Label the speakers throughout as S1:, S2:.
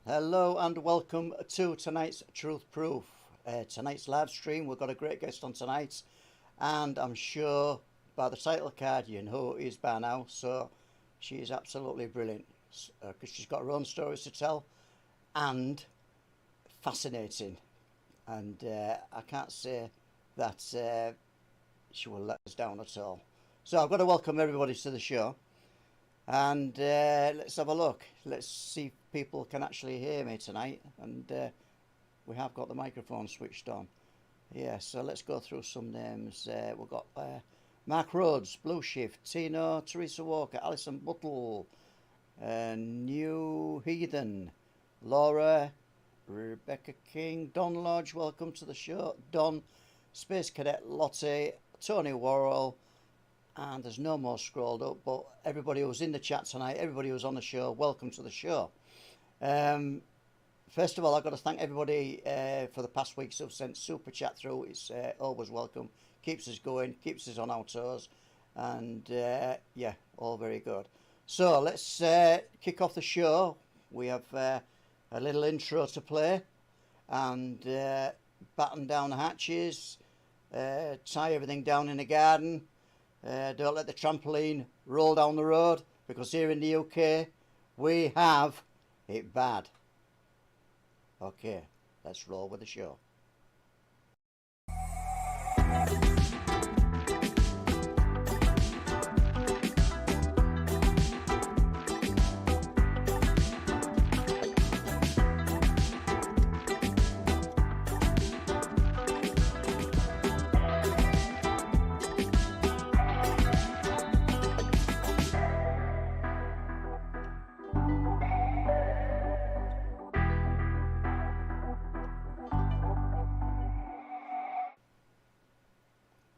S1: Hello and welcome to tonight's Truth Proof. Tonight's live stream, we've got a great guest on tonight, and I'm sure by the title card you know who is by now. So she is absolutely brilliant because she's got her own stories to tell and fascinating. And I can't say that she will let us down at all. So I've got to welcome everybody to the show. And let's have a look. Let's see if people can actually hear me tonight. And we have got the microphone switched on. Yeah, so let's go through some names. We've got Mark Rhodes, Blue Shift, Tino, Teresa Walker, Alison Buttle, New Heathen, Laura, Rebecca King, Don Lodge, welcome to the show. Don, Space Cadet Lottie, Tony Worrell, and there's no more scrolled up, but everybody who was in the chat tonight, everybody who was on the show, welcome to the show. First of all, I've got to thank everybody for the past weeks who've sent super chat through. It's always welcome, keeps us going, keeps us on our toes, and yeah, all very good. So let's kick off the show. We have a little intro to play, and batten down the hatches, tie everything down in the garden. Don't let the trampoline roll down the road, because here in the UK we have it bad. Okay, let's roll with the show.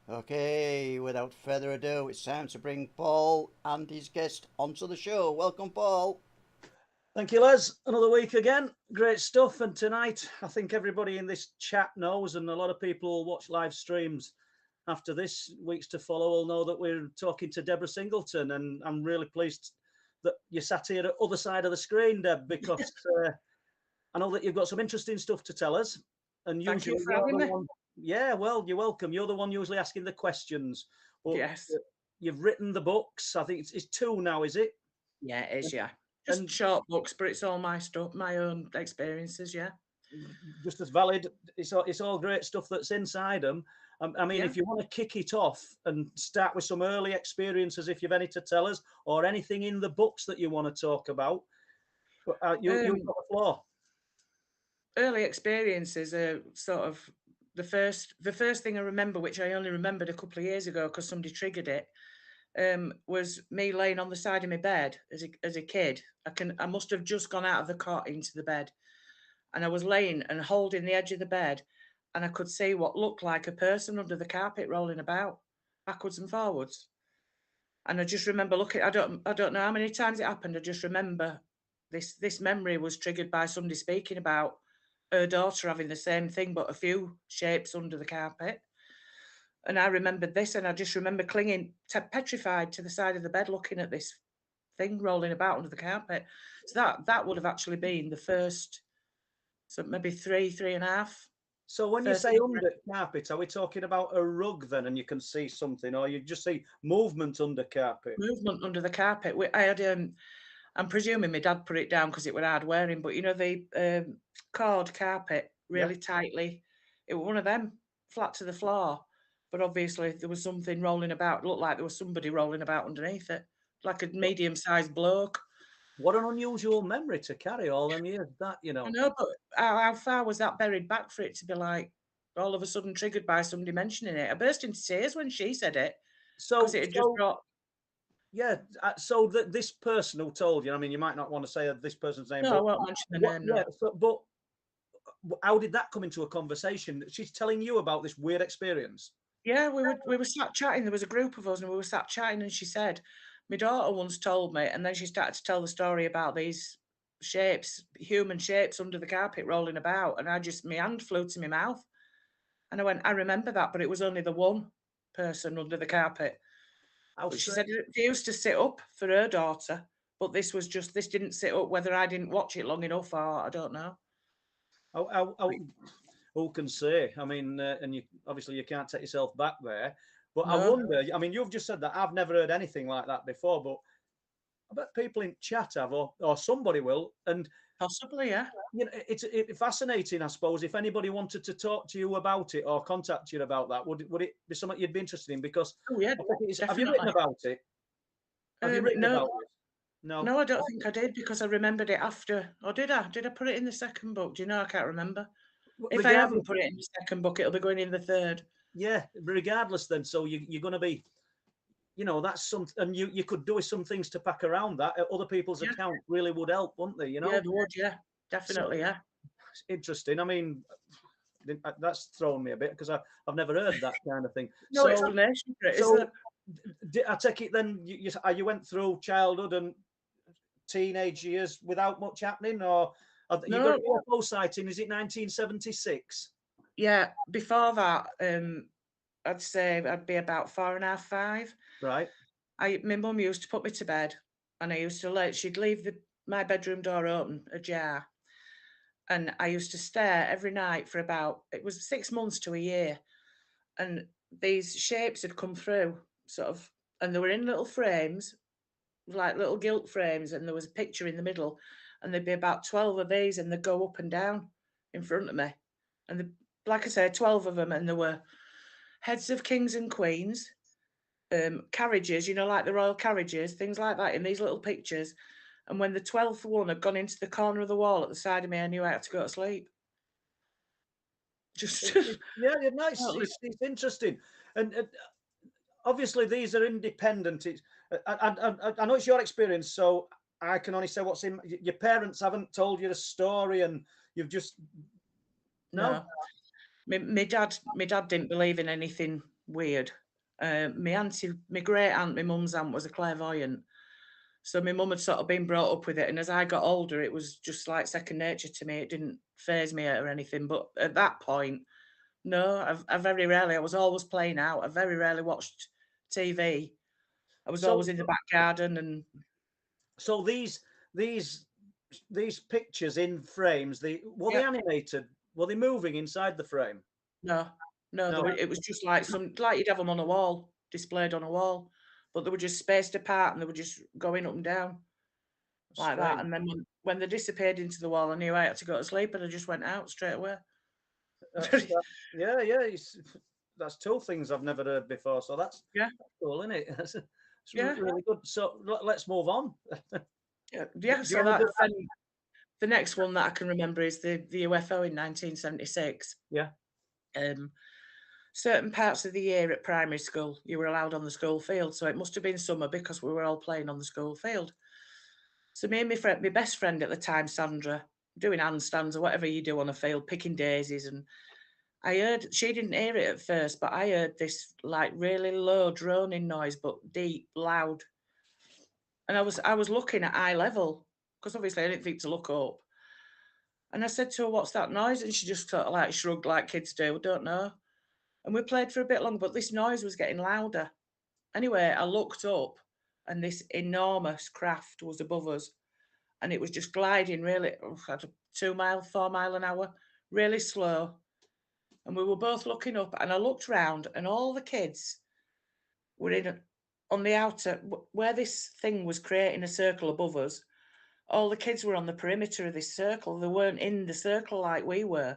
S1: Okay, without further ado, it's time to bring Paul and his guest onto the show. Welcome, Paul.
S2: Thank you, Les. Another week again. Great stuff. And tonight, I think everybody in this chat knows, and a lot of people will watch live streams after this week's to follow will know that we're talking to Deborah Singleton. And I'm really pleased that you sat here at the other side of the screen, Deb, because I know that you've got some interesting stuff to tell us. And
S3: Thank
S2: usually
S3: you for having me.
S2: yeah, well, you're welcome. You're the one usually asking the questions. But
S3: yes.
S2: You've written the books. I think it's 2 now, is it?
S3: Yeah, it is, yeah. Just short books, but it's all my stuff, my own experiences, yeah.
S2: Just as valid. It's all great stuff that's inside them. I mean, if you want to kick it off and start with some early experiences, if you've any to tell us, or anything in the books that you want to talk about, you've got the floor.
S3: Early experiences are sort of the first thing I remember, which I only remembered a couple of years ago because somebody triggered it, was me laying on the side of my bed as a kid. I must have just gone out of the cot into the bed, and I was laying and holding the edge of the bed, and I could see what looked like a person under the carpet rolling about backwards and forwards. And I just remember looking. I don't know how many times it happened. I just remember this memory was triggered by somebody speaking about her daughter having the same thing, but a few shapes under the carpet. And I remembered this, and I just remember clinging petrified to the side of the bed, looking at this thing rolling about under the carpet. So that would have actually been the first, so maybe three and a half.
S2: So when you say under carpet, are we talking about a rug then, and you can see something, or you just see movement under carpet?
S3: Movement under the carpet. I had I'm presuming my dad put it down because it was hard wearing, but you know the cord carpet really tightly. It was one of them, flat to the floor. But obviously there was something rolling about. It looked like there was somebody rolling about underneath it, like a medium-sized bloke.
S2: What an unusual memory to carry all them years, that, you know.
S3: I know, but how far was that buried back for it to be like all of a sudden triggered by somebody mentioning it? I burst into tears when she said it.
S2: So
S3: it had just brought.
S2: Yeah, so that this person who told you, I mean, you might not want to say this person's name.
S3: No,
S2: but
S3: I won't mention the name. No.
S2: Yeah, but how did that come into a conversation? She's telling you about this weird experience.
S3: Yeah, we were sat chatting. There was a group of us, and we were sat chatting. And she said, "My daughter once told me," and then she started to tell the story about these shapes, human shapes under the carpet rolling about, and my hand flew to my mouth, and I went, "I remember that, but it was only the one person under the carpet." But she said they used to sit up for her daughter But this didn't sit up, whether I didn't watch it long enough or I don't know.
S2: Who can say? I mean, and you obviously you can't take yourself back there. But I
S3: No.
S2: wonder, I mean, you've just said that. I've never heard anything like that before, but I bet people in chat have, or somebody will. And
S3: Possibly, yeah.
S2: you know, it's fascinating, I suppose. If anybody wanted to talk to you about it or contact you about that, would it be something you'd be interested in? Because
S3: Oh, yeah,
S2: have you written
S3: definitely.
S2: about it? Have you written
S3: No,
S2: about it? No.
S3: no, I don't think I did, because I remembered it after. Or did I? Did I put it in the second book? Do you know? I can't remember. If I haven't put it in the second book, it'll be going in the third.
S2: Yeah, regardless then. So you're going to be, you know, that's some, and you could do some things to pack around that. Other people's
S3: Yeah.
S2: account really would help, wouldn't they? You know?
S3: Yeah, they would, yeah. Definitely, yeah.
S2: It's interesting. I mean, that's thrown me a bit because I've never heard that kind of thing.
S3: No explanation for it, is there?
S2: I take it then you went through childhood and teenage years without much happening, or you got a UFO sighting? Is it 1976?
S3: Yeah, before that, I'd say I'd be about 4.5, 5.
S2: Right.
S3: My mum used to put me to bed, and I used to she'd leave my bedroom door open, ajar, and I used to stare every night for it was 6 months to a year, and these shapes had come through, sort of, and they were in little frames, like little gilt frames, and there was a picture in the middle, and there'd be about 12 of these, and they'd go up and down in front of me, and like I said, 12 of them, and there were heads of kings and queens, carriages, you know, like the royal carriages, things like that in these little pictures. And when the 12th one had gone into the corner of the wall at the side of me, I knew I had to go to sleep. Just
S2: yeah, nice. It's interesting, and obviously these are independent. I know it's your experience, so I can only say what's in. Your parents haven't told you the story, and you've just no.
S3: My dad didn't believe in anything weird. My great aunt, my mum's aunt, was a clairvoyant. So my mum had sort of been brought up with it. And as I got older, it was just like second nature to me. It didn't faze me or anything. But at that point, no, I very rarely, I was always playing out. I very rarely watched TV. I was always in the back garden. And
S2: so these pictures in frames, were they animated? Were they moving inside the frame?
S3: No. It was just like you'd have them on a wall, displayed on a wall, but they were just spaced apart and they were just going up and down like that. And then when they disappeared into the wall, I knew I had to go to sleep, and I just went out straight away.
S2: Yeah. That's two things I've never heard before. So that's cool, isn't it? It's really good. So let's move on.
S3: Yeah. So the next one that I can remember is the UFO in 1976.
S2: Yeah.
S3: Certain parts of the year at primary school, you were allowed on the school field. So it must have been summer because we were all playing on the school field. So me and my best friend at the time, Sandra, doing handstands or whatever you do on a field, picking daisies. And I heard, she didn't hear it at first, but I heard this like really low droning noise, but deep, loud. And I was looking at eye level because obviously I didn't think to look up. And I said to her, "What's that noise?" And she just sort of like shrugged like kids do. I don't know. And we played for a bit longer, but this noise was getting louder. Anyway, I looked up and this enormous craft was above us. And it was just gliding really at 2 mile, 4 mile an hour, really slow. And we were both looking up, and I looked round, and all the kids were on the outer, where this thing was creating a circle above us. All the kids were on the perimeter of this circle. They weren't in the circle like we were.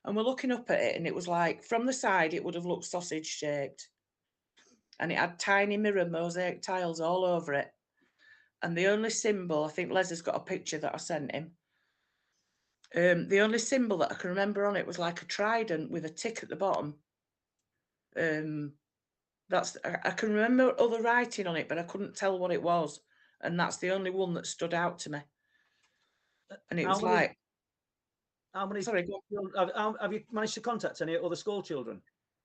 S3: And we're looking up at it, and it was like, from the side, it would have looked sausage shaped. And it had tiny mirror mosaic tiles all over it. And the only symbol, I think Les has got a picture that I sent him. The only symbol that I can remember on it was like a trident with a tick at the bottom. I can remember other writing on it, but I couldn't tell what it was. And that's the only one that stood out to me. And it was like,
S2: how many?
S3: Sorry,
S2: have you managed to contact any other school children?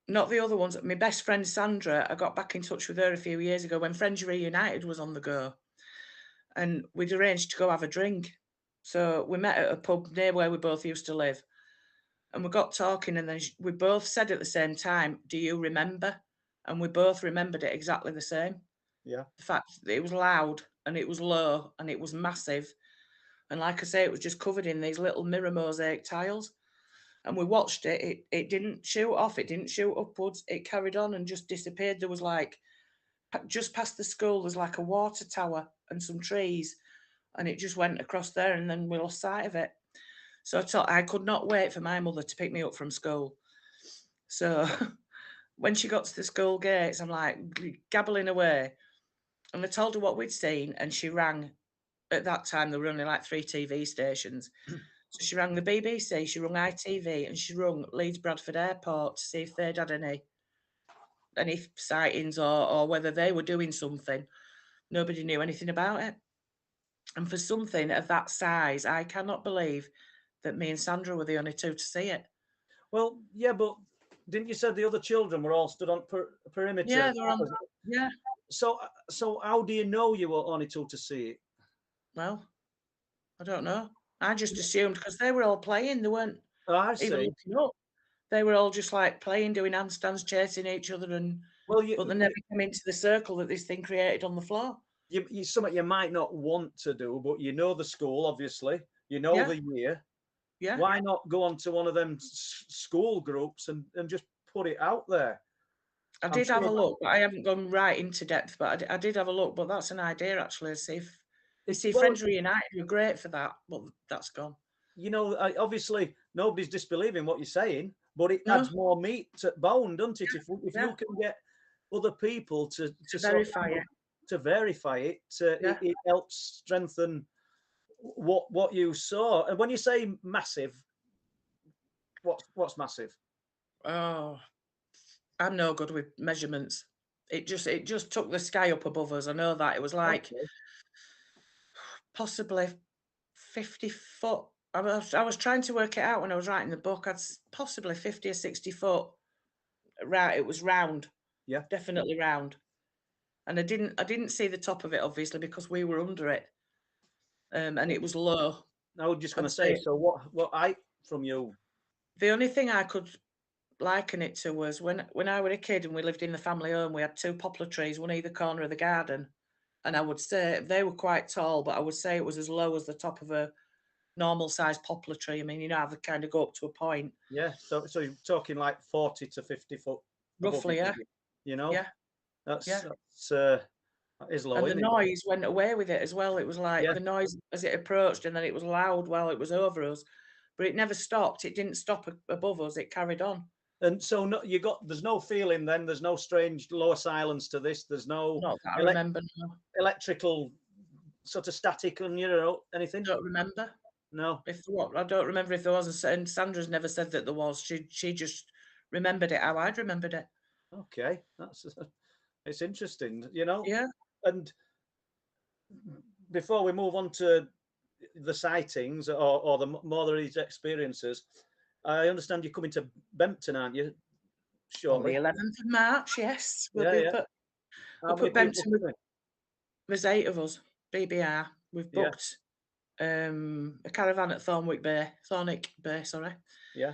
S3: Not the other ones. My best friend Sandra, I got back in touch with her a few years ago when Friends Reunited was on the go. And we'd arranged to go have a drink. So we met at a pub near where we both used to live. And we got talking, and then we both said at the same time, "Do you remember?" And we both remembered it exactly the same.
S2: Yeah.
S3: The fact that it was loud and it was low and it was massive. And like I say, it was just covered in these little mirror mosaic tiles. And we watched it. It didn't shoot off. It didn't shoot upwards. It carried on and just disappeared. There was like, just past the school, there's like a water tower and some trees. And it just went across there and then we lost sight of it. So I could not wait for my mother to pick me up from school. So when she got to the school gates, I'm like gabbling away. And I told her what we'd seen and she rang. At that time, there were only like 3 TV stations. So she rang the BBC, she rang ITV, and she rang Leeds Bradford Airport to see if they'd had any sightings or whether they were doing something. Nobody knew anything about it. And for something of that size, I cannot believe that me and Sandra were the only 2 to see it.
S2: Well, yeah, but didn't you say the other children were all stood on perimeter?
S3: Yeah, they're on. Yeah.
S2: So how do you know you were only 2 to see it?
S3: Well, I don't know. I just assumed because they were all playing. They weren't
S2: I
S3: even
S2: see.
S3: looking up. They were all just like playing, doing handstands, chasing each other, and
S2: Well,
S3: but they never came into the circle that this thing created on the floor.
S2: Something you might not want to do, but you know the school, obviously. You know
S3: Yeah.
S2: the year.
S3: Yeah.
S2: Why not go onto one of them school groups and just put it out there?
S3: I did have a look, but I haven't gone right into depth. But I did have a look. But that's an idea actually. See if Friends Reunited were great for that, but that's gone.
S2: You know, obviously nobody's disbelieving what you're saying, but it adds more meat to bone, doesn't it? If you can get other people to
S3: verify it,
S2: it helps strengthen what you saw. And when you say massive, what's massive?
S3: Oh, I'm no good with measurements. It just took the sky up above us. I know that it was like possibly 50 foot. I was trying to work it out when I was writing the book. I'd possibly 50 or 60 foot. Right, it was round.
S2: Yeah,
S3: definitely round. And I didn't see the top of it obviously because we were under it, and it was low.
S2: I was just going to say. So what height from you?
S3: The only thing I could liken it to was when I was a kid and we lived in the family home. We had 2 poplar trees, one either corner of the garden, and I would say they were quite tall, but I would say it was as low as the top of a normal sized poplar tree. I mean, you know how they kind of go up to a point.
S2: Yeah, so you're talking like 40 to 50 foot,
S3: roughly. Yeah,
S2: you know.
S3: Yeah,
S2: that is low.
S3: And the noise went away with it as well. It was like
S2: Yeah.
S3: the noise as it approached, and then it was loud while it was over us, but it never stopped. It didn't stop above us. It carried on.
S2: And so there's no feeling then. There's no strange lower silence to this. There's no
S3: Not that I remember. No.
S2: Electrical sort of static on anything.
S3: Don't remember.
S2: No.
S3: I don't remember if there was. And Sandra's never said that there was. She just remembered it how I'd remembered it.
S2: Okay, it's interesting, you know.
S3: Yeah.
S2: And before we move on to the sightings or the more of these experiences, I understand you're coming to Bempton, aren't you? Surely.
S3: On the 11th of March, yes.
S2: We'll
S3: put Bempton. There's 8 of us. BBR. We've booked a caravan at Thornic Bay, sorry.
S2: Yeah.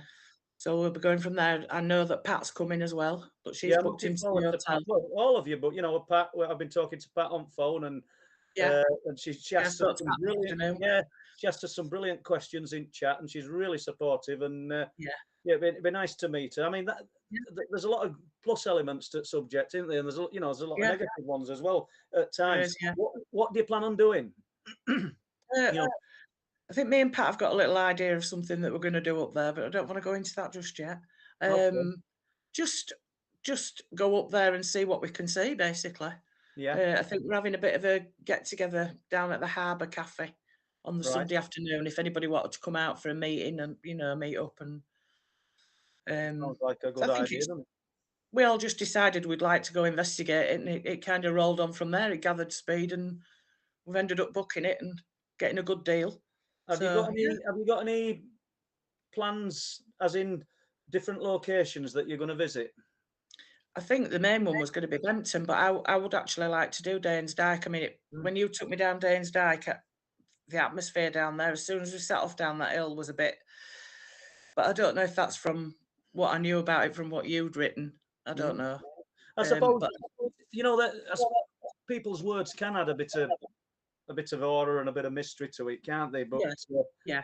S3: So we'll be going from there. I know that Pat's coming as well, but she's booked into the hotel.
S2: All of you, but you know, Pat. I've been talking to Pat on phone, and and she asked us some brilliant, she asked us some brilliant questions in chat, and she's really supportive. And it'd be nice to meet her. I mean, there's a lot of plus elements to the subject, isn't there? And there's a lot of negative ones as well at times. What do you plan on doing?
S3: I think me and Pat have got a little idea of something that we're going to do up there, but I don't want to go into that just yet. Just go up there and see what we can see, basically.
S2: Yeah.
S3: I think we're having a bit of a get together down at the Harbour Cafe on the Sunday afternoon. If anybody wanted to come out for a meeting and meet up and
S2: sounds like a good idea, doesn't it?
S3: We all just decided we'd like to go investigate it, and it kind of rolled on from there. It gathered speed, and we've ended up booking it and getting a good deal.
S2: Have you got any plans, as in different locations that you're going to visit?
S3: I think the main one was going to be Bempton, but I would actually like to do Danes Dyke. I mean, when you took me down Danes Dyke, the atmosphere down there, as soon as we set off down that hill, was a bit. But I don't know if that's from what I knew about it from what you'd written. I don't know.
S2: I suppose that people's words can add a bit of a bit of horror and a bit of mystery to it, can't they? But
S3: Yeah.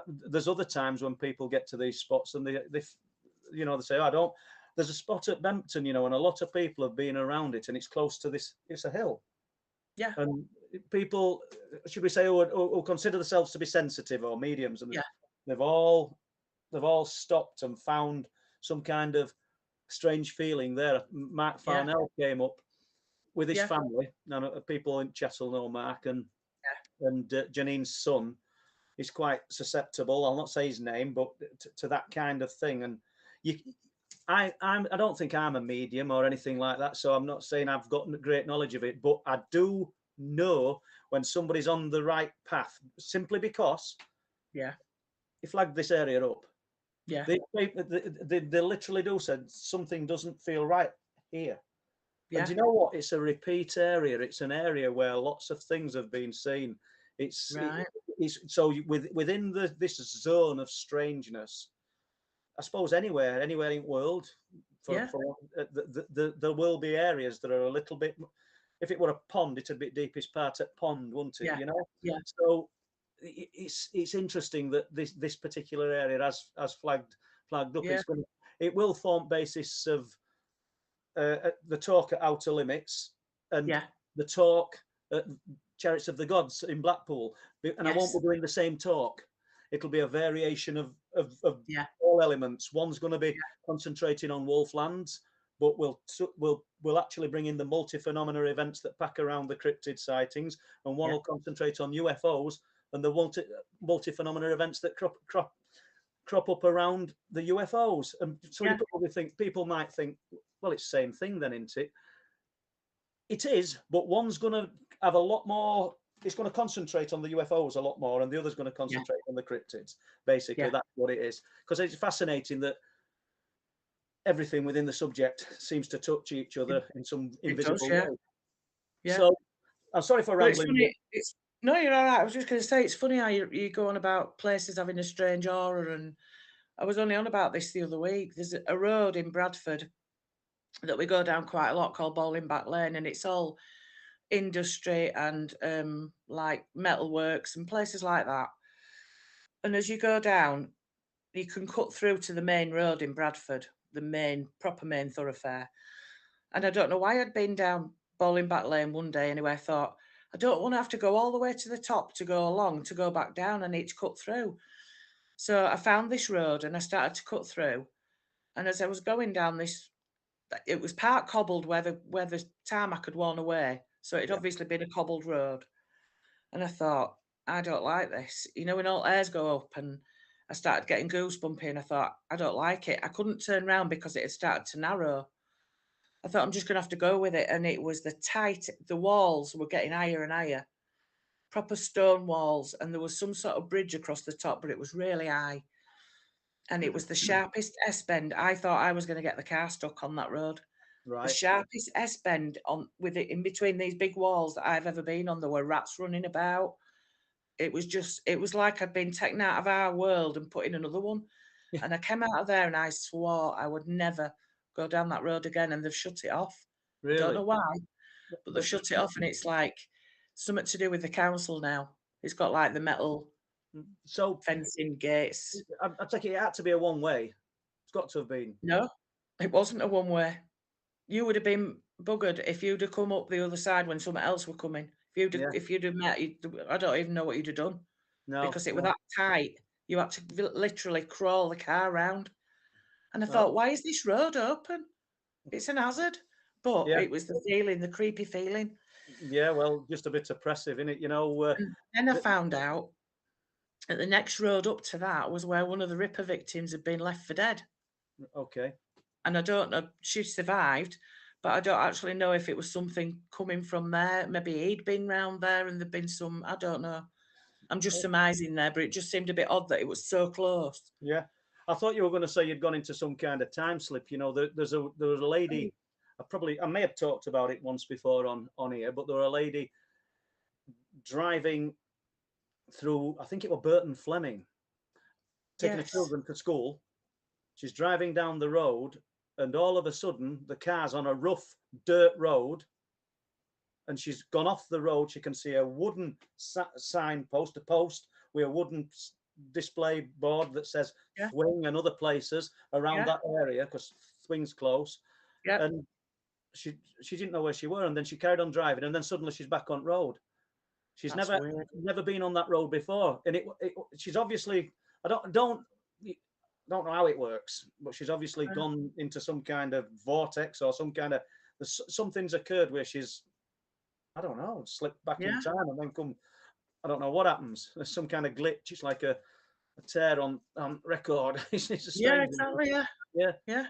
S2: There's other times when people get to these spots and they you know, they say, I don't. There's a spot at Bempton, you know, and a lot of people have been around it, and it's close to this. It's a hill,
S3: Yeah.
S2: and people, should we say, who consider themselves to be sensitive or mediums, and they've all stopped and found some kind of strange feeling there. Mark Farnell came up with his family. Now, people in Chessel know Mark, and Janine's son is quite susceptible. I'll not say his name, but to that kind of thing. And I don't think I'm a medium or anything like that, so I'm not saying I've got great knowledge of it, but I do know when somebody's on the right path, simply because he flagged this area up.
S3: Yeah.
S2: They literally do said something doesn't feel right here.
S3: Yeah.
S2: And you know what? It's a repeat area. It's an area where lots of things have been seen. It's so within this zone of strangeness. I suppose anywhere in the world, there will be areas that are a little bit. If it were a pond, it's a bit deepest part at pond, wouldn't it?
S3: Yeah.
S2: You know.
S3: Yeah.
S2: So it's interesting that this particular area has flagged up.
S3: Yeah.
S2: It will form basis of the talk at Outer Limits and the talk at Chariots of the Gods in Blackpool, and I won't be doing the same talk. It'll be a variation of all elements. One's going to be concentrating on Wolflands, but we'll actually bring in the multi-phenomena events that pack around the cryptid sightings, and one will concentrate on UFOs and the multi-phenomena events that crop up around the UFOs. And so people might think, well, it's the same thing then, isn't it? It is, but one's going to have a lot more. It's going to concentrate on the UFOs a lot more, and the other's going to concentrate on the cryptids. Basically, that's what it is. Because it's fascinating that everything within the subject seems to touch each other in some invisible way.
S3: Yeah.
S2: So I'm sorry for rambling.
S3: No, you're all right. I was just going to say, it's funny how you go on about places having a strange aura, and I was only on about this the other week. There's a road in Bradford that we go down quite a lot called Bowling Back Lane, and it's all industry and like metalworks and places like that. And as you go down, you can cut through to the main road in Bradford, the proper main thoroughfare. And I don't know why I'd been down Bowling Back Lane one day anyway. I thought, I don't want to have to go all the way to the top to go along, to go back down. I need to cut through. So I found this road and I started to cut through. And as I was going down this, it was part cobbled where the tarmac had worn away. So it'd obviously been a cobbled road. And I thought, I don't like this. You know, when all airs go up, and I started getting goosebumpy, and I thought, I don't like it. I couldn't turn around because it had started to narrow. I thought, I'm just going to have to go with it. And it was the walls were getting higher and higher, proper stone walls. And there was some sort of bridge across the top, but it was really high. And it was the sharpest S-bend. I thought I was going to get the car stuck on that road.
S2: Right.
S3: The sharpest S-bend with it in between these big walls that I've ever been on. There were rats running about. It was like I'd been taken out of our world and put in another one. Yeah. And I came out of there and I swore I would never go down that road again, and they've shut it off. Really? I don't know why, but they've shut it off, and it's like something to do with the council now. It's got like the metal fencing gates.
S2: I take it had to be a one-way. It's got to have been.
S3: No, it wasn't a one-way. You would have been buggered if you'd have come up the other side when someone else were coming. If you'd have met, I don't even know what you'd have done. No, because it was that tight. You had to literally crawl the car around. And I thought, why is this road open? It's an hazard. But it was the feeling, the creepy feeling.
S2: Yeah, well, just a bit oppressive, isn't it? You know.
S3: And then I found out that the next road up to that was where one of the Ripper victims had been left for dead.
S2: Okay.
S3: And I don't know, she survived, but I don't actually know if it was something coming from there. Maybe he'd been round there and there'd been some, I don't know. I'm just surmising there, but it just seemed a bit odd that it was so close.
S2: Yeah. I thought you were going to say you'd gone into some kind of time slip. You know, there was a lady, I may have talked about it once before on here, but there was a lady driving through, I think it was Burton Fleming, taking her children to school. She's driving down the road, and all of a sudden, the car's on a rough dirt road, and she's gone off the road. She can see a wooden signpost, a post with a wooden display board that says Thwing and other places around that area, because Thwing's close. And she didn't know where she were, and then she carried on driving, and then suddenly she's back on road. She's never been on that road before, and she's obviously, I don't know how it works, but she's obviously gone into some kind of vortex or some kind of, something's occurred where she's, I don't know, slipped back in time and then come. I don't know what happens. There's some kind of glitch. It's like a tear on record. It's a strange
S3: exactly. Yeah.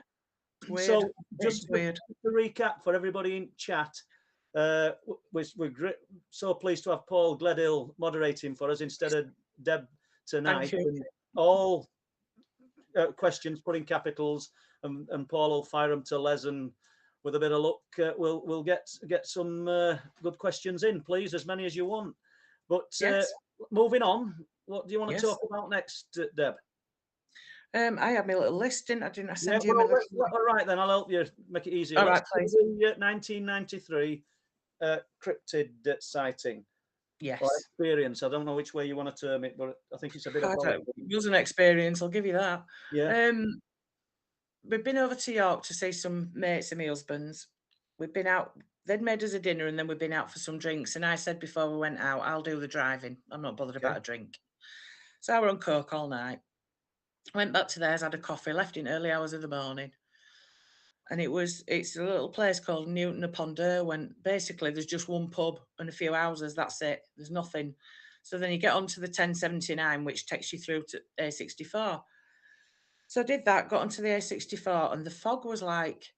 S3: Weird.
S2: So just to recap for everybody in chat, we're so pleased to have Paul Gledhill moderating for us instead of Deb tonight. And all questions put in capitals, and Paul will fire them to Les, and with a bit of luck, we'll get some good questions in, please, as many as you want. But moving on, what do you want to talk about next, Deb?
S3: I had my little list, didn't I send you
S2: all right, then I'll help you make it easier.
S3: All right, please.
S2: The 1993 cryptid sighting.
S3: Yes.
S2: Or experience. I don't know which way you want to term it, but I think it's a bit of both.
S3: It was an experience, I'll give you that.
S2: Yeah.
S3: We've been over to York to see some mates of my husband's. We've been out. They'd made us a dinner, and then we've been out for some drinks. And I said before we went out, I'll do the driving. I'm not bothered about a drink. So I were on coke all night. Went back to theirs, had a coffee, left in early hours of the morning. And it's a little place called Newton upon Derwent. Basically, there's just one pub and a few houses. That's it. There's nothing. So then you get onto the 1079, which takes you through to A64. So I did that, got onto the A64, and the fog was like,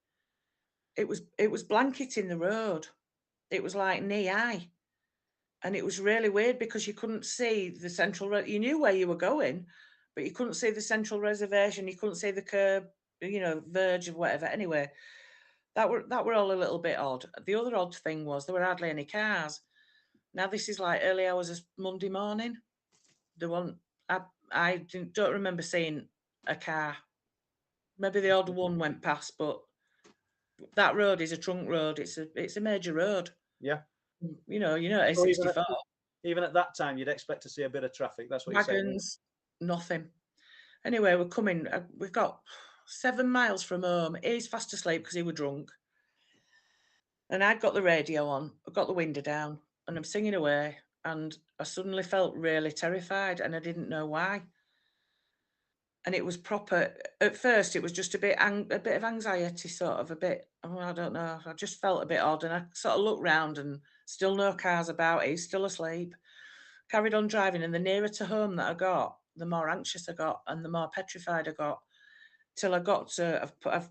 S3: it was blanketing the road. It was like knee high. And it was really weird because you couldn't see the central, you knew where you were going, but you couldn't see the central reservation. You couldn't see the curb, verge of whatever. Anyway, that were all a little bit odd. The other odd thing was there were hardly any cars. Now this is like early hours of Monday morning. I don't remember seeing a car. Maybe the odd one went past, but that road is a trunk road. It's a major road.
S2: Yeah.
S3: A64.
S2: Even at that time, you'd expect to see a bit of traffic. That's what you're saying.
S3: Wagons, nothing. Anyway, we're coming. We've got 7 miles from home. He's fast asleep because he was drunk. And I'd got the radio on. I've got the window down, and I'm singing away. And I suddenly felt really terrified, and I didn't know why. And it was proper. At first, it was just a bit of anxiety, sort of a bit. Oh, I don't know. I just felt a bit odd, and I sort of looked round, and still no cars about. He's still asleep. Carried on driving, and the nearer to home that I got, the more anxious I got, and the more petrified I got, till I got to. I've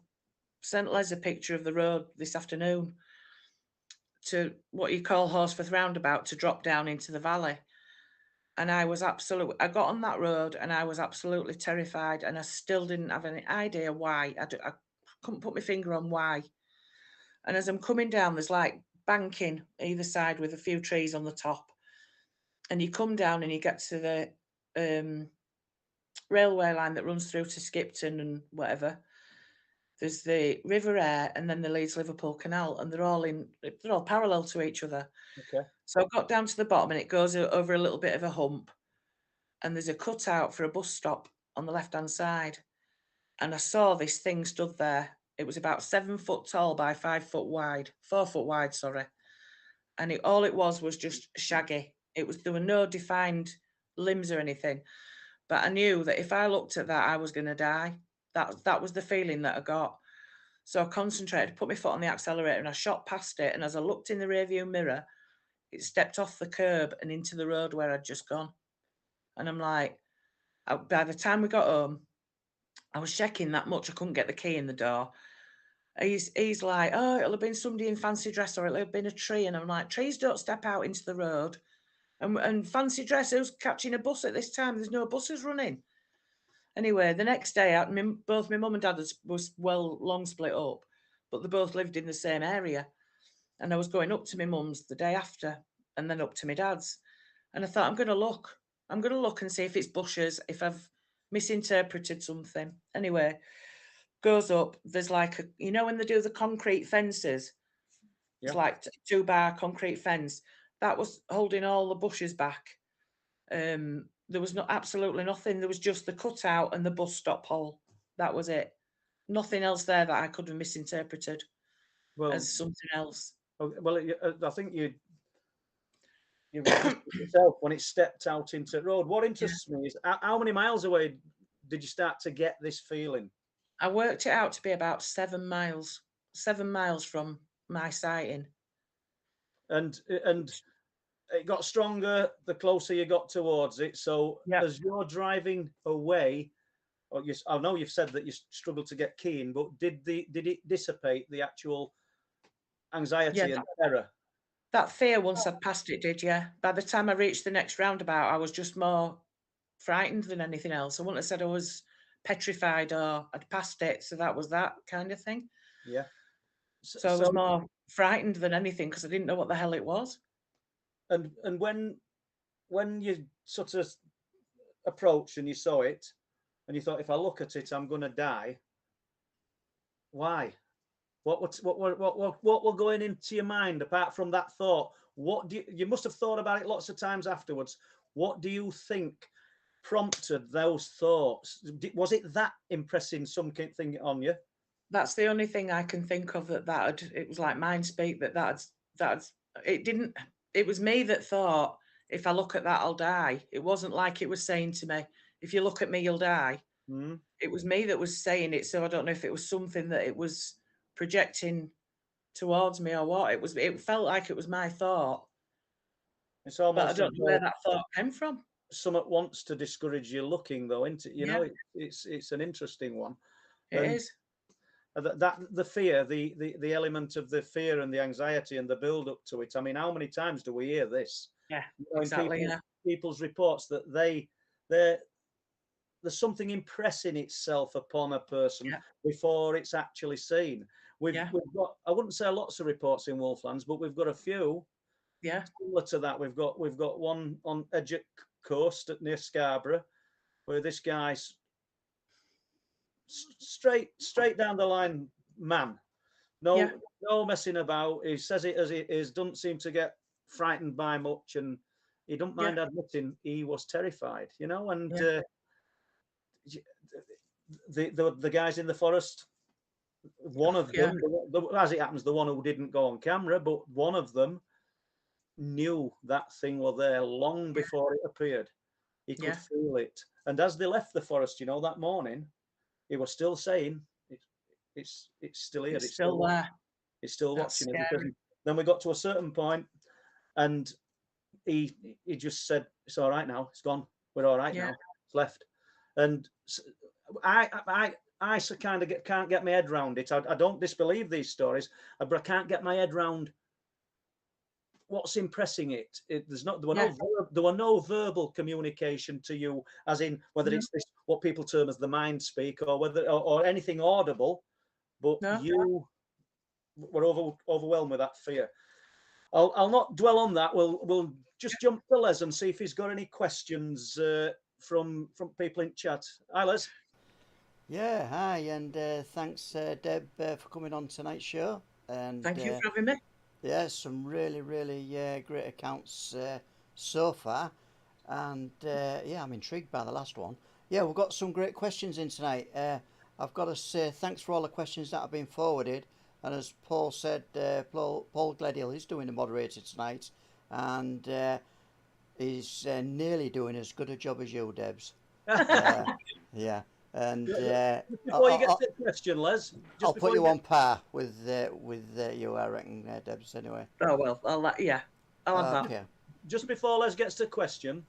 S3: sent Les a picture of the road this afternoon to what you call Horsforth Roundabout to drop down into the valley. And I got on that road and I was absolutely terrified, and I still didn't have any idea why. I couldn't put my finger on why. And as I'm coming down, there's like banking either side with a few trees on the top. And you come down and you get to the railway line that runs through to Skipton and whatever. There's the River Aire and then the Leeds-Liverpool Canal, and they're all parallel to each other.
S2: Okay.
S3: So I got down to the bottom, and it goes over a little bit of a hump, and there's a cutout for a bus stop on the left-hand side. And I saw this thing stood there. It was about 7 foot tall by 4 foot wide, sorry. And all it was just shaggy. There were no defined limbs or anything, but I knew that if I looked at that, I was going to die. That was the feeling that I got. So I concentrated, put my foot on the accelerator, and I shot past it. And as I looked in the rearview mirror, it stepped off the curb and into the road where I'd just gone. And I'm like, by the time we got home, I was checking that much I couldn't get the key in the door. He's like, oh, it'll have been somebody in fancy dress, or it'll have been a tree. And I'm like, trees don't step out into the road. And fancy dress, who's catching a bus at this time? There's no buses running. Anyway, the next day, both my mum and dad was long split up, but they both lived in the same area. And I was going up to my mum's the day after, and then up to my dad's. And I thought, I'm going to look and see if it's bushes, if I've misinterpreted something. Anyway, goes up, there's like, when they do the concrete fences,
S2: Yeah.
S3: It's like 2-bar concrete fence that was holding all the bushes back. There was absolutely nothing. There was just the cutout and the bus stop hole. That was it. Nothing else there that I could have misinterpreted as something else.
S2: Well, I think you yourself when it stepped out into the road. What interests me is how many miles away did you start to get this feeling?
S3: I worked it out to be about 7 miles. 7 miles from my sighting.
S2: And it got stronger the closer you got towards it. So as you're driving away, I know you've said that you struggled to get keen, but did it dissipate the actual anxiety and terror?
S3: That fear once I'd passed it did, yeah. By the time I reached the next roundabout, I was just more frightened than anything else. I wouldn't have said I was petrified or I'd passed it. So that was that kind of thing.
S2: Yeah.
S3: So I was more frightened than anything because I didn't know what the hell it was.
S2: And when you sort of approached and you saw it and you thought, if I look at it, I'm going to die. Why? What were going into your mind apart from that thought? What do you must have thought about it lots of times afterwards. What do you think prompted those thoughts? Was it that impressing something on you?
S3: That's the only thing I can think of that it was like mind speak that's it didn't. It was me that thought, if I look at that, I'll die. It wasn't like it was saying to me, if you look at me, you'll die. It was me that was saying it. So I don't know if it was something that it was projecting towards me or what. It felt like it was my thought.
S2: It's almost,
S3: but I don't know where that thought came from.
S2: Someone wants to discourage you looking, though, isn't it? You know, it's an interesting one.
S3: It is.
S2: That the fear, the element of the fear and the anxiety and the build up to it. I mean, how many times do we hear this?
S3: Yeah,
S2: exactly. People's reports that there's something impressing itself upon a person before it's actually seen. We've got, I wouldn't say lots of reports in Wolflands, but we've got a few.
S3: Yeah.
S2: Similar to that, we've got one on Edge Coast near Scarborough, where this guy's straight down the line man. No messing about. He says it as it is. Doesn't seem to get frightened by much, and he don't mind admitting he was terrified. You know, and the guys in the forest. One of them, as it happens, the one who didn't go on camera, but one of them knew that thing was there long before it appeared. He could feel it, and as they left the forest, you know, that morning, he was still saying, "It's still here. It's still there. It's still watching us." Then we got to a certain point, and he just said, "It's all right now. It's gone. We're all right now. It's left." And I kind of can't get my head around it. I don't disbelieve these stories, but I can't get my head around what's impressing it. There were no verbal communication to you, as in whether it's this what people term as the mind speak, or whether or anything audible. But you were overwhelmed with that fear. I'll not dwell on that. We'll just jump to Les and see if he's got any questions from people in chat. Hi, Les.
S1: Yeah, hi, and thanks, Deb, for coming on tonight's show. And
S3: thank you for having me.
S1: Yeah, some really great accounts so far, and I'm intrigued by the last one. Yeah, we've got some great questions in tonight. I've got to say thanks for all the questions that have been forwarded, and as Paul said, Paul Gledill is doing the moderator tonight, and he's nearly doing as good a job as you, Debs. Yeah. And
S2: before you get to the question, Les,
S1: I'll put you on par with you, I reckon, Debs. Anyway.
S3: Oh well, I'll have that.
S2: Just before Les gets to the question,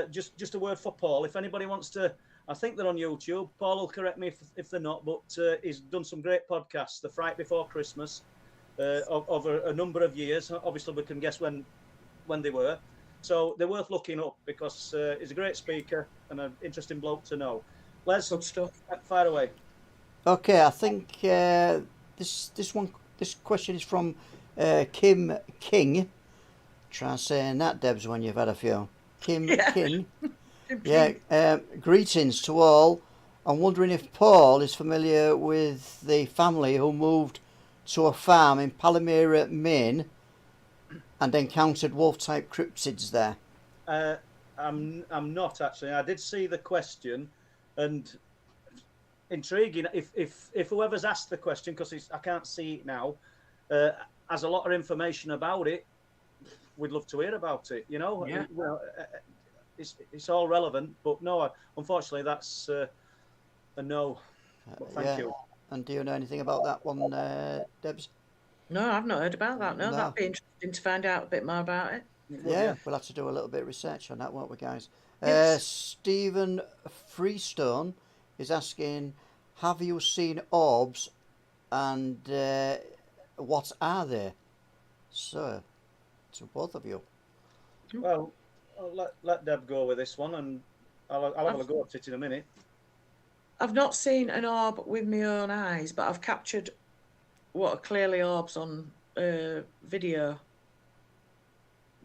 S2: just a word for Paul. If anybody wants to, I think they're on YouTube. Paul will correct me if they're not, but he's done some great podcasts. The Fright Before Christmas, over a number of years. Obviously, we can guess when they were. So they're worth looking up because he's a great speaker and an interesting bloke to know. Les,
S3: good stuff.
S2: Fire away.
S1: Okay, I think this question is from Kim King. Try saying that, Debs, when you've had a few. Kim King. Greetings to all. I'm wondering if Paul is familiar with the family who moved to a farm in Palmyra, Maine, and encountered wolf-type cryptids there?
S2: I'm not actually. I did see the question, and intriguing. If whoever's asked the question, because I can't see it now, has a lot of information about it, we'd love to hear about it. You know,
S3: Yeah.
S2: well, it's all relevant, but no, unfortunately, that's a no. But thank you.
S1: And do you know anything about that one, Debs?
S3: No, I've not heard about that. No,
S1: No.
S3: that'd be interesting to find out a bit more about it.
S1: Yeah, we'll have to do a little bit of research on that, won't we, guys?
S3: Yes.
S1: Stephen Freestone is asking, have you seen orbs, and what are they? So, to both of you.
S2: Well, I'll let Deb go with this one, and I'll have a go at it in a minute.
S3: I've not seen an orb with my own eyes, but I've captured what are clearly orbs on video.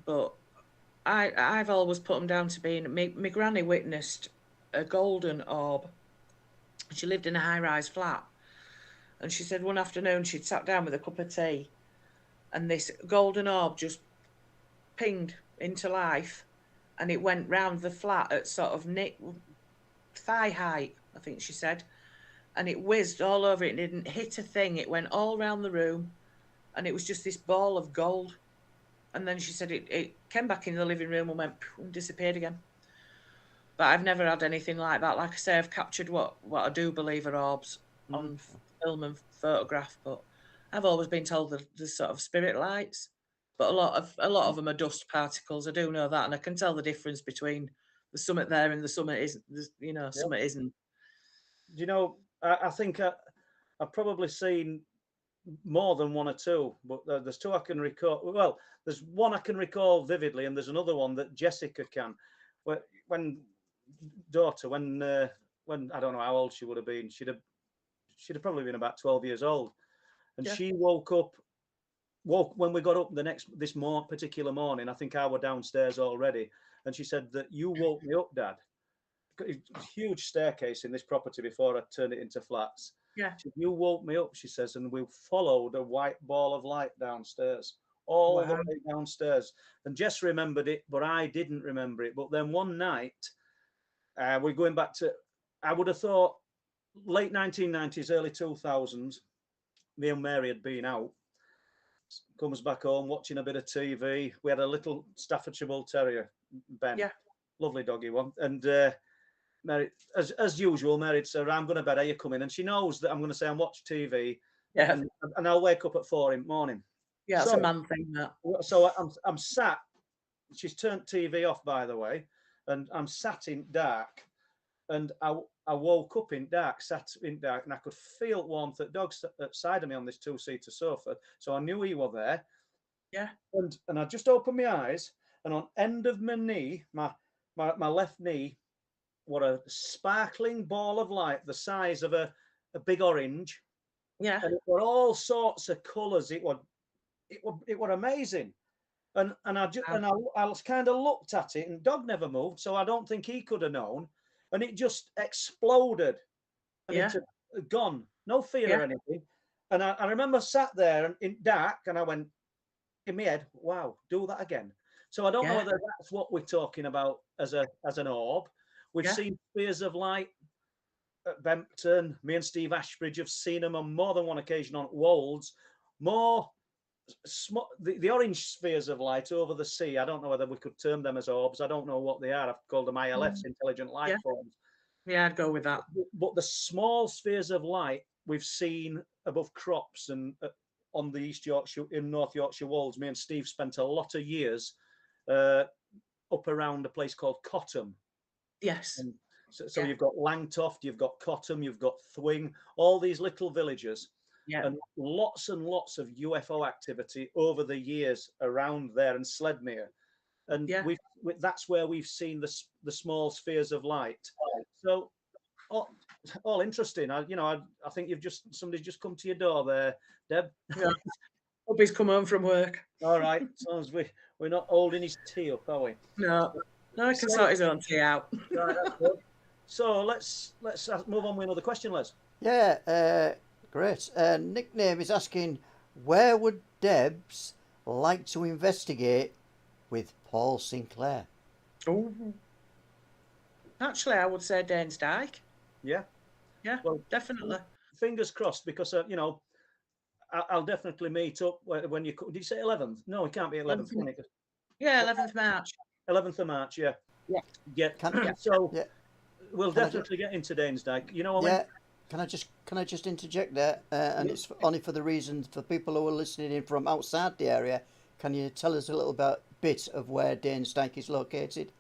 S3: But I've always put them down to being... My granny witnessed a golden orb. She lived in a high-rise flat. And she said one afternoon she'd sat down with a cup of tea, and this golden orb just pinged into life, and it went round the flat at sort of thigh height, I think she said, and it whizzed all over it and didn't hit a thing. It went all round the room, and it was just this ball of gold. And then she said it came back in the living room and went and disappeared again. But I've never had anything like that. Like I say, I've captured what I do believe are orbs on film and photograph, but I've always been told that there's sort of spirit lights. But a lot of them are dust particles. I do know that, and I can tell the difference between the summit there and the summit isn't. You know, summit isn't.
S2: Do you know? I think I've probably seen more than one or two, but there's two I can recall. Well, there's one I can recall vividly, and there's another one that Jessica can. When I don't know how old she would have been. She'd have probably been about 12 years old, and she woke when we got up this particular morning. I think I was downstairs already, and she said that you woke me up, Dad. Huge staircase in this property before I turned it into flats.
S3: Yeah.
S2: You woke me up, she says, and we followed a white ball of light downstairs, all the way downstairs. And Jess remembered it, but I didn't remember it. But then one night, we're going back to, I would have thought, late 1990s, early 2000s, me and Mary had been out. Comes back home, watching a bit of TV. We had a little Staffordshire Bull Terrier, Ben. Yeah. Lovely doggy one. And Mary, as usual, Mary said, I'm going to bed, are you coming? And she knows that I'm going to say I'm watching TV. Yeah. And I'll wake up at 4 in the morning.
S3: Yeah, that's a man thing, that.
S2: So I'm sat, she's turned TV off, by the way, and I'm sat in dark, and I woke up in dark, sat in dark, and I could feel warmth at dog's side of me on this two-seater sofa. So I knew he was there. Yeah. And I just opened my eyes, and on end of my knee, my left knee, what a sparkling ball of light, the size of a big orange. Yeah. And it were all sorts of colours. It were amazing. And I kind of looked at it, and dog never moved, so I don't think he could have known. And it just exploded. And it had gone. No fear or anything. And I remember sat there in dark, and I went in my head, wow, do that again. So I don't know whether that's what we're talking about as an orb. We've seen spheres of light at Bempton. Me and Steve Ashbridge have seen them on more than one occasion on Wolds. More small, the orange spheres of light over the sea. I don't know whether we could term them as orbs. I don't know what they are. I've called them ILFs, intelligent life forms.
S3: Yeah, I'd go with that.
S2: But the small spheres of light we've seen above crops and on the East Yorkshire, in North Yorkshire Wolds. Me and Steve spent a lot of years up around a place called Cottam.
S3: Yes.
S2: And so you've got Langtoft, you've got Cottam, you've got Thwing, all these little villages. Yeah. And lots of UFO activity over the years around there and Sledmere. And that's where we've seen the small spheres of light. So all interesting. I think somebody's just come to your door there, Deb.
S3: Yeah. Hope he's come home from work.
S2: All right. As long as we're not holding his tea up, are we?
S3: No, he can sort his own tea out.
S2: Right, that's good. So let's move on with another question, Les.
S1: Yeah, great. Nickname is asking, Where would Debs like to investigate with Paul Sinclair?
S3: Oh, actually, I would say Dane's Dyke.
S2: Yeah.
S3: Yeah,
S2: Well,
S3: definitely.
S2: fingers crossed, because you know, I'll definitely meet up when you. Did you say 11th? No, it can't be 11th, can it?
S3: Yeah, 11th March.
S2: 11th of March. Yeah.
S3: Yeah.
S2: Yeah.
S1: Can,
S2: So
S1: yeah,
S2: we'll
S1: Can I
S2: definitely get into Dane's Dyke. You know,
S1: yeah. Can I just interject there? And
S2: Yeah.
S1: it's only for the reason for people who are listening in from outside the area. Can you tell us a little bit of where Stank is located?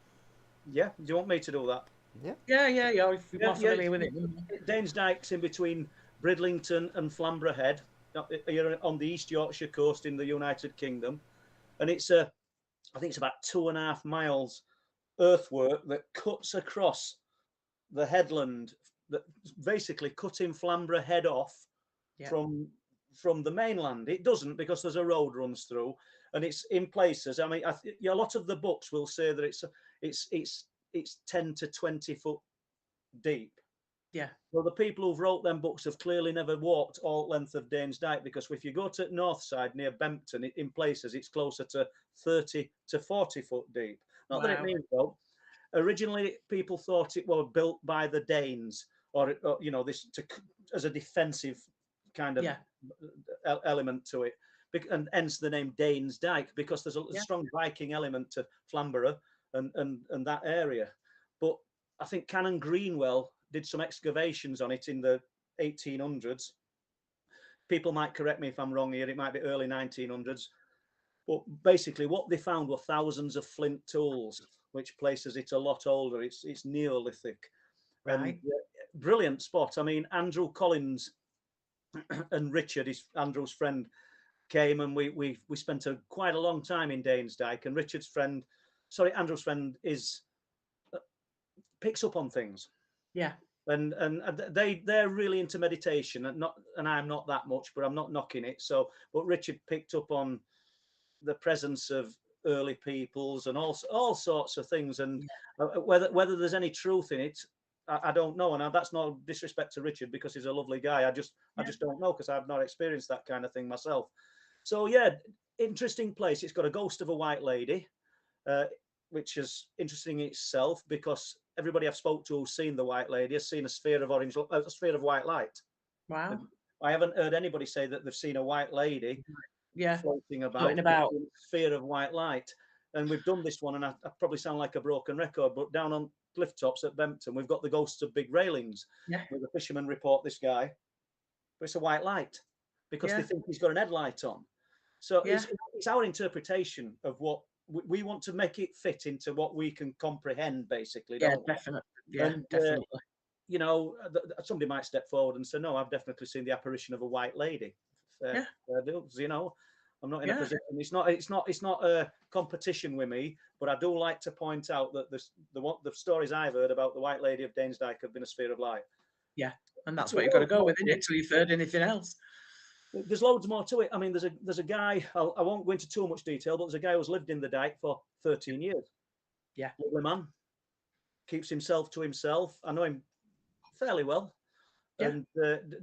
S2: Yeah. Do you want me to do that?
S3: Yeah. If you're more familiar with it.
S2: Dane's Dyke's in between Bridlington and Flamborough Head. You're on the East Yorkshire coast in the United Kingdom, and it's I think it's about 2.5 miles earthwork that cuts across the headland, that basically cutting Flamborough Head off
S3: Yeah.
S2: from the mainland. It doesn't, because there's a road runs through, and it's in places. I mean, a lot of the books will say that it's 10 to 20 foot deep.
S3: Yeah.
S2: Well, the people who've wrote them books have clearly never walked all length of Dane's Dyke, because if you go to north side near Bempton, in places it's closer to 30 to 40 foot deep. Not that it
S3: Wow.
S2: means so. Originally, people thought it was built by the Danes, or you know, this as a defensive kind of
S3: Yeah.
S2: element to it, and hence the name Dane's Dyke, because there's a
S3: Yeah.
S2: strong Viking element to Flamborough and that area. But I think Canon Greenwell did some excavations on it in the 1800s. People might correct me if I'm wrong here. It might be early 1900s. But basically, what they found were thousands of flint tools, which places it a lot older. It's Neolithic,
S3: Right.
S2: and brilliant spot. I mean, Andrew Collins and Richard, Andrew's friend, came, and we spent quite a long time in Dane's Dyke. And Andrew's friend picks up on things.
S3: Yeah.
S2: And they're really into meditation, and I'm not that much, but I'm not knocking it. So, but Richard picked up on the presence of early peoples and all sorts of things, and whether there's any truth in it, I don't know. And that's no disrespect to Richard, because he's a lovely guy. I just don't know, because I've not experienced that kind of thing myself. So yeah, interesting place. It's got a ghost of a white lady, which is interesting in itself, because everybody I've spoke to who's seen the white lady has seen a sphere of white light.
S3: Wow.
S2: I haven't heard anybody say that they've seen a white lady floating about in a sphere of white light. And we've done this one, and I probably sound like a broken record, but down on cliff tops at Bempton, we've got the ghosts of big railings, where the fishermen report this guy, but it's a white light, because they think he's got an headlight on. So it's our interpretation of what we want to make it fit into what we can comprehend, basically.
S3: Definitely. Definitely.
S2: You know, somebody might step forward and say, "No, I've definitely seen the apparition of a white lady." You know, I'm not in a position. It's not a competition with me, but I do like to point out that the stories I've heard about the White Lady of Dane's Dyke have been a sphere of light.
S3: Yeah, and that's what you've got to go with, isn't it, till you've heard anything else.
S2: There's loads more to it. I mean, there's a guy. I won't go into too much detail, but there's a guy who's lived in the Dyke for 13 years.
S3: Yeah,
S2: lovely man. Keeps himself to himself. I know him fairly well, and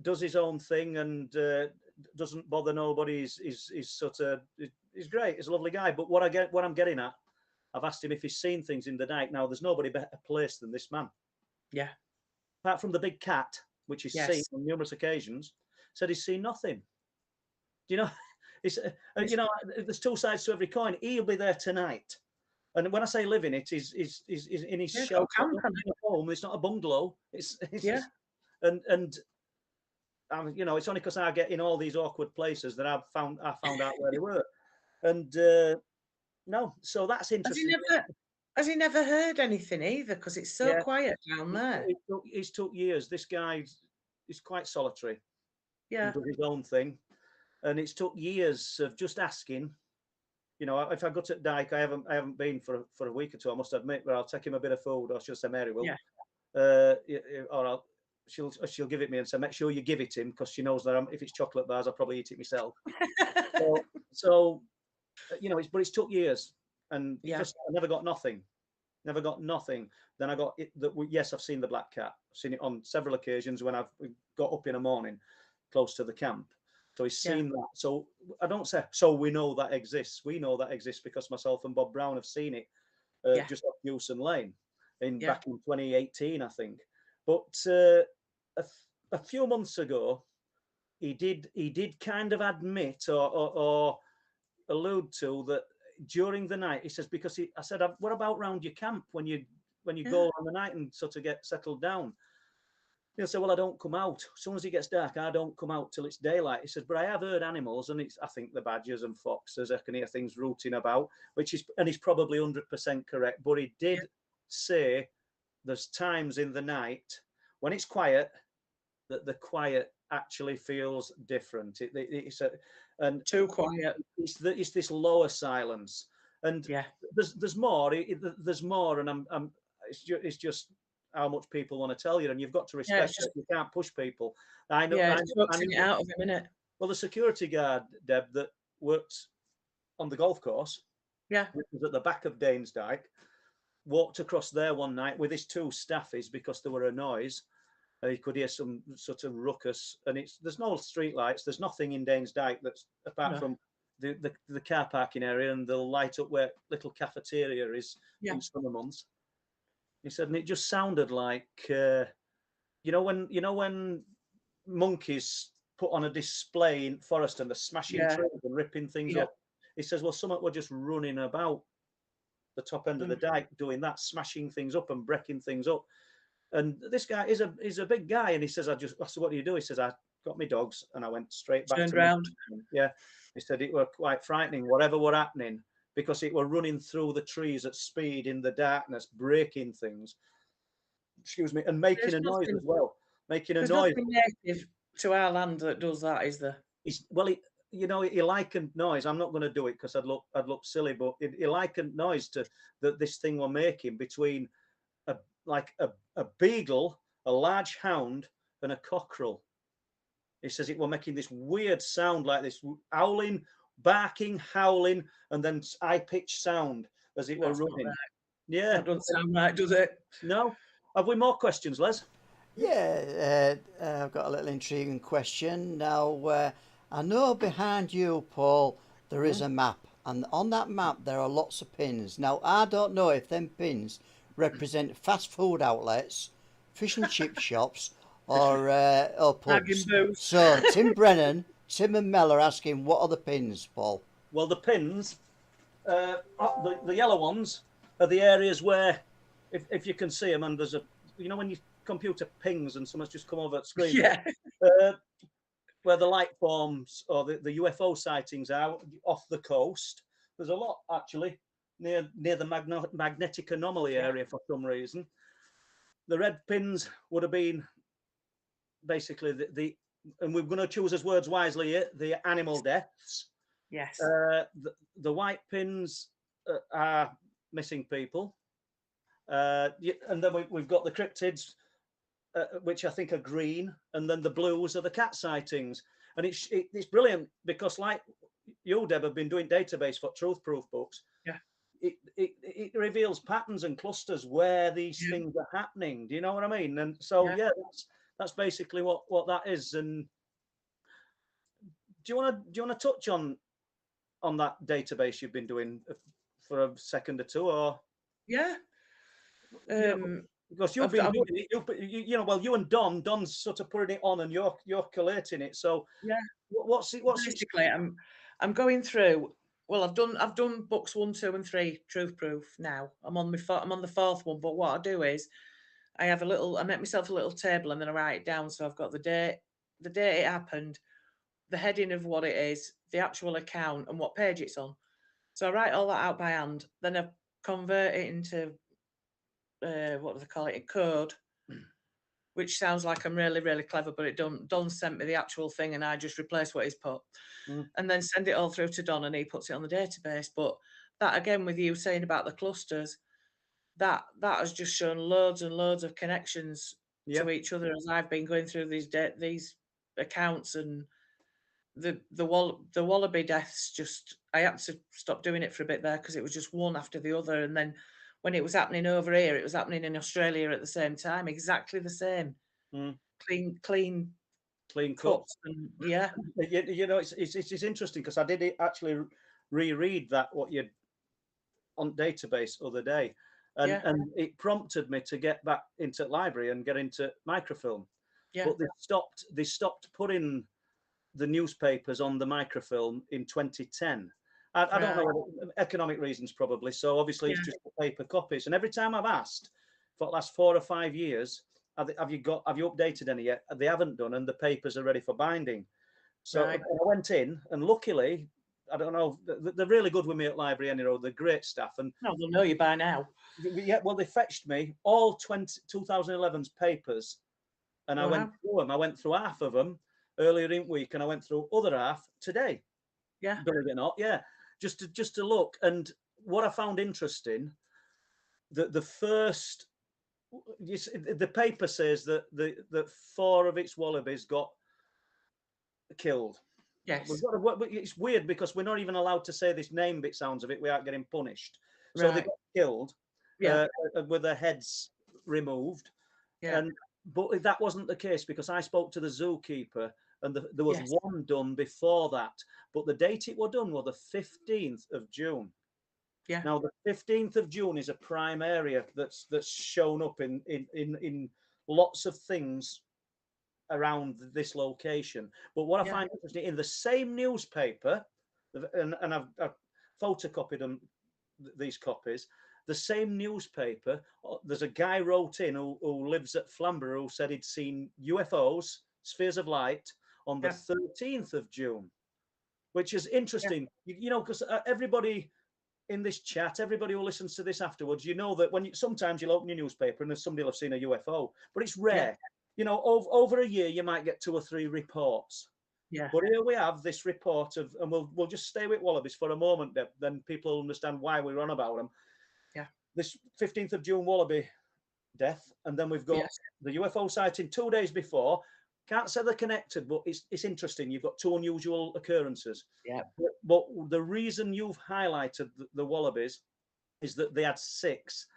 S2: does his own thing, and doesn't bother nobody. He's great. He's a lovely guy. But what I'm getting at, I've asked him if he's seen things in the Dyke. Now, there's nobody better placed than this man.
S3: Yeah.
S2: Apart from the big cat, which he's seen on numerous occasions, said he's seen nothing. You know, you know, there's two sides to every coin. He'll be there tonight, and when I say living it, he's in his shelter, home. It's not a bungalow. It's and you know, it's only because I get in all these awkward places that I found out where they were, and no, so that's interesting.
S3: Has he never heard anything either? Because it's so quiet down there.
S2: It's took years. This guy is quite solitary.
S3: Yeah,
S2: does his own thing. And it's took years of just asking. You know, if I go to Dyke, I haven't been for a week or two, I must admit, but I'll take him a bit of food, or she'll say Mary will. Or she'll give it me and say, make sure you give it him, because she knows that if it's chocolate bars, I'll probably eat it myself. so you know, but it's took years, and just I never got nothing. Then I got it. Yes, I've seen the black cat. I've seen it on several occasions when I've got up in the morning, close to the camp. So he's seen that. So I don't say, so we know that exists. We know that exists because myself and Bob Brown have seen it just off Hewson Lane back in 2018, I think. But a few months ago, he did kind of admit or allude to that during the night. He says, because I said, what about round your camp when you go on the night and sort of get settled down? He'll say, well, I don't come out. As soon as it gets dark, I don't come out till it's daylight. He says, but I have heard animals, and I think the badgers and foxes, I can hear things rooting about, and he's probably 100% correct. But he did say there's times in the night when it's quiet that the quiet actually feels different. It's
S3: too quiet.
S2: It's this lower silence, and there's more. There's more, and it's just how much people want to tell you, and you've got to respect that. You can't push people. I know.
S3: Yeah, it out of a minute.
S2: Well, the security guard, Deb, that worked on the golf course, which was at the back of Danesdyke, walked across there one night with his two staffies because there were a noise. He could hear some sort of ruckus, and there's no street lights. There's nothing in Danesdyke that's apart from the car parking area, and they'll light up where little cafeteria is in summer months. He said, and it just sounded like, when monkeys put on a display in forest and they're smashing trees and ripping things up. He says, well, some were just running about the top end of the dike doing that, smashing things up and breaking things up. And this guy is a big guy, and he says, I said, what do you do? He says, I got my dogs and I went straight back.
S3: Turned round.
S2: Yeah. He said it were quite frightening, whatever were happening, because it were running through the trees at speed in the darkness, breaking things. Excuse me, and making a noise as well. Making a noise.
S3: There's nothing native to our land that does that, is there?
S2: He likened noise. I'm not going to do it because I'd look silly, but he likened noise to that this thing we're making between a beagle, a large hound, and a cockerel. He says it were making this weird sound, like this howling, barking, howling, and then high-pitched sound as it were running.
S3: Right.
S2: Yeah,
S3: that doesn't sound right, does it?
S2: No. Have we more questions, Les?
S1: Yeah, I've got a little intriguing question. Now, I know behind you, Paul, there is a map, and on that map there are lots of pins. Now, I don't know if them pins represent fast food outlets, fish and chip shops, or pubs. So, Tim Brennan, Tim and Mel are asking, what are the pins, Paul?
S2: Well, the pins, the yellow ones, are the areas where, if you can see them, and there's when your computer pings and someone's just come over the screen, where the light forms or the UFO sightings are off the coast. There's a lot actually near the magnetic anomaly area for some reason. The red pins would have been basically and we're going to choose as words wisely here, the animal deaths.
S3: Yes.
S2: The white pins are missing people. And then we've got the cryptids, which I think are green, and then the blues are the cat sightings. And it's brilliant because, like you, Deb, have been doing database for truth proof books.
S3: Yeah.
S2: It reveals patterns and clusters where these things are happening. Do you know what I mean? And so that's basically what that is. And do you want to touch on that database you've been doing for a second or two, or?
S3: Yeah.
S2: Because you've been doing it, you and Don's sort of putting it on, and you're collating it. So what's
S3: basically I'm going through. Well, I've done books 1, 2, and 3 truth proof now. I'm on the 4th one. But what I do is I make myself a little table, and then I write it down. So I've got the date it happened, the heading of what it is, the actual account, and what page it's on. So I write all that out by hand. Then I convert it into what do they call it? A code, which sounds like I'm really, really clever, but it don't. Don sent me the actual thing, and I just replace what he's put, and then send it all through to Don, and he puts it on the database. But that again, with you saying about the clusters, that has just shown loads and loads of connections to each other as I've been going through these accounts, and the wallaby deaths. Just I had to stop doing it for a bit there because it was just one after the other, and then when it was happening over here, it was happening in Australia at the same time, exactly the same. Clean
S2: clean cut.
S3: cuts and yeah,
S2: You know, it's interesting because I did actually reread that what you on database other day, and
S3: yeah,
S2: it prompted me to get back into library and get into microfilm.
S3: yeah.
S2: But they stopped putting the newspapers on the microfilm in 2010. I don't know, whether, economic reasons probably. So obviously it's just the paper copies. And every time I've asked for the last 4 or 5 years, have you updated any yet? They haven't done, and the papers are ready for binding. So I went in, and luckily, I don't know, they're really good with me at library anyhow. They're great staff, and
S3: No, they'll know you by now.
S2: yeah, well, they fetched me all 2011's papers, and I went through them. I went through half of them earlier in week, and I went through other half today.
S3: Yeah,
S2: Believe it or not, yeah, just to look. And what I found interesting, the first, the paper says that that 4 of its wallabies got killed.
S3: yes,
S2: It's weird because we're not even allowed to say this name bit sounds of it without getting punished. So they got killed, with their heads removed.
S3: yeah,
S2: But that wasn't the case because I spoke to the zookeeper, and there was one done before that. But the date it was done was the 15th of June.
S3: yeah.
S2: Now the 15th of June is a prime area that's shown up in lots of things around this location. But what I find interesting, in the same newspaper, and I've photocopied them, these copies, the same newspaper, there's a guy wrote in who lives at Flamborough, who said he'd seen UFOs, spheres of light, on the 13th of June, which is interesting. You know, because everybody in this chat, everybody who listens to this afterwards, you know that sometimes you'll open your newspaper and somebody will have seen a UFO, but it's rare. You know, over a year, you might get 2 or 3 reports.
S3: Yeah.
S2: But here we have this report of, and we'll just stay with wallabies for a moment, then people will understand why we're on about them.
S3: Yeah.
S2: This 15th of June wallaby death, and then we've got the UFO sighting 2 days before. Can't say they're connected, but it's interesting. You've got 2 unusual occurrences.
S3: Yeah.
S2: But the reason you've highlighted the wallabies is that they had 6.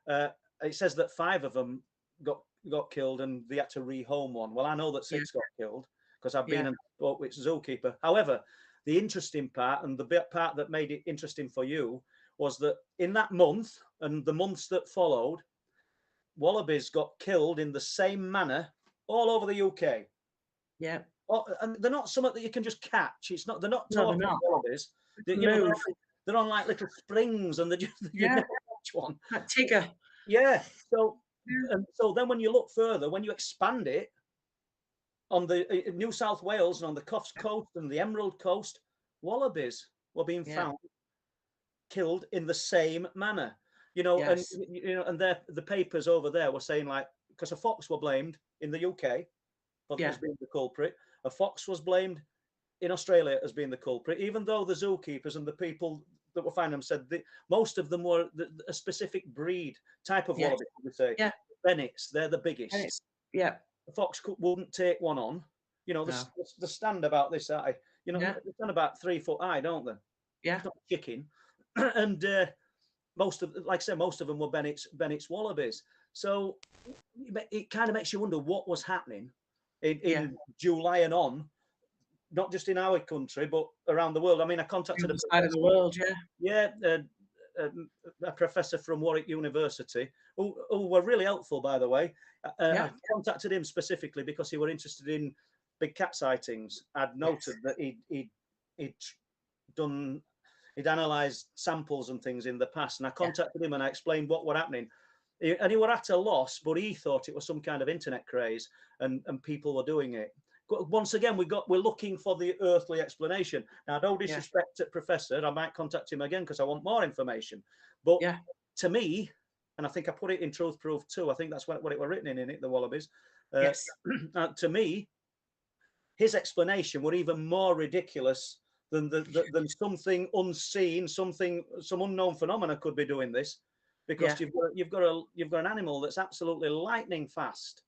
S2: It says that 5 of them got killed and they had to rehome one. Well, I know that 6 got killed because I've been and spoke with zookeeper. However, the interesting part, and the part that made it interesting for you, was that in that month and the months that followed, wallabies got killed in the same manner all over the UK.
S3: Yeah.
S2: Oh, and they're not something that you can just catch. It's not. They're not
S3: No,
S2: talking
S3: they're not.
S2: wallabies. They're on like little springs, and you never catch one.
S3: That Tigger.
S2: Yeah. So then when you look further, when you expand it on the New South Wales and on the Coffs Coast and the Emerald Coast, wallabies were being found killed in the same manner. You know, and the papers over there were saying, like, because a fox were blamed in the UK as being the culprit, a fox was blamed in Australia as being the culprit, even though the zookeepers and the people that were finding them said most of them were a specific breed type of wallaby. We say Bennets, they're the biggest.
S3: Bennets. Yeah.
S2: The fox wouldn't take one on. You know, the stand about this high. You know, they stand about 3 foot high, don't they?
S3: Yeah.
S2: It's not chicken. And most of them were Bennett's wallabies. So it kind of makes you wonder what was happening in July and on, not just in our country but around the world. I mean, I contacted
S3: the side of the world,
S2: a professor from Warwick University who were really helpful, by the way. I contacted him specifically because he were interested in big cat sightings. I'd noted that he'd analysed samples and things in the past, and I contacted him and I explained what were happening. And he were at a loss, but he thought it was some kind of internet craze, and people were doing it. Once again, we're looking for the earthly explanation. Now, no disrespect to Professor, I might contact him again because I want more information. But to me, and I think I put it in Truth Proof too, I think that's what it were written in it, the wallabies. To me, his explanation were even more ridiculous than something unseen, some unknown phenomena could be doing this, because you've got an animal that's absolutely lightning fast.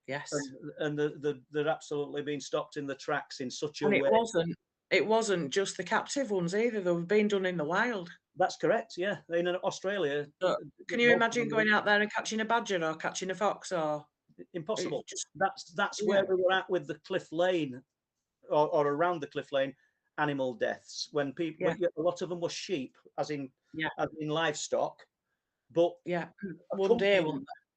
S3: Yes.
S2: And they're absolutely being stopped in the tracks in such a way.
S3: It wasn't just the captive ones either. They were being done in the wild.
S2: That's correct. Yeah, in Australia.
S3: So, can you imagine going out there and catching a badger or catching a fox or?
S2: Impossible.
S3: Just,
S2: That's
S3: yeah.
S2: where we were at with the Cliff Lane or around the Cliff Lane animal deaths, when people,
S3: Yeah.
S2: a lot of them were sheep, as in
S3: Yeah.
S2: livestock. But
S3: Yeah. One day,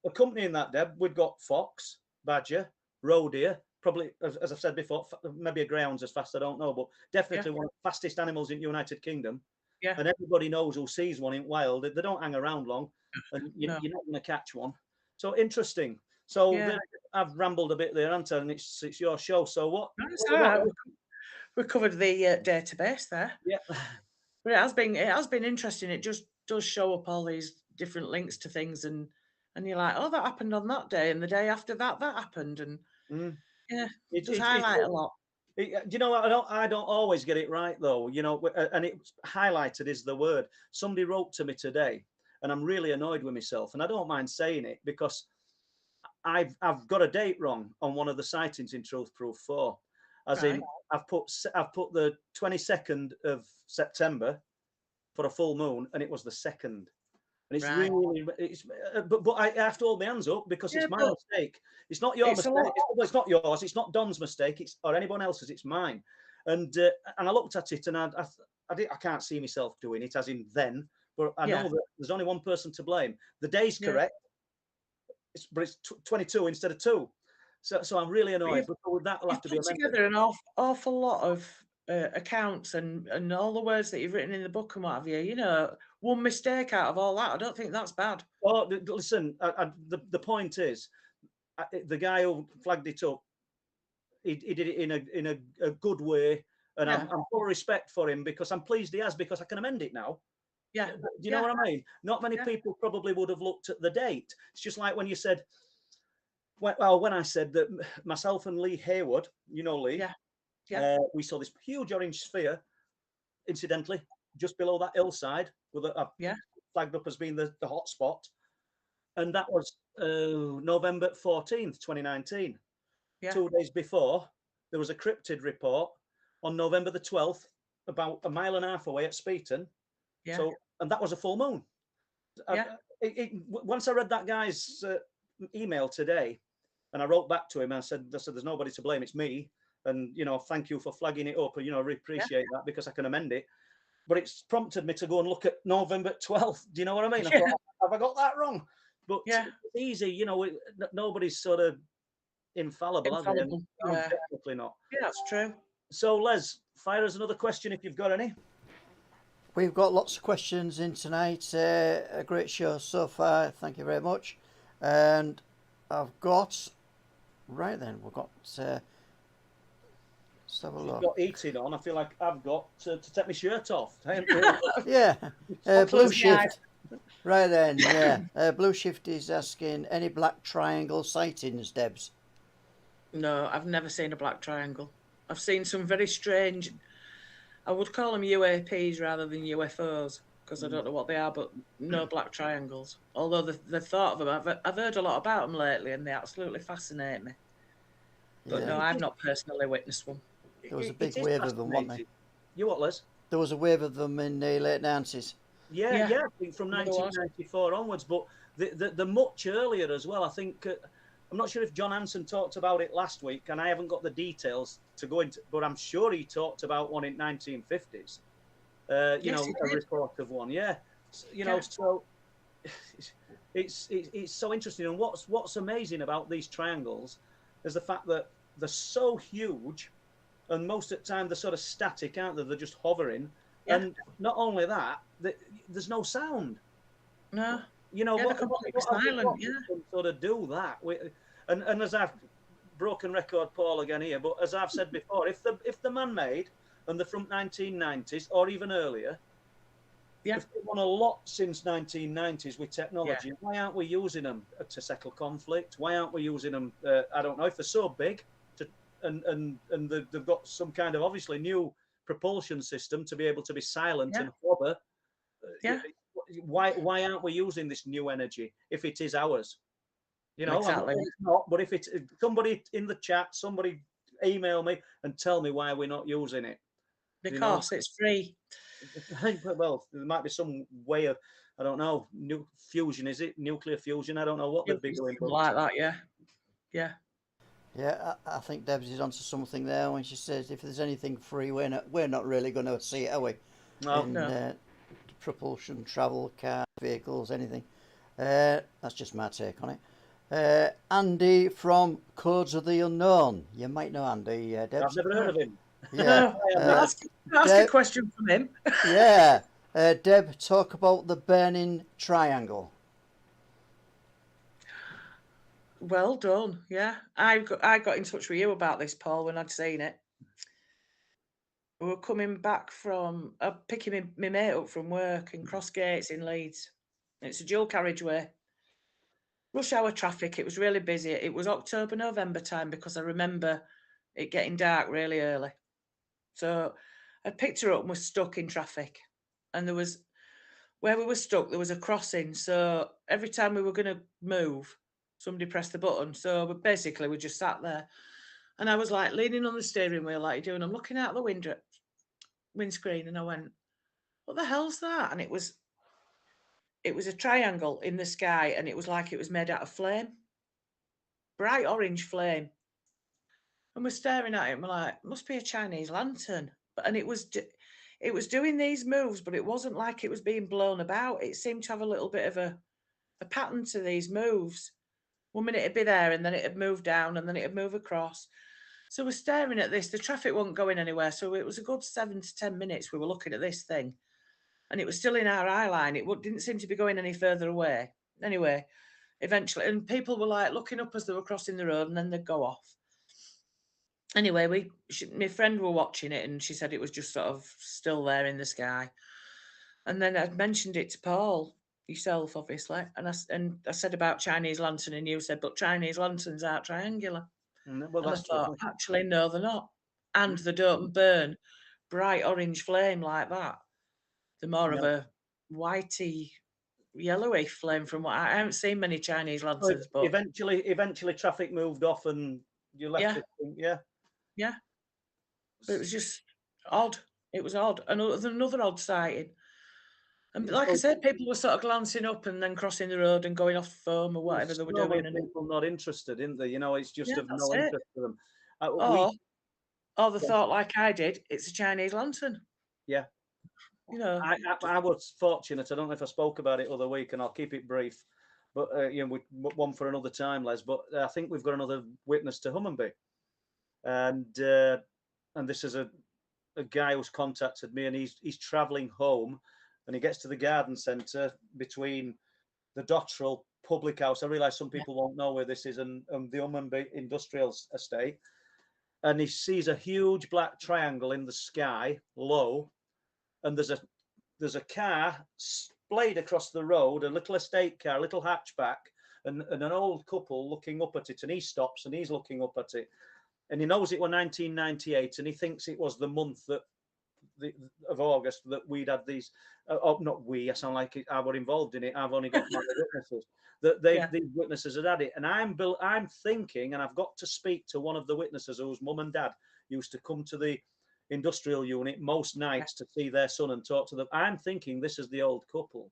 S2: accompanying that, Deb, we've got fox, badger, roe deer, probably, as I've said before, maybe a greyhound's as fast, I don't know, but definitely one of the fastest animals in the United Kingdom.
S3: Yeah.
S2: And everybody knows who sees one in wild. They don't hang around long, and you're not going to catch one. So interesting. So I've rambled a bit there, haven't I? And it's your show. So what?
S3: We covered the database there.
S2: Yeah.
S3: But it has been interesting. It just does show up all these different links to things, and you're like, oh, that happened on that day, and the day after that happened, and it does highlight a lot.
S2: You know, I don't always get it right though. You know, and it's highlighted is the word. Somebody wrote to me today, and I'm really annoyed with myself, and I don't mind saying it because I've got a date wrong on one of the sightings in Truth Proof 4, as in I've put the 22nd of September for a full moon, and it was the 2nd. And it's really, but I have to hold my hands up because it's my mistake. It's not your mistake. It's not yours. It's not Don's mistake. Or anyone else's. It's mine. And I looked at it, and I can't see myself doing it, as in then. But I know that there's only one person to blame. The day's correct, but it's 22 instead of 2. So I'm really annoyed. But with that, will have to be amended.
S3: Together an awful lot of accounts and all the words that you've written in the book and what have you. You know, one mistake out of all that, I don't think that's bad.
S2: Oh, listen, the point is, the guy who flagged it up, he did it in a good way, and I'm full respect for him, because I'm pleased he has, because I can amend it now.
S3: Yeah.
S2: Do you know what I mean? Not many people probably would have looked at the date. It's just like when you said, when I said that myself and Lee Hayward, you know Lee, we saw this huge orange sphere, incidentally, just below that hillside, with flagged up as being the hot spot. And that was November 14th, 2019. 2 days before, there was a cryptid report on November the 12th, about a mile and a half away at Speeton. So, and that was a full moon. Once I read that guy's email today, and I wrote back to him, I said, there's nobody to blame, it's me. And, you know, thank you for flagging it up. And, you know, I really appreciate that, because I can amend it. But it's prompted me to go and look at November 12th. Do you know what I mean? I thought, have I got that wrong? But it's easy, you know, nobody's sort of infallible. Have they? No, definitely not.
S3: Yeah, that's true.
S2: So, Les, fire us another question if you've got any.
S1: We've got lots of questions in tonight. A great show so far. Thank you very much. And I've got, right then, we've got, let's have a look.
S2: You've got eating on. I feel like I've got to take my shirt off.
S1: Yeah. Blue Shift. Right then, Blue Shift is asking, any black triangle sightings, Debs?
S3: No, I've never seen a black triangle. I've seen some very strange, I would call them UAPs rather than UFOs, because I don't know what they are, but no black triangles. Although the thought of them, I've heard a lot about them lately, and they absolutely fascinate me. But no, I've not personally witnessed one.
S1: There was a big wave of them, wasn't there?
S2: You what, Les?
S1: There was a wave of them in the late 90s.
S2: Yeah, I think from 1994 onwards, but the much earlier as well. I think, I'm not sure if John Hanson talked about it last week, and I haven't got the details to go into, but I'm sure he talked about one in 1950s. You know, a report of one. Yeah, you know, so it's so interesting. And what's amazing about these triangles is the fact that they're so huge, and most of the time they're sort of static, aren't they? They're just hovering. Yeah. And not only that, there's no sound.
S3: No.
S2: You know, what
S3: silent,
S2: sort of do that. And as I've broken record Paul again here, but as I've said before, if they're man-made and they're from 1990s or even earlier, if they've won a lot since 1990s with technology, why aren't we using them to settle conflict? Why aren't we using them? I don't know, if they're so big, and they've got some kind of obviously new propulsion system to be able to be silent and hover. Why aren't we using this new energy if it is ours? You know,
S3: exactly.
S2: It's not, but if it's somebody in the chat, somebody email me and tell me why we're not using it.
S3: Because it's free.
S2: Well, there might be some way of, I don't know, fusion, is it? Nuclear fusion? I don't know what they'd be doing.
S3: Like that, yeah. Yeah.
S1: Yeah, I think Debs is onto something there when she says if there's anything free, we're not really going to see it, are we?
S2: No.
S1: In
S3: No.
S1: propulsion, travel, car, vehicles, anything. That's just my take on it. Andy from Codes of the Unknown. You might know Andy,
S2: I've
S1: Debs.
S2: never heard of him.
S1: Yeah.
S3: Ask a
S1: Deb,
S3: question from him.
S1: yeah. Deb, talk about the burning triangle.
S3: Well done. Yeah. I got in touch with you about this, Paul, when I'd seen it. We were coming back from picking my mate up from work in Crossgates in Leeds. It's a dual carriageway. Rush hour traffic. It was really busy. It was October, November time because I remember it getting dark really early. So I picked her up and was stuck in traffic. And where we were stuck, there was a crossing. So every time we were going to move, somebody pressed the button. So we just sat there. And I was like leaning on the steering wheel like you're doing. I'm looking out the windscreen and I went, what the hell's that? And it was a triangle in the sky and it was like it was made out of flame. Bright orange flame. And we're staring at it and we're like, must be a Chinese lantern. And it was doing these moves, but it wasn't like it was being blown about. It seemed to have a little bit of a pattern to these moves. 1 minute it'd be there and then it'd move down and then it'd move across. So we're staring at this. The traffic wasn't going anywhere. So it was a good 7 to 10 minutes we were looking at this thing. And it was still in our eye line. It didn't seem to be going any further away. Anyway, eventually, and people were like looking up as they were crossing the road and then they'd go off. Anyway, my friend were watching it and she said it was just sort of still there in the sky. And then I'd mentioned it to Paul, yourself, obviously. And I said about Chinese lantern and you said, but Chinese lanterns aren't triangular.
S2: Well,
S3: And I
S2: that's
S3: thought,
S2: true.
S3: actually, no, they're not. And they don't burn bright orange flame like that. They're more of a whitey, yellowy flame from what I haven't seen many Chinese lanterns, but
S2: Eventually traffic moved off and you left
S3: yeah,
S2: it. Yeah.
S3: yeah. But it was just odd. It was odd. Another odd sighting. And like I said, people were sort of glancing up and then crossing the road and going off the phone or whatever they were doing. And
S2: People not interested, isn't they? You know, it's just
S3: yeah,
S2: of
S3: that's
S2: no
S3: it.
S2: interest to them.
S3: Or they thought like I did, it's a Chinese lantern.
S2: Yeah.
S3: You know,
S2: I was fortunate. I don't know if I spoke about it other week, and I'll keep it brief. But one for another time, Les. But I think we've got another witness to Hummonby, and this is a guy who's contacted me, and he's travelling home, and he gets to the garden centre between the Dotterel Public House. I realise some people won't know where this is, and the Hummonby Industrial Estate, and he sees a huge black triangle in the sky, low, and there's a car splayed across the road, a little estate car, a little hatchback, and an old couple looking up at it, and he stops and he's looking up at it, and he knows it was 1998, and he thinks it was the month of August that we'd had these. Not we. I sound like I were involved in it. I've only got my witnesses. These witnesses had it, and I'm thinking, and I've got to speak to one of the witnesses whose mum and dad used to come to the industrial unit most nights to see their son and talk to them. I'm thinking this is the old couple.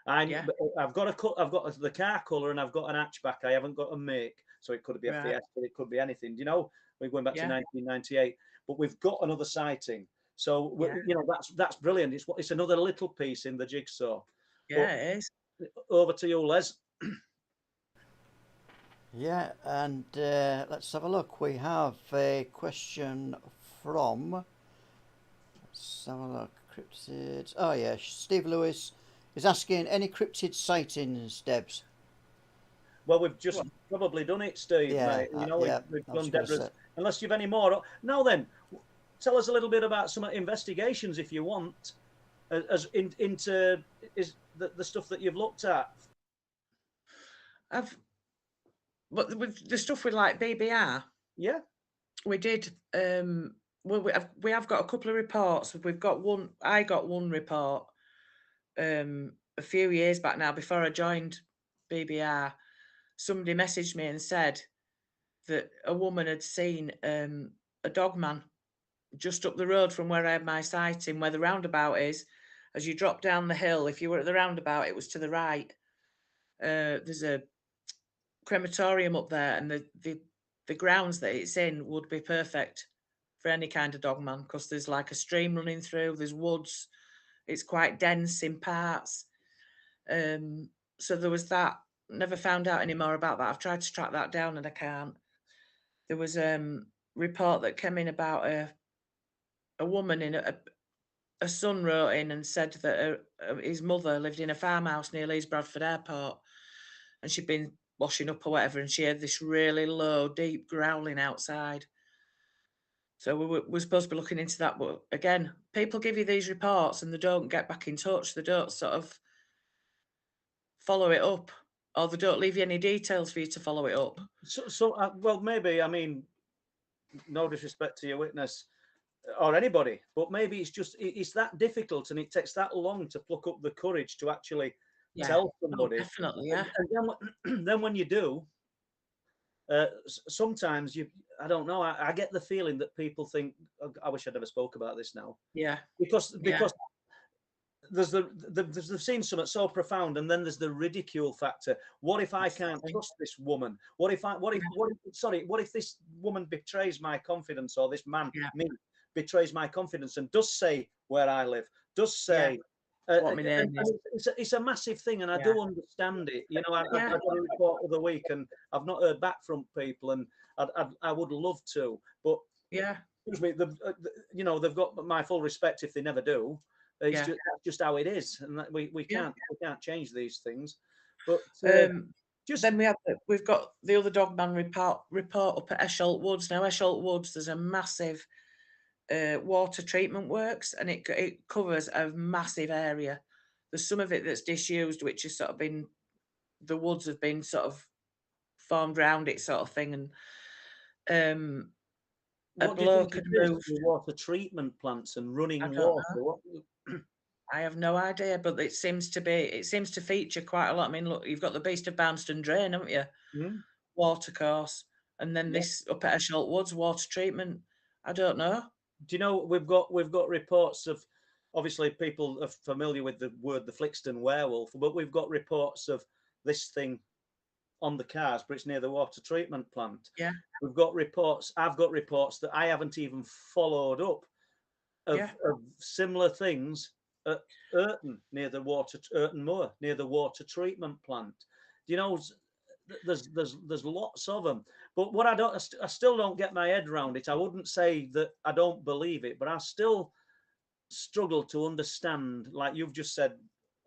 S2: I've got the car colour and I've got an hatchback. I haven't got a make, so it could be a Fiesta, it could be anything. You know, we're going back to 1998, but we've got another sighting. So that's brilliant. It's another little piece in the jigsaw.
S3: Yeah, it is.
S2: Over to you, Les.
S1: Yeah, and let's have a look. We have a question from. Let's have a look. Cryptids. Oh yeah, Steve Lewis is asking any cryptid sightings, Debs.
S2: Well, we've just probably done it, Steve.
S1: Yeah,
S2: mate. We've done Deborah's. Unless you've any more. Now then, tell us a little bit about some investigations, if you want, into the stuff that you've looked at.
S3: But with the stuff with like BBR,
S2: yeah,
S3: we did. We have got a couple of reports. We've got one. I got one report a few years back now, before I joined BBR. Somebody messaged me and said that a woman had seen a dog man just up the road from where I had my sighting, where the roundabout is. As you drop down the hill, if you were at the roundabout, it was to the right. There's a crematorium up there, and the grounds that it's in would be perfect for any kind of dogman, because there's like a stream running through, there's woods, it's quite dense in parts. So there was that. Never found out any more about that. I've tried to track that down and I can't. There was report that came in about a woman in a son wrote in and said that his mother lived in a farmhouse near Leeds Bradford Airport, and she'd been washing up or whatever, and she heard this really low, deep growling outside. So we're supposed to be looking into that, but again, people give you these reports and they don't get back in touch. They don't sort of follow it up, or they don't leave you any details for you to follow it up.
S2: Well, maybe, I mean, no disrespect to your witness or anybody, but maybe it's that difficult and it takes that long to pluck up the courage to actually tell somebody.
S3: Definitely, yeah.
S2: And then when you do, sometimes I don't know, I get the feeling that people think, oh, I wish I'd never spoke about this now.
S3: Yeah.
S2: Because they've seen something so profound, and then there's the ridicule factor. What if I can't trust this woman? What if this woman betrays my confidence, or this man, me, betrays my confidence and does say where I live, does say
S3: what my name is.
S2: It's a massive thing, and I do understand it. You know, I got a report of the week, and I've not heard back from people, and I would love to, but excuse me, you know, they've got my full respect if they never do. It's just how it is, and that we can't change these things. But
S3: then we've got the other dogman report up at Esholt Woods. Now, Esholt Woods, there's a massive water treatment works, and it covers a massive area. There's some of it that's disused, which has sort of been, the woods have been sort of formed around it, sort of thing. And
S2: what do you think it is, water treatment plants and running water?
S3: I have no idea, but it seems to feature quite a lot. I mean, look, you've got the Beast of Barnston Drain, haven't you? Water course, and then this up at Esholt Woods, water treatment. I don't know.
S2: Do you know, we've got reports of, obviously people are familiar with the word the Flixton werewolf, but we've got reports of this thing on the cars, but it's near the water treatment plant.
S3: Yeah.
S2: We've got reports, I've got reports that I haven't even followed up of similar things at Urton, near the Urton Moor, near the water treatment plant. You know, there's lots of them. But what I still don't get my head around it. I wouldn't say that I don't believe it, but I still struggle to understand, like you've just said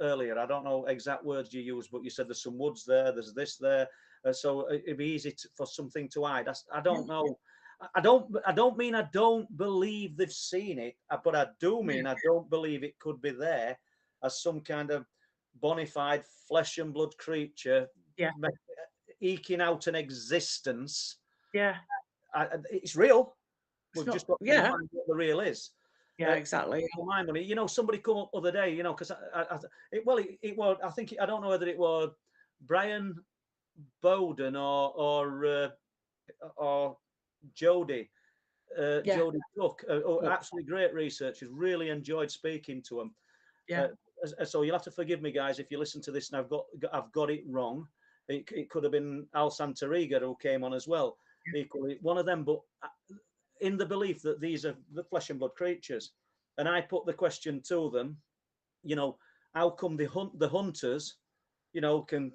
S2: earlier, I don't know exact words you use, but you said there's some woods there, there's this there, so it'd be easy for something to hide. I don't know. I don't mean I don't believe they've seen it, but I do mean I don't believe it could be there as some kind of bona fide flesh and blood creature eking out an existence.
S3: Yeah.
S2: It's real. We've just got to find what the real is.
S3: Yeah, exactly.
S2: My money. You know, somebody come up the other day, you know, because it was, I think, I don't know whether it was Brian Bowden or Jody Cook, absolutely great researchers. Really enjoyed speaking to them.
S3: Yeah.
S2: So you'll have to forgive me, guys, if you listen to this and I've got it wrong. It could have been Al Santariga who came on as well. Equally, one of them, but in the belief that these are the flesh and blood creatures. And I put the question to them, you know, how come the hunters, you know, can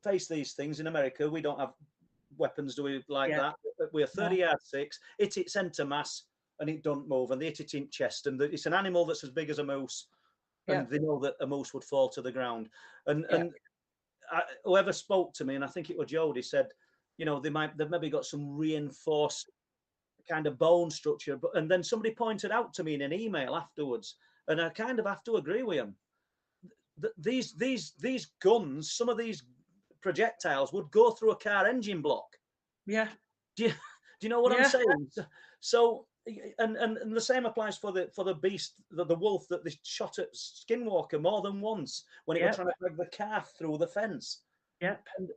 S2: face these things in America? We don't have weapons, do we, like that? We're 30 yard six, hit its centre mass and it don't move, and they hit it in chest, and it's an animal that's as big as a moose, and they know that a moose would fall to the ground. And whoever spoke to me, and I think it was Jody, said, you know, they've maybe got some reinforced kind of bone structure, and then somebody pointed out to me in an email afterwards, and I kind of have to agree with him. These guns, some of these projectiles would go through a car engine block.
S3: Yeah.
S2: Do you know what I'm saying? So and the same applies for the beast, the wolf that they shot at Skinwalker more than once when it was trying to drag the calf through the fence.
S3: Yeah.
S2: And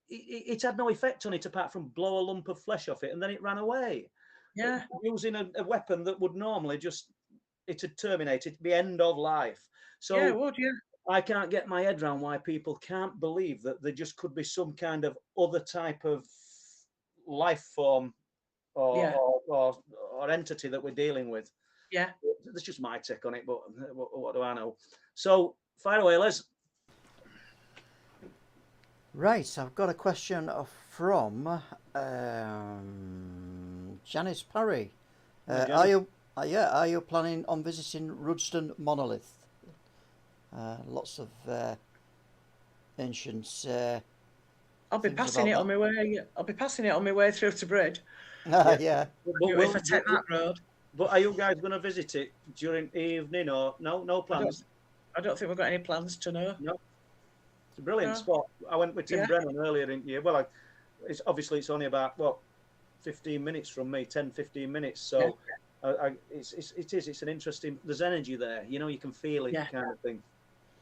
S2: it had no effect on it apart from blow a lump of flesh off it, and then it ran away.
S3: Yeah.
S2: Using a weapon that would normally just, it had terminated, the end of life. So
S3: yeah, it would,
S2: I can't get my head around why people can't believe that there just could be some kind of other type of life form or,
S3: Yeah.
S2: or entity that we're dealing with.
S3: Yeah.
S2: That's just my take on it, but what do I know? So, fire away, Les.
S1: Right, I've got a question from Janice Parry. Are you planning on visiting Redstone Monolith? Lots of ancient.
S3: I'll be
S1: things
S3: passing it
S1: about
S3: on my way. I'll be passing it on my way through to Bridge.
S1: that. Yeah.
S3: If I take that road.
S2: But are you guys going to visit it during evening or no plans?
S3: I don't think we've got any plans to know.
S2: No. It's a brilliant
S3: No.
S2: spot. I went with Tim
S3: Yeah.
S2: Brennan earlier in the year. Well, it's only about 15 minutes from me, 10, 15 minutes. So it's an interesting. There's energy there. You know, you can feel it, kind of thing.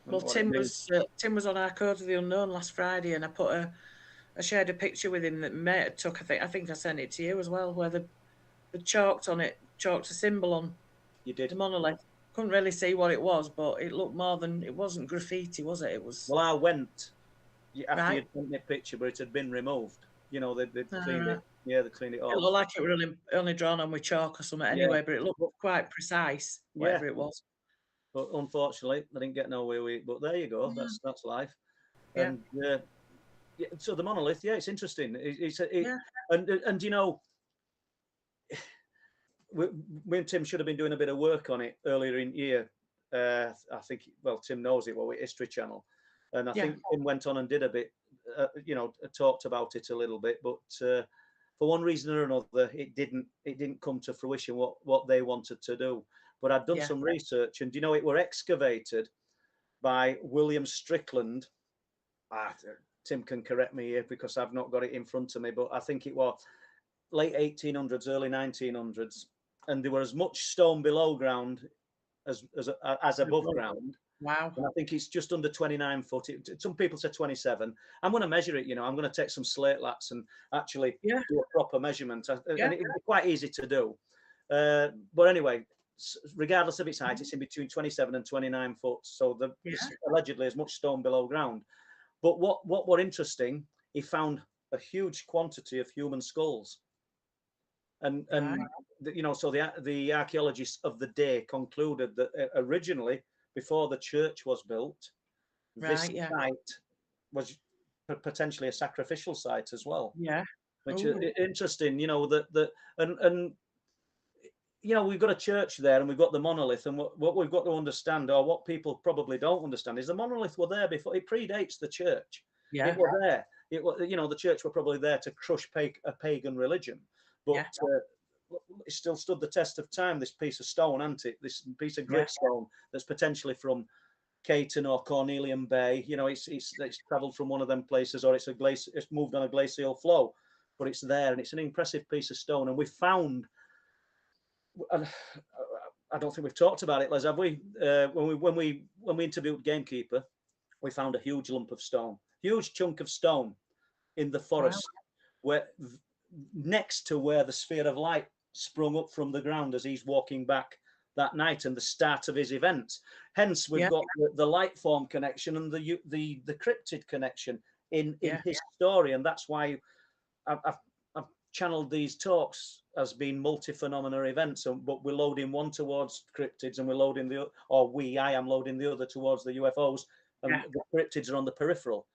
S3: Well, Tim was on our Code of the Unknown last Friday, and I shared a picture with him that mate had took. I think I sent it to you as well, where they chalked a symbol on.
S2: You did.
S3: The monolith. Couldn't really see what it was, but it looked more than, it wasn't graffiti, was it? It was.
S2: Well, I went after you'd sent me a picture, but it had been removed. You know, they cleaned it. Yeah, they cleaned it off.
S3: It looked like it was only drawn on with chalk or something anyway, but it looked quite precise, whatever it was.
S2: But unfortunately, I didn't get nowhere with it. But there you go.
S3: Yeah.
S2: That's life.
S3: Yeah.
S2: And so the monolith, it's interesting. And you know, me and Tim should have been doing a bit of work on it earlier in the year. I think, Tim knows it, with History Channel, and I think Tim went on and did a bit, talked about it a little bit, but for one reason or another, it didn't come to fruition what they wanted to do. But I'd done some research, and it were excavated by William Strickland. Tim can correct me here because I've not got it in front of me, but I think it was late 1800s, early 1900s, and there was as much stone below ground as above ground.
S3: Wow.
S2: And I think it's just under 29 foot. Some people say 27. I'm going to measure it, I'm going to take some slate lats and actually do a proper measurement. And it'd be quite easy to do. But anyway, regardless of its height, it's in between 27 and 29 foot. So there's allegedly as much stone below ground. But what were interesting, he found a huge quantity of human skulls. And so the archaeologists of the day concluded that originally, before the church was built, this site was potentially a sacrificial site as well.
S3: Yeah,
S2: which is interesting. We've got a church there, and we've got the monolith, and what we've got to understand, or what people probably don't understand, is the monolith were there before. It predates the church.
S3: Yeah,
S2: it was there. It was, the church were probably there to crush a pagan religion. But it still stood the test of time, this piece of stone, hasn't it? This piece of gritstone that's potentially from Caton or Cornelian Bay. It's travelled from one of them places, or it's moved on a glacial flow. But it's there, and it's an impressive piece of stone. And we found, I don't think we've talked about it, Les, have we? When we interviewed Gamekeeper, we found a huge lump of stone, huge chunk of stone in the forest, where next to where the sphere of light sprung up from the ground as he's walking back that night and the start of his events. Hence, we've got the light form connection and the cryptid connection in his story, and that's why I've channeled these talks as being multi-phenomena events. But we're loading one towards cryptids, and we're loading I am loading the other towards the UFOs, and the cryptids are on the peripheral.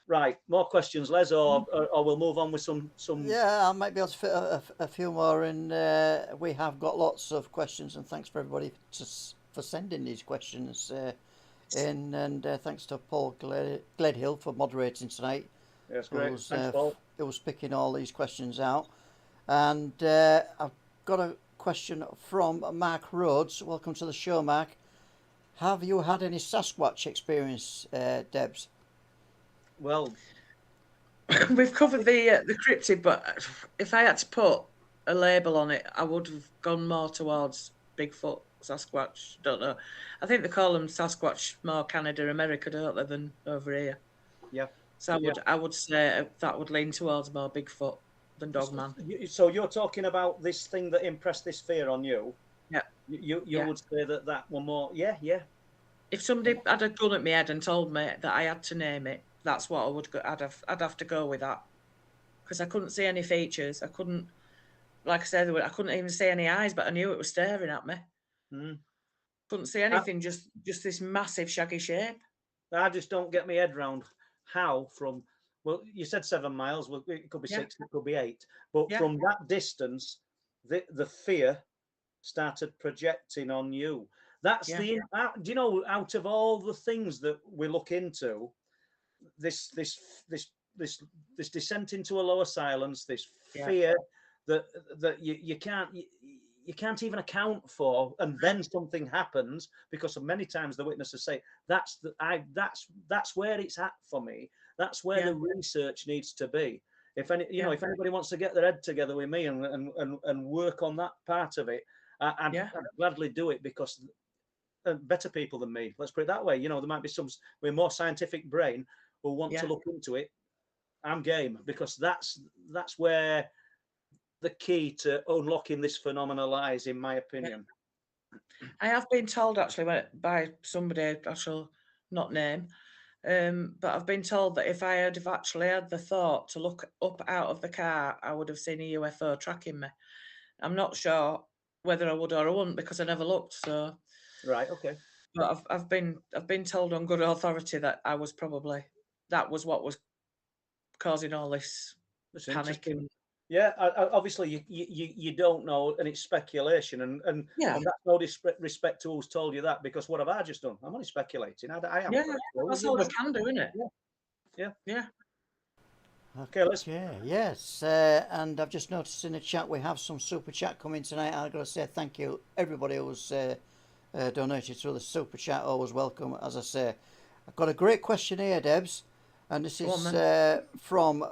S2: Right, more questions, Les, or we'll move on with some.
S1: Yeah, I might be able to fit a few more in. We have got lots of questions, and thanks for everybody for sending these questions in, and thanks to Paul Gledhill for moderating tonight.
S2: Yes, great. Thanks,
S1: Paul. It was picking all these questions out, and I've got a question from Mark Rhodes. Welcome to the show, Mark. Have you had any Sasquatch experience, Debs?
S2: Well,
S3: we've covered the cryptid, but if I had to put a label on it, I would have gone more towards Bigfoot, Sasquatch. Don't know. I think they call them Sasquatch more Canada, America, don't they, than over here.
S2: Yeah.
S3: So I would say that would lean towards more Bigfoot than Dogman.
S2: So you're talking about this thing that impressed this fear on you?
S3: Yeah.
S2: You would say that one more? Yeah.
S3: If somebody had a gun at my head and told me that I had to name it, that's what I would go. I'd have to go with that, because I couldn't see any features. I couldn't, like I said, I couldn't even see any eyes, but I knew it was staring at me.
S2: Mm.
S3: Couldn't see anything, just this massive shaggy shape.
S2: I just don't get my head round how from, well, you said 7 miles, well, it could be
S3: Yeah.
S2: 6, it could be 8, but
S3: Yeah.
S2: from that distance, the fear started projecting on you. That's
S3: Yeah.
S2: the, do you know, out of all the things that we look into, this descent into a lower silence, this
S3: Yeah.
S2: fear that you can't even account for, and then something happens, because of many times the witnesses say that's where it's at for me. That's where
S3: Yeah.
S2: the research needs to be. If any,
S3: Yeah.
S2: if anybody wants to get their head together with me and work on that part of it, I'd gladly do it, because better people than me, let's put it that way. There might be some with more scientific brain who want to look into it. I'm game, because that's where the key to unlocking this phenomenon lies, in my opinion.
S3: I have been told, actually, by somebody I shall not name, but I've been told that if I had actually had the thought to look up out of the car, I would have seen a UFO tracking me. I'm not sure whether I would or I wouldn't, because I never looked. So,
S2: right, okay.
S3: But I've been told on good authority that I was probably, that was what was causing all this panic. And
S2: yeah, obviously you don't know, and it's speculation, and that's no disrespect to who's told you that, because what have I just done? I'm only speculating. I am.
S3: Yeah, that's all we can do, isn't it?
S2: Yeah.
S1: Okay, yes, and I've just noticed in the chat we have some super chat coming tonight. I've got to say thank you, everybody who's donated through the super chat. Always welcome, as I say. I've got a great question here, Debs, and this is from,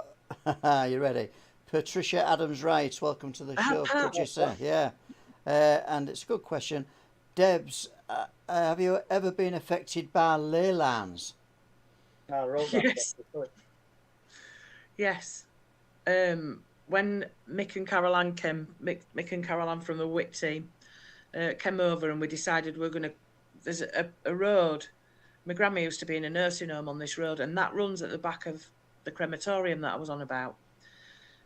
S1: you ready? Patricia Adams Wright. Welcome to the show, Patricia. Yeah, and it's a good question. Debs, have you ever been affected by ley lines?
S2: I wrote that.
S3: Yes. When Mick and Caroline Mick and Caroline from the WIT team came over, and we decided we're going to, there's a road. My grandma used to be in a nursing home on this road, and that runs at the back of the crematorium that I was on about.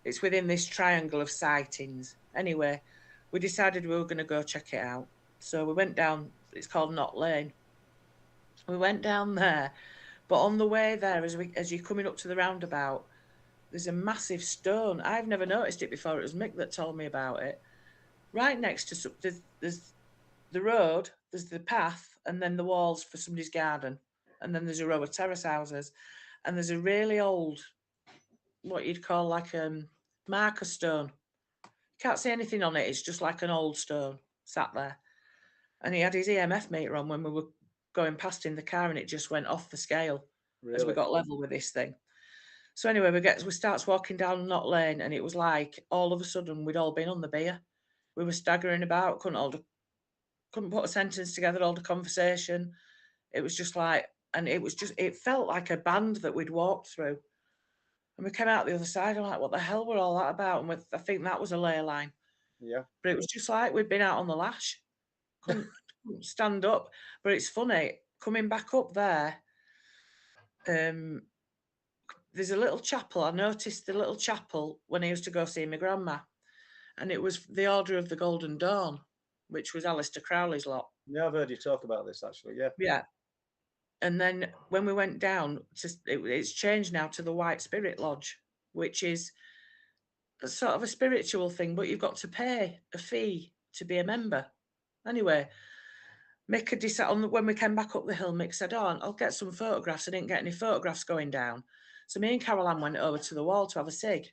S3: It's within this triangle of sightings. Anyway, we decided we were going to go check it out. So we went down, it's called Knott Lane. We went down there, but on the way there, as you're coming up to the roundabout, there's a massive stone. I've never noticed it before. It was Mick that told me about it. Right next to, there's the road, there's the path, and then the walls for somebody's garden. And then there's a row of terrace houses. And there's a really old, what you'd call like a marker stone. Can't see anything on it. It's just like an old stone sat there. And he had his EMF meter on when we were going past in the car, and it just went off the scale as we got level with this thing. So anyway, we starts walking down Knott Lane, and it was like all of a sudden we'd all been on the beer. We were staggering about, couldn't put a sentence together, hold a conversation. It was just like, and it felt like a band that we'd walked through. And we came out the other side, I'm like, what the hell were all that about? And I think that was a ley line.
S2: Yeah.
S3: But it was just like we'd been out on the lash. Couldn't stand up. But it's funny, coming back up there, there's a little chapel. I noticed the little chapel when I used to go see my grandma. And it was the Order of the Golden Dawn, which was Aleister Crowley's lot.
S2: Yeah, I've heard you talk about this, actually, yeah.
S3: Yeah. And then when we went down, it's changed now to the White Spirit Lodge, which is a sort of a spiritual thing, but you've got to pay a fee to be a member. Anyway, Mick had decided, when we came back up the hill, Mick said, oh, I'll get some photographs. I didn't get any photographs going down. So me and Caroline went over to the wall to have a cig.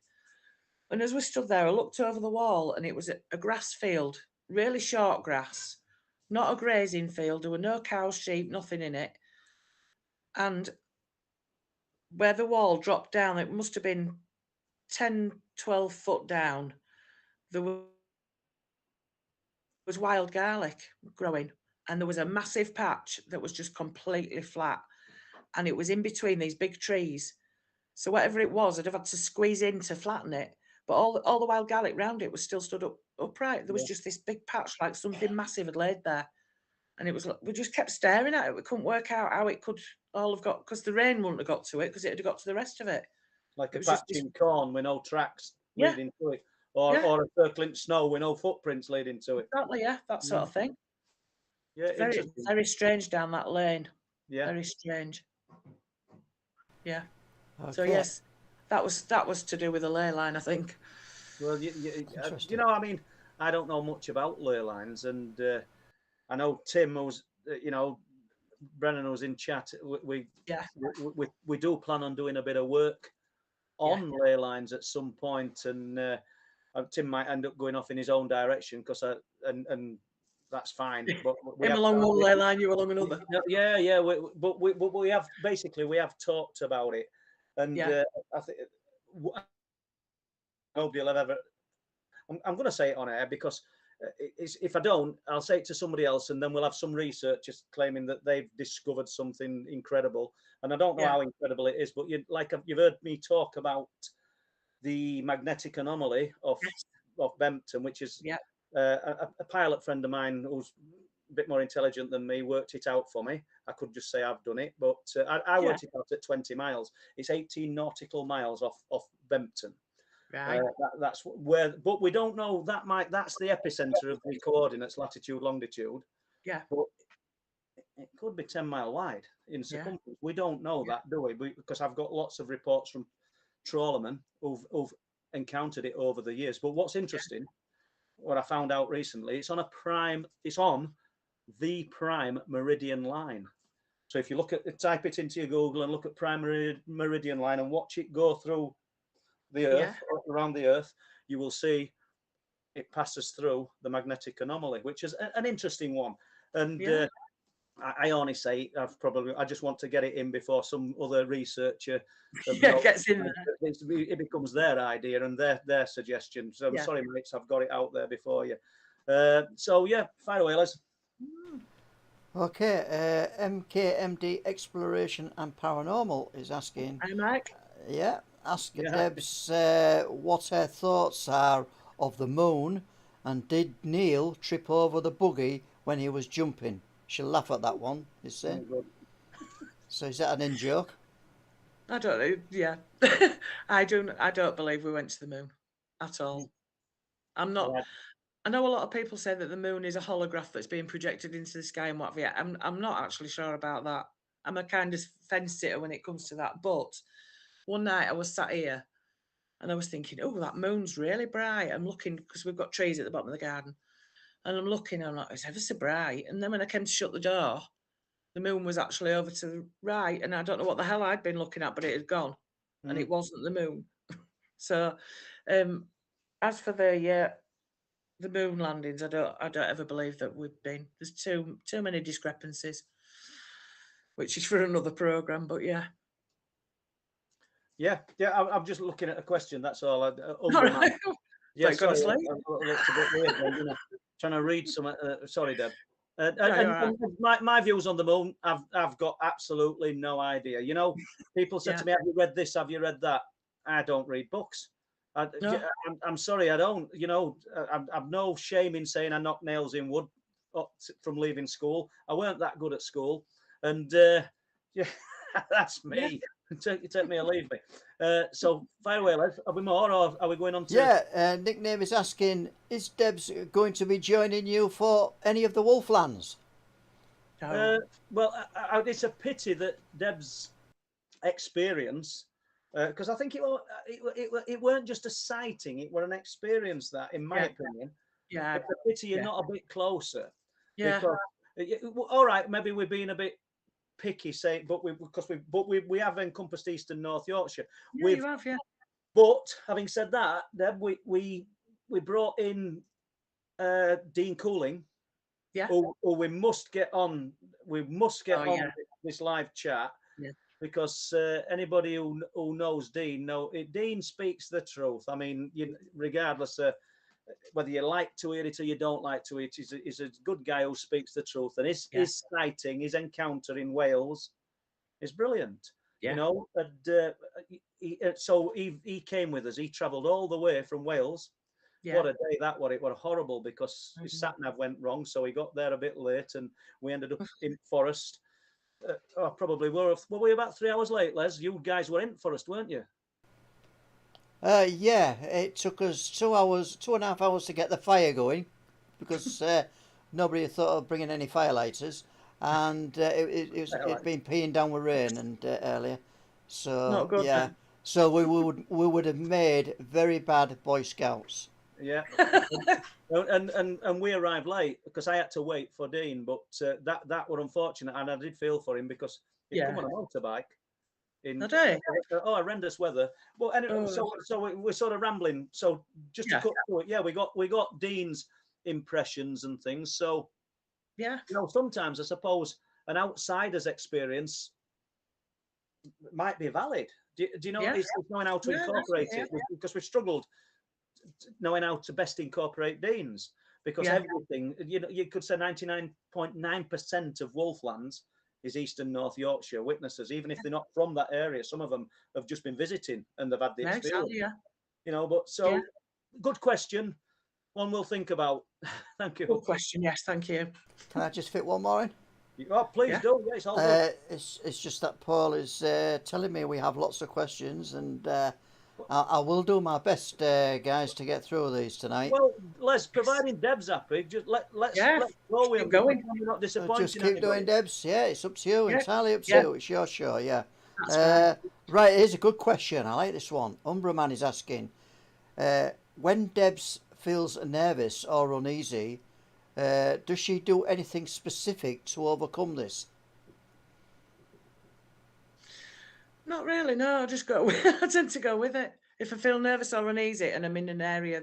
S3: And as we stood there, I looked over the wall, and it was a grass field, really short grass, not a grazing field. There were no cows, sheep, nothing in it. And where the wall dropped down, it must have been 10, 12 foot down. There was wild garlic growing, and there was a massive patch that was just completely flat. And it was in between these big trees. So whatever it was, I'd have had to squeeze in to flatten it. But all the wild garlic round it was still stood upright. There was just this big patch, like something massive had laid there. And it was like, we just kept staring at it. We couldn't work out how it could all have got, because the rain wouldn't have got to it, because it had got to the rest of it.
S2: Like
S3: It
S2: a
S3: was just
S2: patch in corn with no tracks
S3: Yeah.
S2: leading to it, or a circle in snow with no footprints leading to it.
S3: Exactly, yeah, that sort of thing.
S2: Yeah,
S3: Very,
S2: interesting.
S3: very strange down that lane.
S2: Yeah,
S3: Very strange. Yeah.
S1: Okay.
S3: So yes, that was to do with the ley line, I think.
S2: well,
S1: Interesting.
S2: I mean, I don't know much about ley lines, and I know Tim was, Brennan was in chat. We do plan on doing a bit of work on ley lines at some point, and Tim might end up going off in his own direction because and that's fine. But
S3: him along one ley line, you along another.
S2: Yeah. But we have talked about it, and I think nobody will ever. I'm going to say it on air because if I don't, I'll say it to somebody else, and then we'll have some researchers claiming that they've discovered something incredible. And I don't know how incredible it is, but you've heard me talk about the magnetic anomaly of Bempton, which is a pilot friend of mine who's a bit more intelligent than me worked it out for me. I could just say I've done it, but I worked it out at 20 miles. It's 18 nautical miles off Bempton.
S3: Right.
S2: That's where, but we don't know that's the epicenter of the coordinates, latitude, longitude.
S3: Yeah.
S2: But it could be 10 mile wide in circumference. We don't know that, do we? Because I've got lots of reports from trawlermen who've encountered it over the years. But what's interesting, what I found out recently, it's on the prime meridian line. So if you type it into your Google and look at prime meridian line and watch it go through the Earth, around the Earth, you will see it passes through the magnetic anomaly, which is an interesting one. And I only say I just want to get it in before some other researcher
S3: gets in there.
S2: It becomes their idea and their suggestion. So I'm sorry, mates, I've got it out there before you. So yeah, fire away, Les.
S1: Okay, MKMD Exploration and Paranormal is asking.
S3: Hi, Mike.
S1: Yeah, ask Debs what her thoughts are of the moon, and did Neil trip over the buggy when he was jumping? She'll laugh at that one, you see. So is that an in-joke?
S3: I don't know. Yeah, I don't believe we went to the moon at all. I'm not.
S2: Yeah.
S3: I know a lot of people say that the moon is a holograph that's being projected into the sky and what have you. I'm not actually sure about that. I'm a kind of fence sitter when it comes to that. But one night I was sat here and I was thinking, oh, that moon's really bright. I'm looking because we've got trees at the bottom of the garden, and I'm looking. I'm like, it's ever so bright. And then when I came to shut the door, the moon was actually over to the right, and I don't know what the hell I'd been looking at, but it had gone, and it wasn't the moon. So, as for the moon landings, I don't ever believe that we've been. There's too many discrepancies, which is for another program. But yeah.
S2: I'm just looking at a question. That's all.
S3: Yeah, sorry.
S2: Looks a bit weird. Trying to read some. Sorry, Deb. And my views on the moon, I've got absolutely no idea. People said to me, "Have you read this? Have you read that?" I don't read books. I'm sorry, I don't. I've no shame in saying I knocked nails in wood from leaving school. I weren't that good at school, and that's me. Take me or leave me. So fire away, Les. Are we more, or are we going on to?
S1: Yeah, Nickname is asking, is Debs going to be joining you for any of the Wolflands?
S2: Well, it's a pity that Deb's experience, because I think it weren't just a sighting; it were an experience. That, in my opinion, it's a pity you're not a bit closer.
S3: Yeah.
S2: Because, all right, maybe we're being a bit picky, but we have encompassed East and North Yorkshire.
S3: Yeah, you have, yeah.
S2: But having said that, Deb, we brought in Dean Cooling, who we must get on. We must get on this live chat, because anybody who knows Dean Dean speaks the truth. I mean, regardless of whether you like to hear it or you don't like to hear it, he's a good guy who speaks the truth. And his sighting, his encounter in Wales is brilliant. And so he came with us. He travelled all the way from Wales
S3: Yeah.
S2: what a day that was. It was horrible because his sat nav went wrong, so he got there a bit late, and we ended up in forest. Probably were we about 3 hours late, Les? You guys were in forest, weren't you?
S1: Yeah, it took us 2 hours, 2.5 hours to get the fire going because nobody had thought of bringing any firelighters, and it'd been peeing down with rain and earlier, so
S3: Not good.
S1: yeah, so we would have made very bad Boy Scouts.
S2: Yeah. and we arrived late because I had to wait for Dean, but that were unfortunate, and I did feel for him because he'd come on a motorbike in horrendous weather. But anyway, so we're sort of rambling. So just to cut through it, yeah, we got Dean's impressions and things. So
S3: yeah,
S2: sometimes I suppose an outsider's experience might be valid. Do you know? It's knowing how to incorporate it, because we've struggled knowing how to best incorporate Dean's, because everything, you could say 99.9% of Wolflands is East and North Yorkshire witnesses, even if they're not from that area. Some of them have just been visiting and they've had the experience.
S3: Exactly,
S2: but so good question. One we'll think about. Thank you.
S3: Good question. Yes, thank you.
S1: Can I just fit one more in?
S2: Oh, please do. Yeah, it's all good.
S1: It's just that Paul is telling me we have lots of questions, and I will do my best, guys, to get through these tonight.
S2: Well, Les, providing Deb's happy, just let's go with
S3: going.
S2: You're not disappointed.
S1: Just keep doing Debs. Yeah, it's up to you. Entirely up to you. It's your show. Yeah. Right. Here's a good question. I like this one. Umbraman is asking, when Debs feels nervous or uneasy, does she do anything specific to overcome this?
S3: Not really, no. I just go. I tend to go with it. If I feel nervous or uneasy, and I'm in an area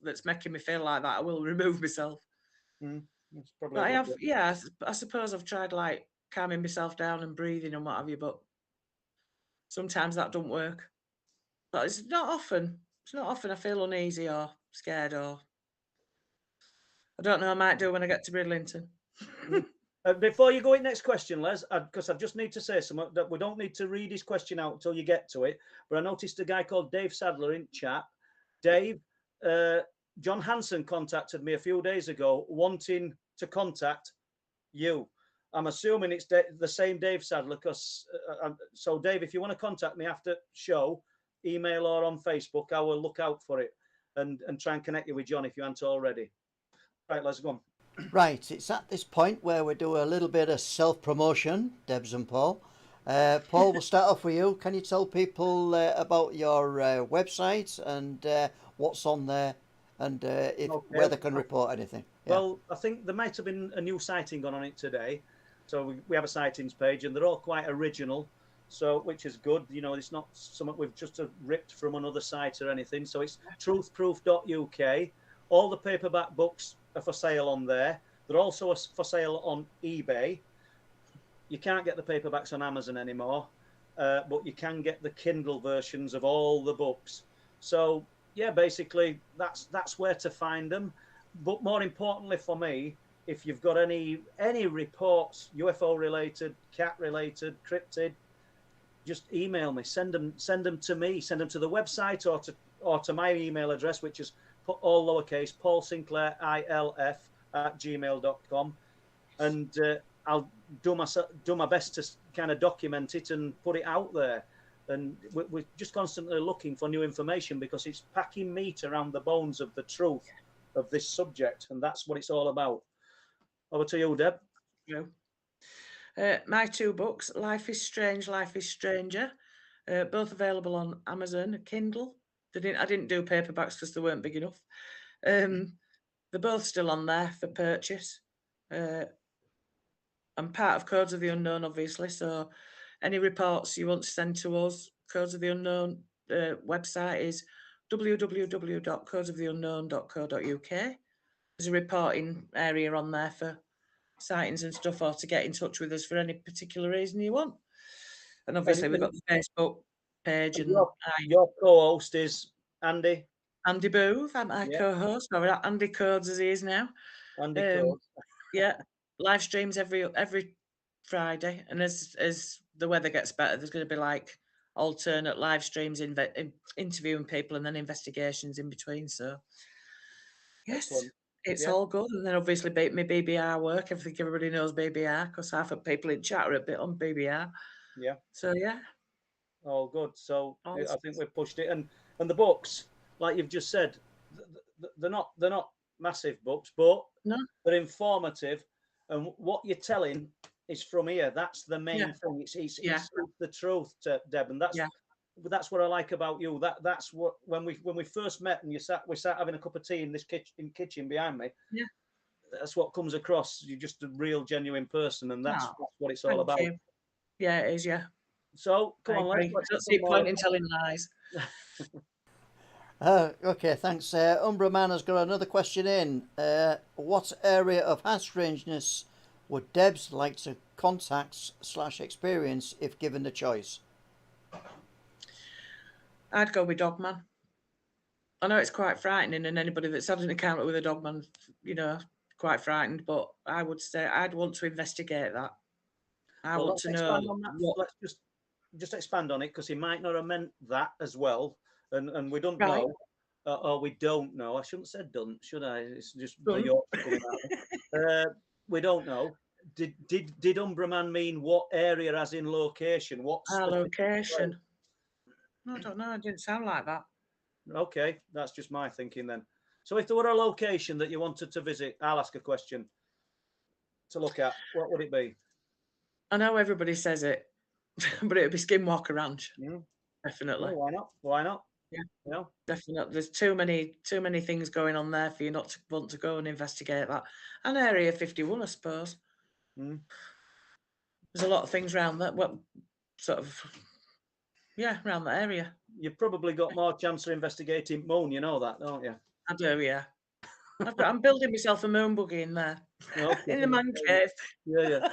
S3: that's making me feel like that, I will remove myself.
S2: That's probably
S3: But I have, I suppose I've tried like calming myself down and breathing and what have you, but sometimes that don't work. But it's not often. It's not often I feel uneasy or scared, or I don't know. I might do when I get to Bridlington.
S2: Before you go in next question, Les, because I just need to say something, that we don't need to read his question out until you get to it. But I noticed a guy called Dave Sadler in chat. Dave, John Hanson contacted me a few days ago wanting to contact you. I'm assuming it's the same Dave Sadler, because so Dave, if you want to contact me after show, email or on Facebook, I will look out for it and try and connect you with John if you aren't already. Right, let's go on.
S1: Right, it's at this point where we do a little bit of self-promotion, Debs and Paul. Paul, we'll start off with you. Can you tell people about your website and what's on there, and where they can report anything?
S2: Yeah. Well, I think there might have been a new sighting on it today. So we have a sightings page, and they're all quite original, so which is good. It's not something we've just ripped from another site or anything. So it's truthproof.uk. All the paperback books are for sale on there. They're also for sale on eBay. You can't get the paperbacks on Amazon anymore, but you can get the Kindle versions of all the books. So yeah, basically that's where to find them. But more importantly for me, if you've got any reports, UFO related, cat related, cryptid, just email me. Send them to me. Send them to the website or to my email address, which is all lowercase, Paul Sinclair ILF@gmail.com, and I'll do my best to kind of document it and put it out there. And we're just constantly looking for new information, because it's packing meat around the bones of the truth of this subject, and that's what it's all about. Over to you, Deb.
S3: My two books, Life is Strange, Life is Stranger, both available on Amazon, Kindle. I didn't do paperbacks because they weren't big enough. They're both still on there for purchase. I'm part of Codes of the Unknown, obviously, so any reports you want to send to us, Codes of the Unknown website is www.codesoftheunknown.co.uk. There's a reporting area on there for sightings and stuff, or to get in touch with us for any particular reason you want. And obviously we've got the Facebook page. And
S2: your co-host is Andy
S3: Booth. I'm my co-host, or Andy Codes as he is now.
S2: Andy Codes.
S3: Yeah, live streams every Friday, and as the weather gets better, there's going to be like alternate live streams, interviewing people, and then investigations in between. So Yes,
S2: Excellent.
S3: it's
S2: Yeah.
S3: all good. And then obviously my BBR work. I think everybody knows BBR because half of people in chat are a bit on BBR.
S2: Yeah.
S3: So yeah,
S2: All good. So
S3: all
S2: I think we've pushed it, and the books, like you've just said, they're not massive books, but
S3: no,
S2: they're informative, and what you're telling is from here. That's the
S3: yeah,
S2: main thing.
S3: yeah,
S2: It's the truth, Deb, and
S3: yeah,
S2: that's what I like about you. That's what when we first met and we sat having a cup of tea in this kitchen behind me.
S3: yeah.
S2: That's what comes across. You're just a real, genuine person, and that's
S3: Oh,
S2: what it's all
S3: thank
S2: about.
S3: you. Yeah, it is. Yeah,
S2: So come
S3: I
S2: on,
S3: agree. I
S2: let's
S3: don't
S2: get
S3: see
S2: some
S3: a point
S2: more.
S3: in telling lies.
S1: Okay, thanks. Umbra Man has got another question in. What area of house strangeness would Debs like to contact / experience if given the choice?
S3: I'd go with Dogman. I know it's quite frightening, and anybody that's had an encounter with a dogman, quite frightened. But I would say I'd want to investigate that. I
S2: Well,
S3: want
S2: let's
S3: to know
S2: expand on that.
S3: what.
S2: Let's just expand on it, because he might not have meant that as well, and we don't
S3: Right.
S2: know, or we don't know. I shouldn't say don't, should I? It's just the
S3: Done.
S2: Yorkshire coming out. We don't know. Did Umbraman mean what area, as in location? What
S3: Our
S2: specific place?
S3: location. I don't know. It didn't sound like that.
S2: Okay, that's just my thinking then. So if there were a location that you wanted to visit, I'll ask a question to look at. What would it be?
S3: I know everybody says it, but it would be Skinwalker Ranch.
S2: Mm.
S3: Definitely.
S2: Oh, why not? Why not?
S3: Yeah.
S2: You know?
S3: Definitely. There's too many things going on there for you not to want to go and investigate that. And Area 51, I suppose.
S2: Mm.
S3: There's a lot of things around that. Well, sort of, yeah, around that area.
S2: You've probably got more chance of investigating Moon, you know that, don't you?
S3: I do, yeah. I'm building myself a moon buggy in there,
S2: Okay.
S3: in the man cave.
S2: Yeah.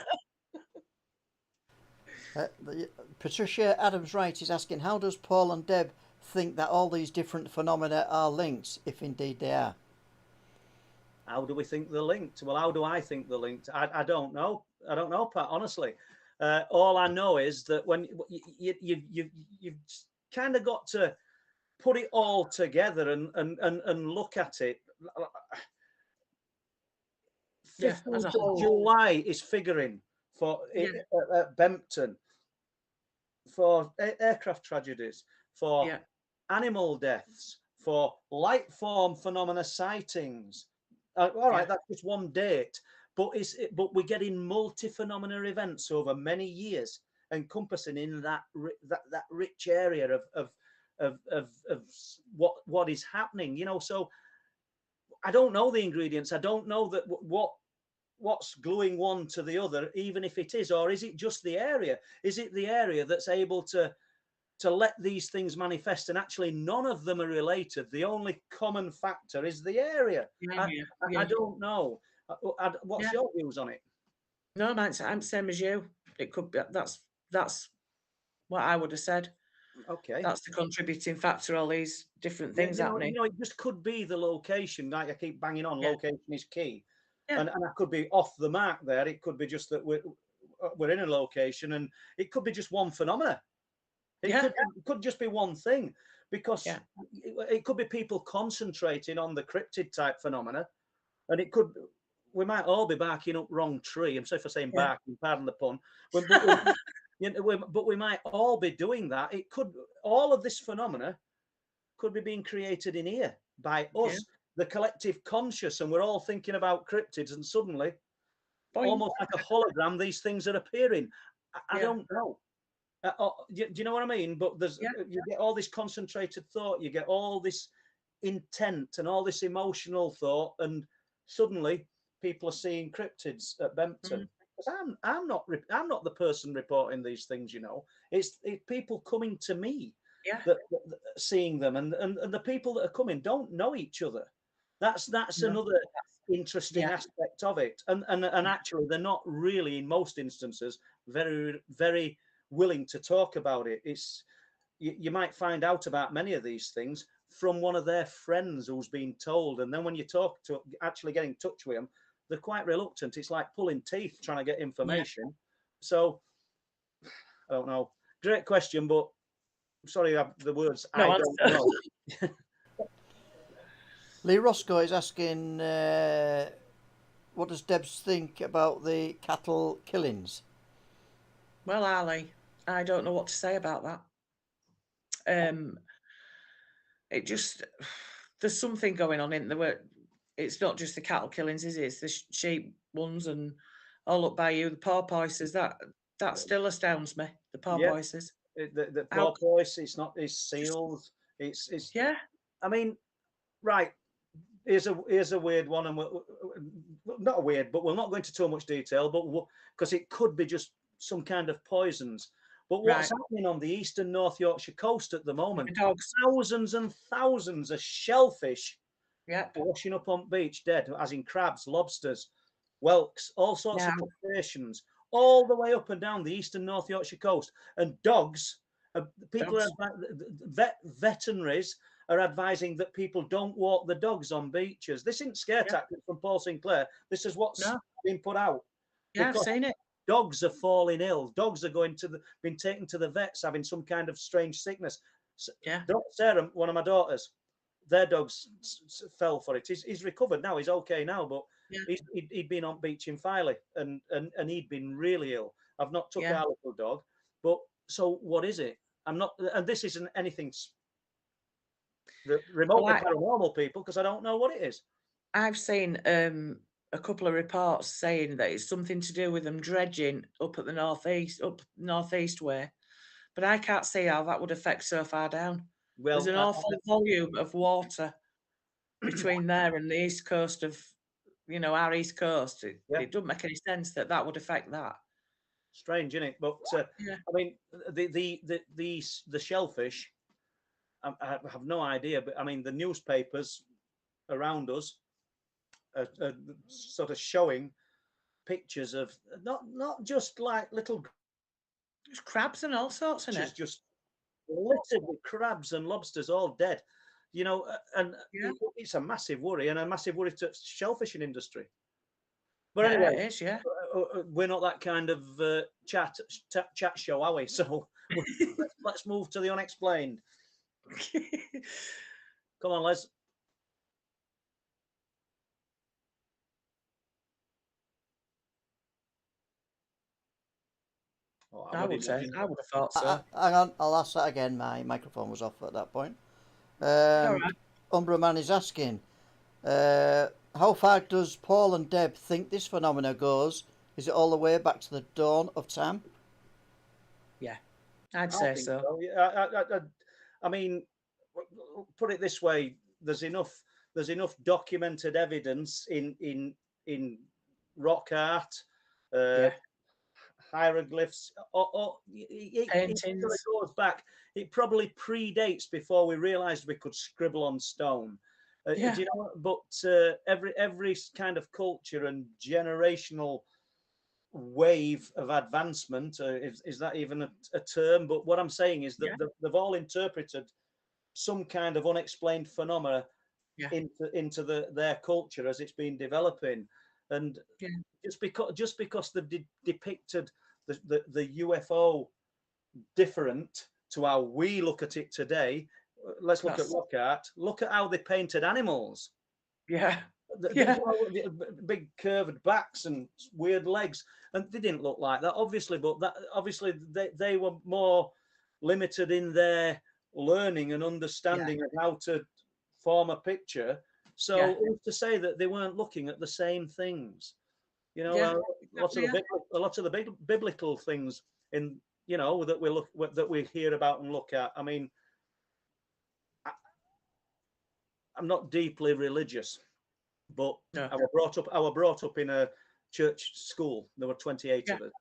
S1: Patricia Adams Wright is asking, how does Paul and Deb think that all these different phenomena are linked, if indeed they are?
S2: How do we think they're linked? Well, how do I think they're linked? I don't know. I don't know, Pat, honestly. All I know is that when you've kind of got to put it all together and look at it.
S3: Yeah, as a
S2: 15th
S3: whole.
S2: of July is figuring for
S3: Yeah.
S2: Bempton, for aircraft tragedies, for
S3: Yeah.
S2: animal deaths, for light form phenomena sightings. All right,
S3: Yeah.
S2: that's just one date, but we're getting multi-phenomena events over many years, encompassing in that rich area of what is happening. You know, so I don't know the ingredients. I don't know that what's gluing one to the other, even if it is, or is it just the area? Is it the area that's able to let these things manifest, and actually none of them are related? The only common factor is the area.
S3: Yeah.
S2: I don't know. What's
S3: Yeah.
S2: your views on it?
S3: No, I'm same as you. It could be that's what I would have said.
S2: Okay.
S3: That's the contributing factor. All these different
S2: Yeah,
S3: things happening.
S2: it just could be the location. Like I keep banging on,
S3: Yeah.
S2: location is key.
S3: Yeah.
S2: And I could be off the mark there. It could be just that we're in a location, and it could be just one phenomena. It could just be one thing, because it could be people concentrating on the cryptid type phenomena, and we might all be barking up wrong tree. I'm sorry for saying barking, pardon the pun, but we might all be doing that. All of this phenomena could be being created in here by us, the collective conscious, and we're all thinking about cryptids, and suddenly, almost like a hologram, these things are appearing. I don't know. Do you know what I mean? But you get all this concentrated thought, you get all this intent and all this emotional thought, and suddenly people are seeing cryptids at Bempton. Because I'm not the person reporting these things. You know, it's people coming to me, that seeing them, and the people that are coming don't know each other. That's another interesting aspect of it, and actually they're not really, in most instances, very, very willing to talk about it. It's you might find out about many of these things from one of their friends who's been told, and then when you talk to actually get in touch with them, they're quite reluctant. It's like pulling teeth trying to get information. So I don't know. Great question, but sorry, the words I don't know.
S1: Lee Roscoe is asking, what does Debs think about the cattle killings?
S3: Well, Ali, I don't know what to say about that. It just, there's something going on in there. It's not just the cattle killings, is it? It's the sheep ones, and I'll look by you, the porpoises. That still astounds me. The porpoises.
S2: The porpoise. It's not. It's seals. It's.
S3: Yeah.
S2: I mean, right. Here's a weird one, and not a weird, but we'll not go into too much detail, but because it could be just some kind of poisons. But what's happening on the eastern North Yorkshire coast at the moment? Thousands and thousands of shellfish washing up on beach dead, as in crabs, lobsters, whelks, all sorts of crustaceans, all the way up and down the eastern North Yorkshire coast. And dogs, people veterinaries are advising that people don't walk the dogs on beaches. This isn't scare tactics from Paul Sinclair. This is what's been put out.
S3: Yeah, I've seen it.
S2: Dogs are falling ill. Dogs are been taken to the vets having some kind of strange sickness.
S3: Yeah.
S2: Sarah, one of my daughters, their dogs fell for it. He's recovered now. He's okay now, but he'd been on beach in Filey and he'd been really ill. I've not took our little dog, but so what is it? I'm not, and this isn't anything remotely paranormal, people, because I don't know what it is.
S3: I've seen a couple of reports saying that it's something to do with them dredging up at the northeast way, but I can't see how that would affect so far down. Well, there's an awful volume of water between there and the east coast of, our east coast. It doesn't make any sense that would affect that.
S2: Strange, isn't it? But I mean, the shellfish, I have no idea. But I mean, the newspapers around us are sort of showing pictures of not just like little
S3: crabs and all sorts, isn't it?
S2: Just littered with crabs and lobsters, all dead. And it's a massive worry, and a massive worry to the shellfishing industry. But anyway,
S3: it is,
S2: we're not that kind of chat show, are we? So let's move to the unexplained. Come on, Les.
S3: I would have thought so.
S1: Hang on, I'll ask that again. My microphone was off at that point.
S3: All right.
S1: Umbra Man is asking, how far does Paul and Deb think this phenomena goes? Is it all the way back to the dawn of time?
S3: Yeah, I'd say so.
S2: I mean, put it this way: there's enough documented evidence in rock art, hieroglyphs, it goes back. It probably predates before we realized we could scribble on stone. Do you know? But every kind of culture and generational wave of advancement, is that even a term? But what I'm saying is that they've all interpreted some kind of unexplained phenomena into their culture as it's been developing. And just because they've depicted the UFO different to how we look at it today, let's look at rock art. Look at how they painted animals. Big curved backs and weird legs, and they didn't look like that, obviously. But they were more limited in their learning and understanding of how to form a picture. So who's to say that they weren't looking at the same things? A lot of the biblical things that we hear about and look at. I mean, I'm not deeply religious, but I was brought up in a church school. There were 28 of us,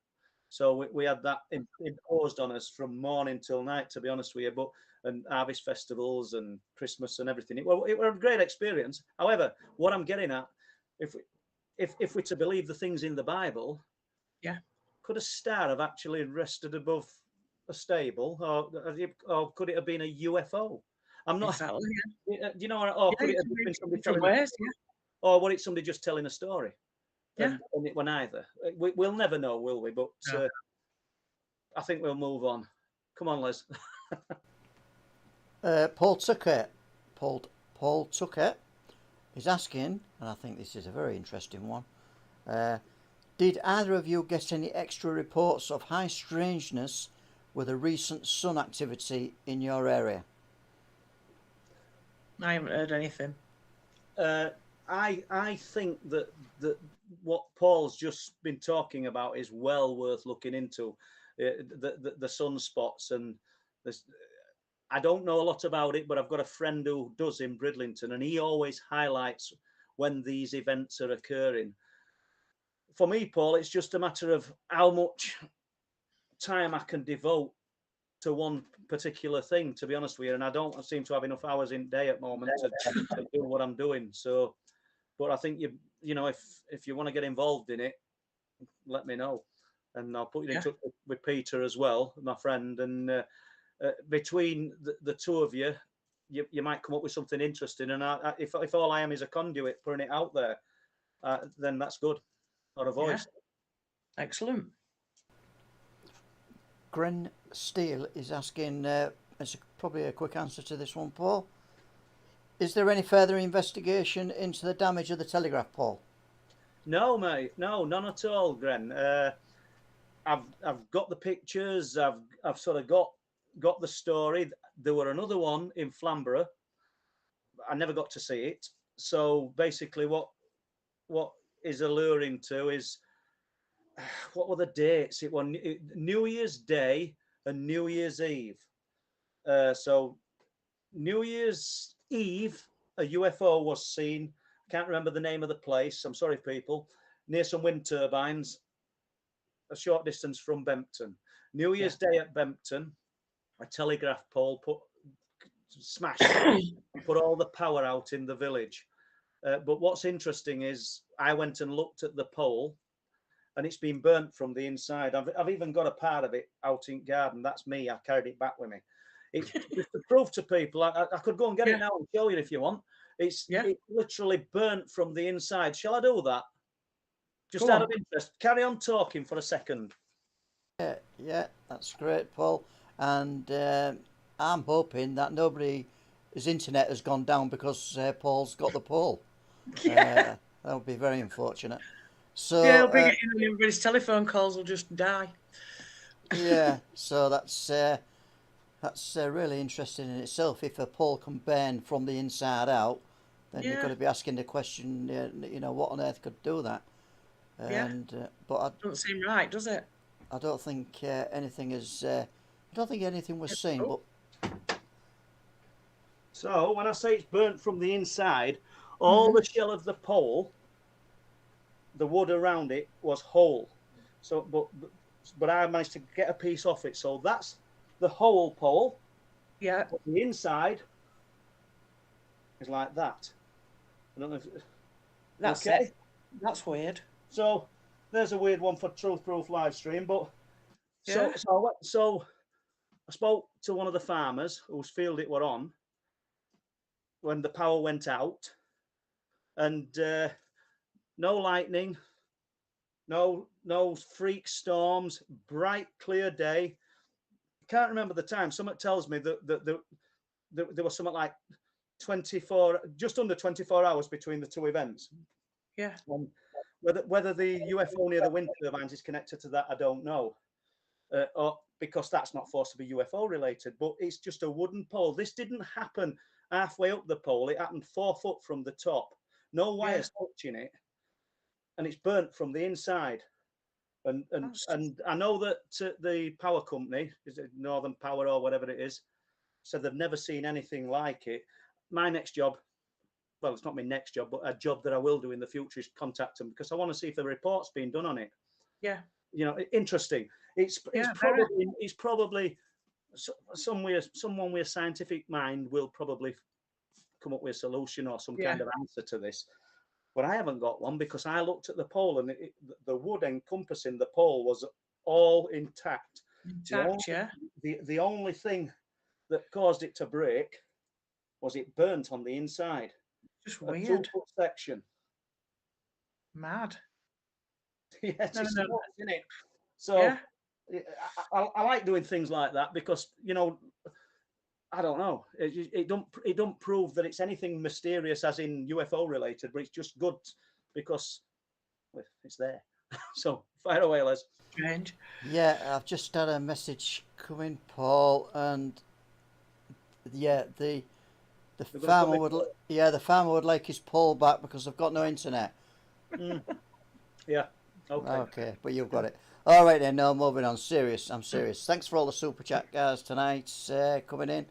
S2: so we had that imposed on us from morning till night, to be honest with you. And harvest festivals and Christmas and everything. It was a great experience. However, what I'm getting at, if we're to believe the things in the Bible, could a star have actually rested above a stable, or could it have been a UFO? I'm not.
S3: Exactly,
S2: do you know? Or could it have been somebody telling? Or was it somebody just telling a story? And it were neither. We'll never know, will we? But I think we'll move on. Come on, Les.
S1: Paul Tuckett is asking, and I think this is a very interesting one. Did either of you get any extra reports of high strangeness with a recent sun activity in your area?
S3: I haven't heard anything.
S2: I think that what Paul's just been talking about is well worth looking into. The sunspots and this. I don't know a lot about it, but I've got a friend who does in Bridlington, and he always highlights when these events are occurring. For me, Paul, it's just a matter of how much time I can devote to one particular thing, to be honest with you. And I don't seem to have enough hours in day at the moment to do what I'm doing. So, but I think you know, if you want to get involved in it, let me know, and I'll put you in touch with Peter as well, my friend, and between the two of you, you might come up with something interesting. And if all I am is a conduit putting it out there, then that's good. Or a voice.
S3: Yeah. Excellent.
S1: Gren Steele is asking, it's probably a quick answer to this one, Paul. Is there any further investigation into the damage of the telegraph pole?
S2: No, mate. No, none at all, Gren. I've got the pictures. I've sort of got the story. There were another one in Flamborough. I never got to see it. So basically, what is alluring to is, what were the dates? It was New Year's Day and New Year's Eve. So New Year's Eve, a UFO was seen. I can't remember the name of the place. I'm sorry, people. Near some wind turbines, a short distance from Bempton. New Year's Day at Bempton, a telegraph pole smashed, put all the power out in the village. But what's interesting is I went and looked at the pole, and it's been burnt from the inside. I've even got a part of it out in garden. That's me. I carried it back with me. It's just to prove to people. I could go and get it now and show you if you want. It's literally burnt from the inside. Shall I do that? Just out of interest. Carry on talking for a second.
S1: Yeah, that's great, Paul. And I'm hoping that nobody's internet has gone down because Paul's got the pole. That would be very unfortunate. So
S3: he'll bring it in, and everybody's telephone calls will just die.
S1: Yeah, so that's really interesting in itself. If a pole can burn from the inside out, then you've got to be asking the question, you know, what on earth could do that? And but
S3: doesn't seem right, does it?
S1: I don't think anything is. I don't think anything was seen. But
S2: so when I say it's burnt from the inside, all the shell of the pole, the wood around it was whole. So, but I managed to get a piece off it. So that's the whole pole.
S3: Yeah.
S2: But the inside is like that. I don't know if
S3: that's okay. That's weird.
S2: So there's a weird one for Truth Proof live stream. But so I spoke to one of the farmers whose field it were on when the power went out, and no lightning, no freak storms, bright clear day. Can't remember the time. Someone tells me that there was something like 24, just under 24 hours between the two events.
S3: Yeah.
S2: Whether the UFO near the wind turbines is connected to that, I don't know. Or because that's not forced to be UFO related, but it's just a wooden pole. This didn't happen halfway up the pole. It happened 4 foot from the top. No wires touching it, and it's burnt from the inside. And I know that the power company, is it Northern Power or whatever it is, said they've never seen anything like it. My next job, well, it's not my next job, but a job that I will do in the future is contact them, because I want to see if the report's been done on it.
S3: Yeah.
S2: You know, interesting. It's probably someone with a scientific mind will probably come up with a solution or some kind of answer to this. But I haven't got one, because I looked at the pole, and the wood encompassing the pole was all intact. The only thing that caused it to break was it burnt on the inside.
S3: Just weird.
S2: A 2-foot section.
S3: Mad.
S2: Yeah, it's isn't it? So I like doing things like that, because, you know, I don't know. It don't prove that it's anything mysterious, as in UFO related, but it's just good because it's there. So fire away, Les.
S3: Strange.
S1: Yeah, I've just had a message coming, Paul, and yeah, the farmer would the farmer would like his pole back because I've got no internet.
S2: Yeah. Okay.
S1: Okay, but you've got it. All right then. No, moving on. I'm serious. Thanks for all the super chat guys tonight coming in.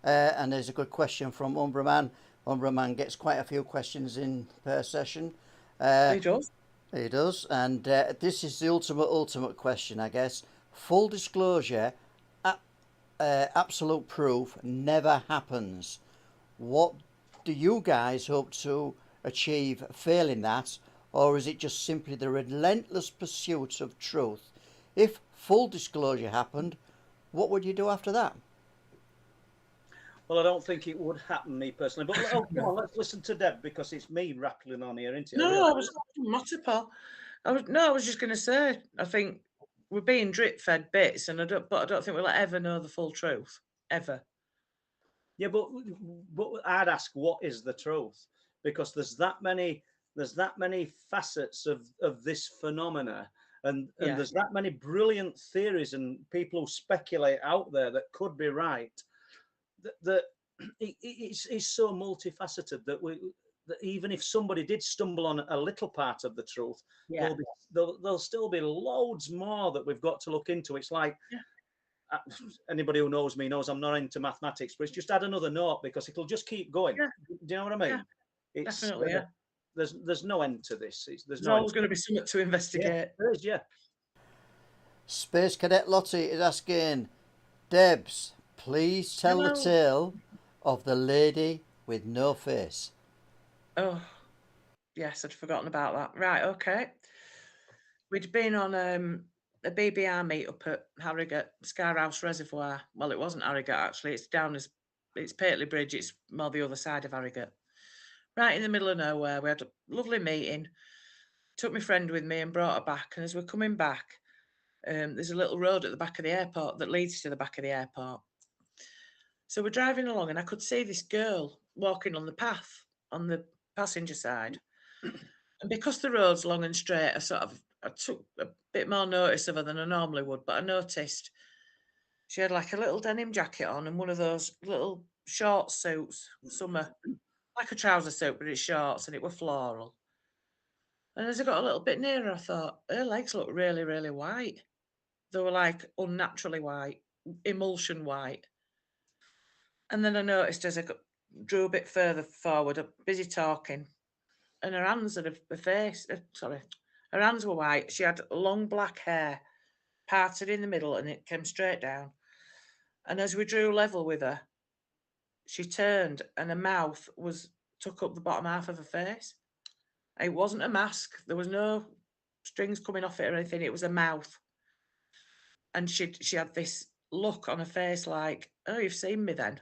S1: And there's a good question from Umbraman. Umbraman gets quite a few questions in per session.
S3: He does.
S1: He does, and this is the ultimate question, I guess. Full disclosure, absolute proof never happens. What do you guys hope to achieve failing that, or is it just simply the relentless pursuit of truth? If full disclosure happened, what would you do after that?
S2: Well, I don't think it would happen, me personally. But come on, let's listen to Deb, because it's me rattling on here, isn't it?
S3: No, I was not, Paul. I was just going to say, I think we're being drip fed bits, and I don't think we'll ever know the full truth, ever.
S2: Yeah, but I'd ask, what is the truth? Because there's that many facets of this phenomena, and there's that many brilliant theories and people who speculate out there that could be right. That it's so multifaceted that even if somebody did stumble on a little part of the truth, there'll still be loads more that we've got to look into. It's like, anybody who knows me knows I'm not into mathematics, but it's just add another note because it'll just keep going.
S3: Yeah.
S2: Do you know what I mean?
S3: Yeah, definitely, yeah.
S2: There's no end to this.
S3: There's always going to be something to investigate.
S2: Yeah, there is, yeah.
S1: Space Cadet Lottie is asking, Debs, please tell the tale of the lady with no face.
S3: Oh, yes, I'd forgotten about that. Right, okay. We'd been on a BBR meet up at Harrogate, Scarhouse Reservoir. Well, it wasn't Harrogate, actually. It's Pateley Bridge. It's more the other side of Harrogate. Right in the middle of nowhere. We had a lovely meeting. Took my friend with me and brought her back. And as we're coming back, there's a little road at the back of the airport that leads to the back of the airport. So we're driving along and I could see this girl walking on the path on the passenger side. And because the road's long and straight, I took a bit more notice of her than I normally would, but I noticed she had like a little denim jacket on and one of those little short suits, summer, like a trouser suit, but it's shorts, and it were floral. And as I got a little bit nearer, I thought, her legs look really, really white. They were like unnaturally white, emulsion white. And then I noticed as I drew a bit further forward, I'm busy talking, and her hands and her face, her hands were white. She had long black hair, parted in the middle, and it came straight down. And as we drew level with her, she turned, and her mouth took up the bottom half of her face. It wasn't a mask. There was no strings coming off it or anything. It was a mouth. And she had this look on her face like, oh, you've seen me then.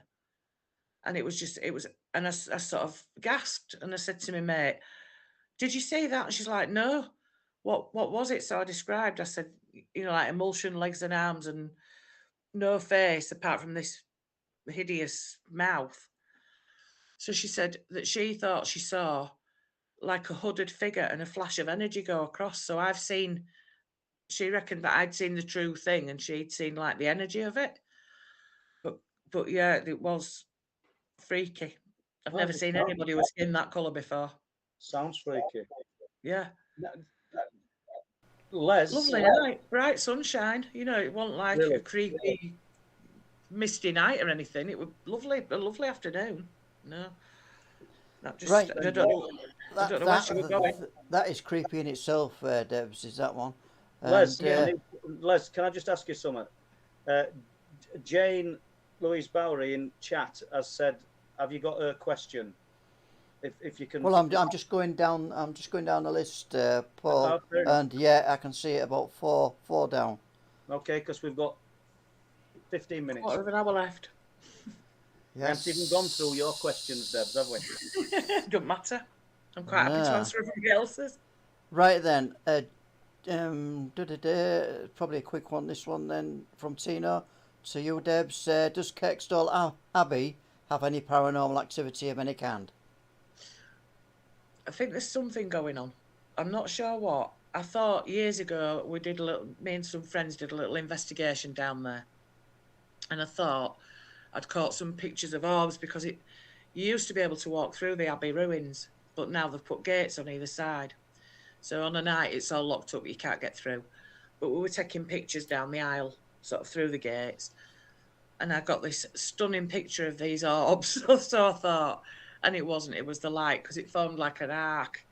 S3: And and I sort of gasped, and I said to my mate, did you see that? And she's like, no. What was it? So I described, I said, like emulsion, legs and arms, and no face apart from this hideous mouth. So she said that she thought she saw like a hooded figure and a flash of energy go across. So she reckoned that I'd seen the true thing and she'd seen like the energy of it. But yeah, it was freaky. I've never seen anybody with skin that colour before.
S2: Sounds freaky.
S3: Yeah.
S2: Les.
S3: Lovely night, bright sunshine. It wasn't like a creepy, misty night or anything. It was a lovely afternoon. No. That just,
S1: right.
S3: I don't know where she was going.
S1: That is creepy in itself, Debs, is that one.
S2: Les, Les, can I just ask you something? Jane Louise Bowery in chat has said, have you got a question? If you can.
S1: Well, I'm just going down. I'm just going down the list, Paul, and yeah, I can see it about four down.
S2: Okay, because we've got 15 minutes.
S3: Quarter of an hour left.
S2: Yes. We haven't even gone through your questions, Debs, have we?
S3: Don't matter. I'm quite happy to answer everybody else's.
S1: Right then, probably a quick one. This one then from Tino. to you, Debs. Does Kirkstall Abbey have any paranormal activity of any kind?
S3: I think there's something going on. I'm not sure what. I thought years ago me and some friends did a little investigation down there. And I thought I'd caught some pictures of orbs because you used to be able to walk through the Abbey ruins, but now they've put gates on either side. So on a night it's all locked up, you can't get through. But we were taking pictures down the aisle, sort of through the gates. And I got this stunning picture of these orbs. So I thought, and it wasn't, it was the light, because it formed like an arc.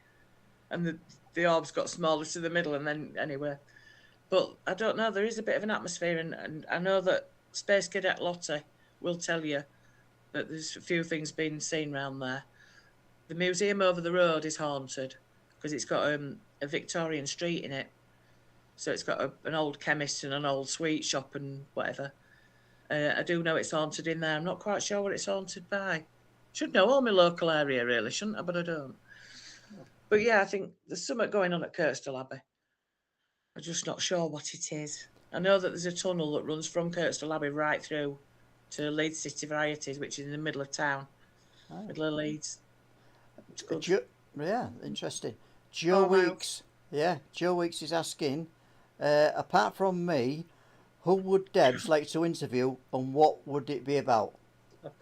S3: And the orbs got smaller to the middle, and then anyway. But I don't know, there is a bit of an atmosphere, and I know that Space Cadet Lottie will tell you that there's a few things being seen around there. The museum over the road is haunted, because it's got a Victorian street in it. So it's got an old chemist and an old sweet shop and whatever. I do know it's haunted in there. I'm not quite sure what it's haunted by. Should know all my local area, really, shouldn't I? But I don't. But yeah, I think there's something going on at Kirkstall Abbey. I'm just not sure what it is. I know that there's a tunnel that runs from Kirkstall Abbey right through to Leeds City Varieties, which is in the middle of town, middle of Leeds. It's good.
S1: Yeah, interesting. Joe Weeks. Yeah, Joe Weeks is asking, apart from me, who would Debs like to interview and what would it be about?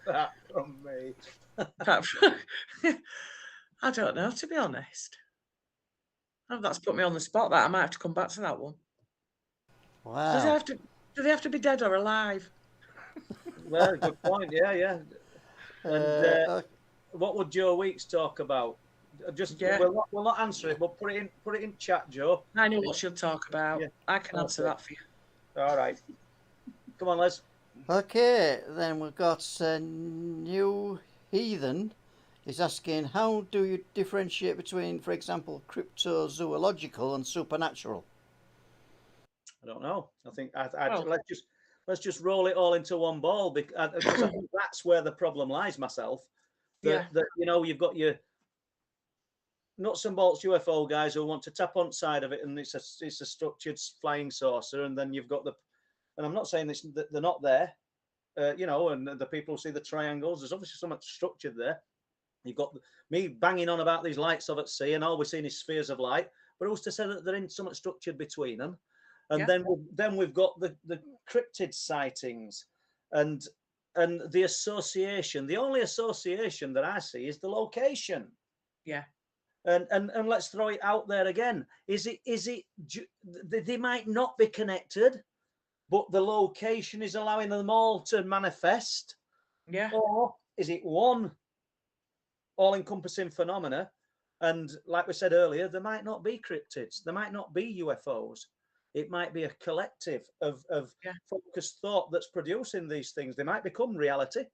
S2: Apart from me.
S3: I don't know, to be honest. Oh, that's put me on the spot. That I might have to come back to that one.
S1: Wow.
S3: Do they have to be dead or alive?
S2: Well, good point. Yeah. And what would Joe Weeks talk about? We'll not answer it, but put it in chat, Joe.
S3: I know what she'll talk about. Yeah. I can answer that for you.
S2: All right. Come on, Les.
S1: Okay, then we've got New Heathen is asking, how do you differentiate between, for example, cryptozoological and supernatural?
S2: I don't know. I think let's just roll it all into one ball, because I think that's where the problem lies, myself. That you've got your nuts and bolts UFO guys who want to tap on side of it, and it's a structured flying saucer, and then you've got and I'm not saying that they're not there, and the people who see the triangles. There's obviously something structured there. You've got me banging on about these lights of at sea, and all we're seeing is spheres of light. But who's to say that they're in something structured between them? And then we've got the cryptid sightings, and the association. The only association that I see is the location.
S3: Yeah.
S2: And let's throw it out there again. Is it? They might not be connected, but the location is allowing them all to manifest.
S3: Yeah.
S2: Or is it one all-encompassing phenomena? And like we said earlier, there might not be cryptids. There might not be UFOs. It might be a collective of focused thought that's producing these things. They might become reality.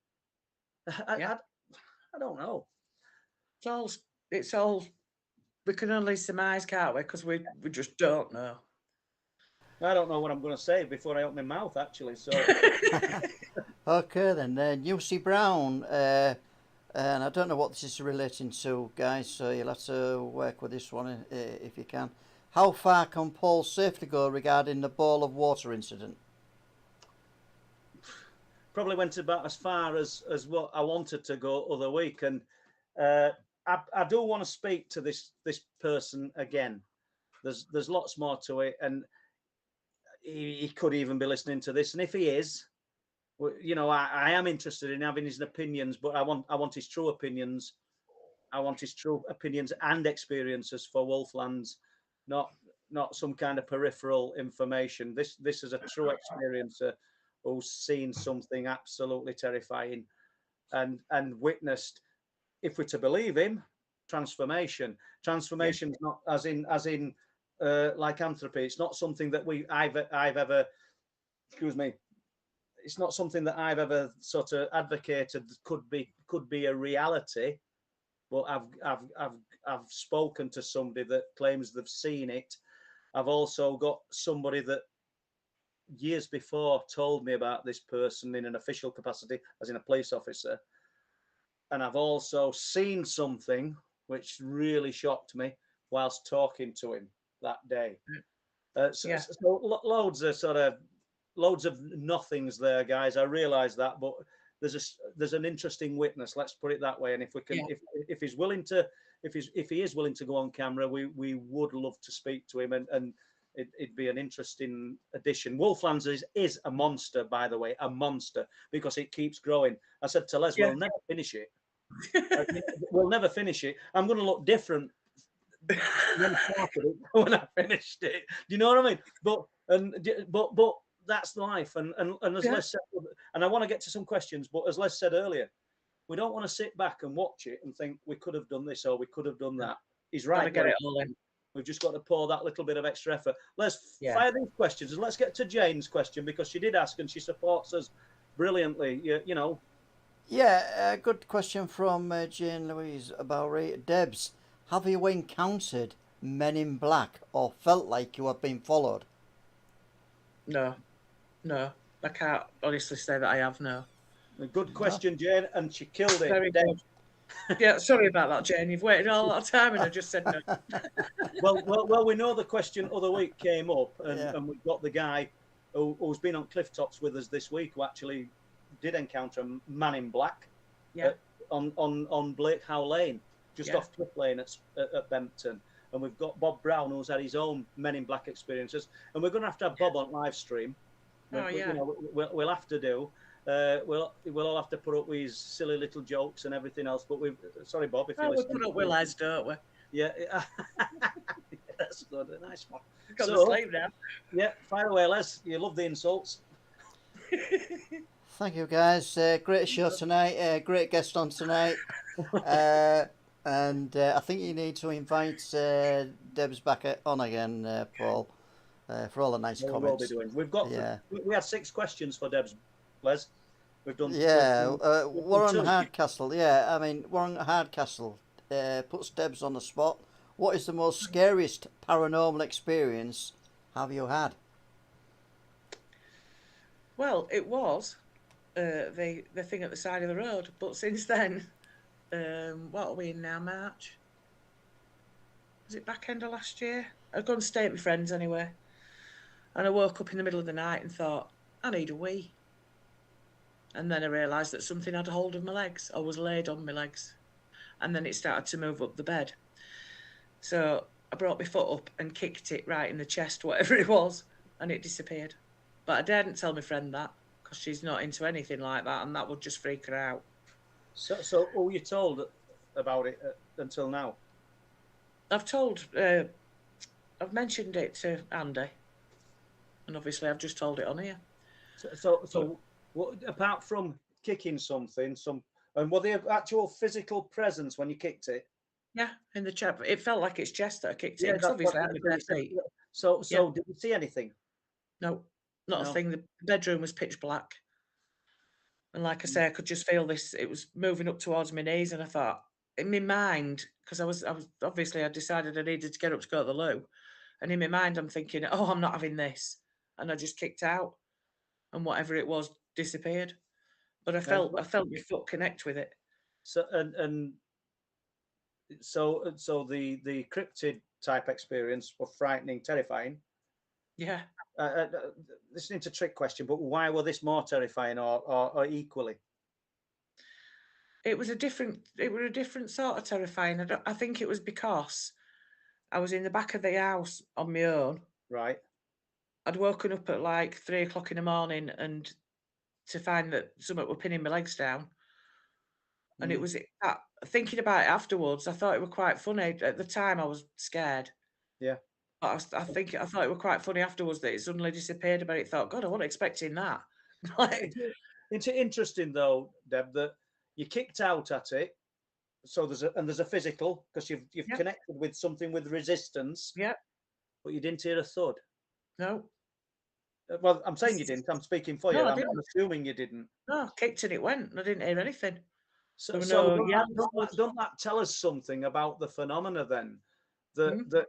S2: I don't know.
S3: It's all. We can only surmise, can't we? Because we just don't know.
S2: I don't know what I'm going to say before I open my mouth, actually. So.
S1: Okay, then. UC Brown, and I don't know what this is relating to, guys, so you'll have to work with this one if you can. How far can Paul safely go regarding the ball of water incident?
S2: Probably went about as far as what I wanted to go other week, and I do want to speak to this person again. There's lots more to it, and he could even be listening to this. And if he is, I am interested in having his opinions, but I want his true opinions. I want his true opinions and experiences for Wolflands, not some kind of peripheral information. This is a true experiencer who's seen something absolutely terrifying and witnessed, if we're to believe him, transformation. Transformation is not as in lycanthropy. It's not something that I've ever, excuse me, it's not something that I've ever sort of advocated could be a reality. But I've spoken to somebody that claims they've seen it. I've also got somebody that years before told me about this person in an official capacity, as in a police officer. And I've also seen something which really shocked me whilst talking to him that day. So loads of sort of loads of nothings there, guys. I realise that, but there's an interesting witness. Let's put it that way. And if we can, if he's willing to, if he is willing to go on camera, we would love to speak to him, and it'd be an interesting addition. Wolflands is a monster, by the way, a monster, because it keeps growing. I said to Les, we'll never finish it. We'll never finish it. I'm going to look different when I finished it. Do you know what I mean? But that's life. And as Les said, and I want to get to some questions, but as Les said earlier, we don't want to sit back and watch it and think we could have done this or we could have done that. He's right.
S3: Gotta get it all in.
S2: We've just got to pour that little bit of extra effort. Let's fire these questions, and let's get to Jane's question, because she did ask and she supports us brilliantly. You know.
S1: Yeah, a good question from Jane Louise about Debs. Have you encountered men in black or felt like you have been followed?
S3: No. I can't honestly say that I have, no.
S2: A good question, Jane, and she killed it.
S3: Very good. Yeah, sorry about that, Jane. You've waited all that time and I just said no.
S2: well, we know the question other week came up, and we've got the guy who's been on Cliff Tops with us this week, who actually did encounter a man in black on Blake Howe Lane, just off Cliff Lane at Bempton. And we've got Bob Brown, who's had his own men in black experiences, and we're going to have Bob on live stream. We'll have to do. We'll all have to put up with his silly little jokes and everything else. But sorry, Bob, if you're listening.
S3: We put up with Les, don't we?
S2: Yeah, that's good. A nice one.
S3: Got to sleep now.
S2: Yeah, fire away, Les. You love the insults.
S1: Thank you, guys. Great show tonight. Great guest on tonight. And I think you need to invite Debs back on again, Paul, for all the nice comments.
S2: We'll be doing. We've got. We had 6 questions for Debs, Les. We've done.
S1: Warren Hardcastle. Yeah, I mean Warren Hardcastle puts Debs on the spot. What is the most scariest paranormal experience have you had?
S3: Well, it was the thing at the side of the road, but since then, what are we in now? March? Was it back end of last year? I'd gone to stay at my friends anyway, and I woke up in the middle of the night and thought, I need a wee. And then I realised that something had a hold of my legs. I was laid on my legs, and then it started to move up the bed. So I brought my foot up and kicked it right in the chest, whatever it was, and it disappeared. But I daren't tell my friend that, because she's not into anything like that, and that would just freak her out.
S2: So all you told about it until now?
S3: I've mentioned it to Andy, and obviously I've just told it on here.
S2: So what, apart from kicking something, and were there actual physical presence when you kicked it?
S3: Yeah, in the chest. It felt like its chest that I kicked it. Because obviously I had my bare feet.
S2: So did you see anything?
S3: No, not a thing. The bedroom was pitch black. And like I say, I could just feel this. It was moving up towards my knees, and I thought, in my mind, because I was obviously I decided I needed to get up to go to the loo, and in my mind I'm thinking, oh, I'm not having this, and I just kicked out, and whatever it was disappeared. But I felt my foot connect with it.
S2: So so the cryptid type experience was frightening, terrifying.
S3: Yeah.
S2: This isn't a trick question, but why were this more terrifying or equally?
S3: It was a different sort of terrifying. I think it was because I was in the back of the house on my own.
S2: Right.
S3: I'd woken up at like 3 o'clock in the morning and to find that something were pinning my legs down. And it was thinking about it afterwards, I thought it was quite funny. At the time I was scared.
S2: Yeah.
S3: But I thought it was quite funny afterwards that it suddenly disappeared. But it thought, God, I wasn't expecting that.
S2: It's interesting though, Deb, that you kicked out at it. So there's a physical, because you've connected with something with resistance.
S3: Yeah.
S2: But you didn't hear a thud.
S3: No.
S2: Well, I'm saying you didn't. I'm speaking for you. I'm assuming you didn't.
S3: No, kicked and it went. And I didn't hear anything.
S2: So don't that tell us something about the phenomena then? That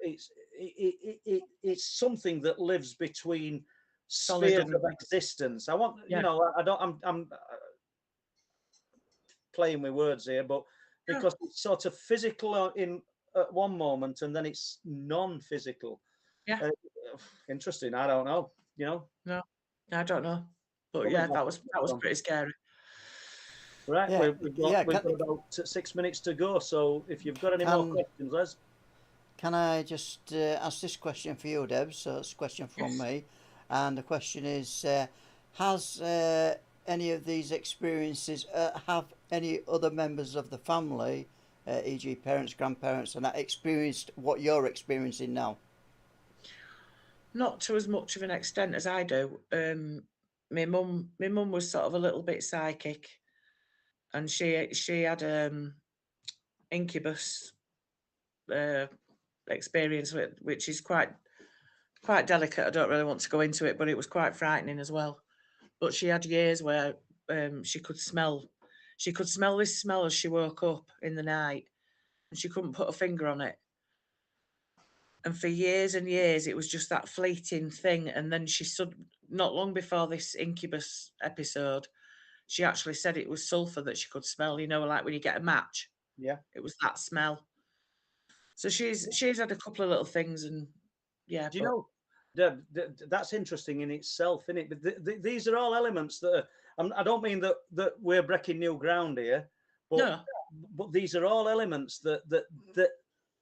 S2: it's something that lives between spheres of existence. I'm playing with words here, but because it's sort of physical at one moment and then it's non-physical.
S3: Yeah.
S2: Interesting. I don't know.
S3: No. I don't know, but
S2: Probably
S3: yeah,
S2: back
S3: that was
S2: on.
S3: pretty scary.
S2: Right,
S1: Yeah,
S2: we've got about 6 minutes to go. So if you've got any more questions, Les.
S1: Can I just ask this question for you, Deb? So it's a question from
S3: Yes.
S1: me, and the question is: has any of these experiences have any other members of the family, e.g., parents, grandparents, and that experienced what you're experiencing now?
S3: Not to as much of an extent as I do. My mum was sort of a little bit psychic, and she had incubus uh, experience, which is quite delicate. I don't really want to go into it, but it was quite frightening as well. But she had years where she could smell this smell as she woke up in the night, and she couldn't put a finger on it. And for years and years, it was just that fleeting thing. And then not long before this incubus episode, she actually said it was sulfur that she could smell. You know, like when you get a match.
S2: Yeah.
S3: It was that smell. So she's had a couple of little things, and yeah.
S2: Do you know, Deb, that's interesting in itself, isn't it? But these are all elements that I don't mean that we're breaking new ground here, but these are all elements that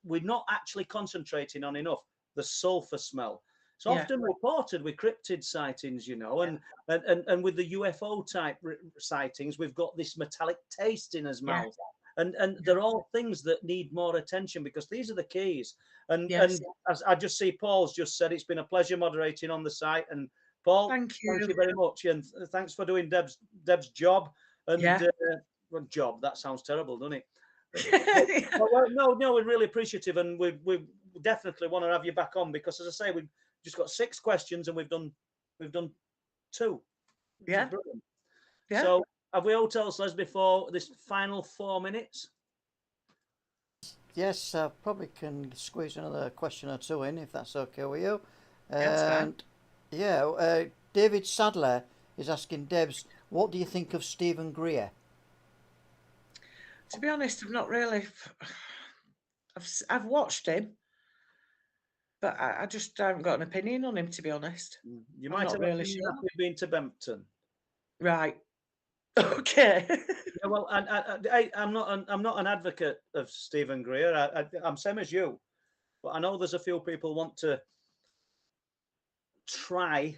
S2: we're not actually concentrating on enough. The sulfur smell. It's often reported with cryptid sightings, you know, and with the UFO type sightings, we've got this metallic taste in his mouth. And they're all things that need more attention, because these are the keys. And as I just see Paul's just said, it's been a pleasure moderating on the site. And Paul, thank you very much, and thanks for doing Deb's job. And job, that sounds terrible, doesn't it? Well, no, we're really appreciative, and we definitely want to have you back on, because, as I say, we've just got 6 questions and we've done 2.
S3: Yeah.
S2: So have we all told us, Les, before this final 4 minutes?
S1: Yes, I probably can squeeze another question or 2 in, if that's okay with you.
S3: That's fine.
S1: Yeah, David Sadler is asking Debs, what do you think of Stephen Greer?
S3: To be honest, I've not really. I've watched him, but I just haven't got an opinion on him, to be honest.
S2: You might have really sure. Been to Bempton,
S3: right? Okay.
S2: Yeah, well, I'm not an advocate of Stephen Greer. I'm same as you, but I know there's a few people want to try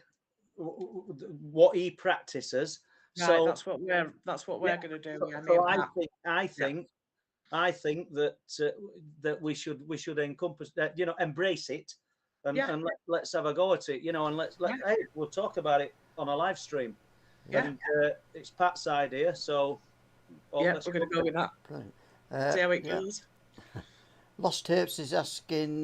S2: what he practices.
S3: Right,
S2: so
S3: that's what we're going to do.
S2: So I think that that we should encompass that, you know, embrace it, and let's have a go at it, you know, and hey, we'll talk about it on a live stream. And it's Pat's idea, so
S3: we're going to go with that. See how it goes.
S1: Lost Tapes is asking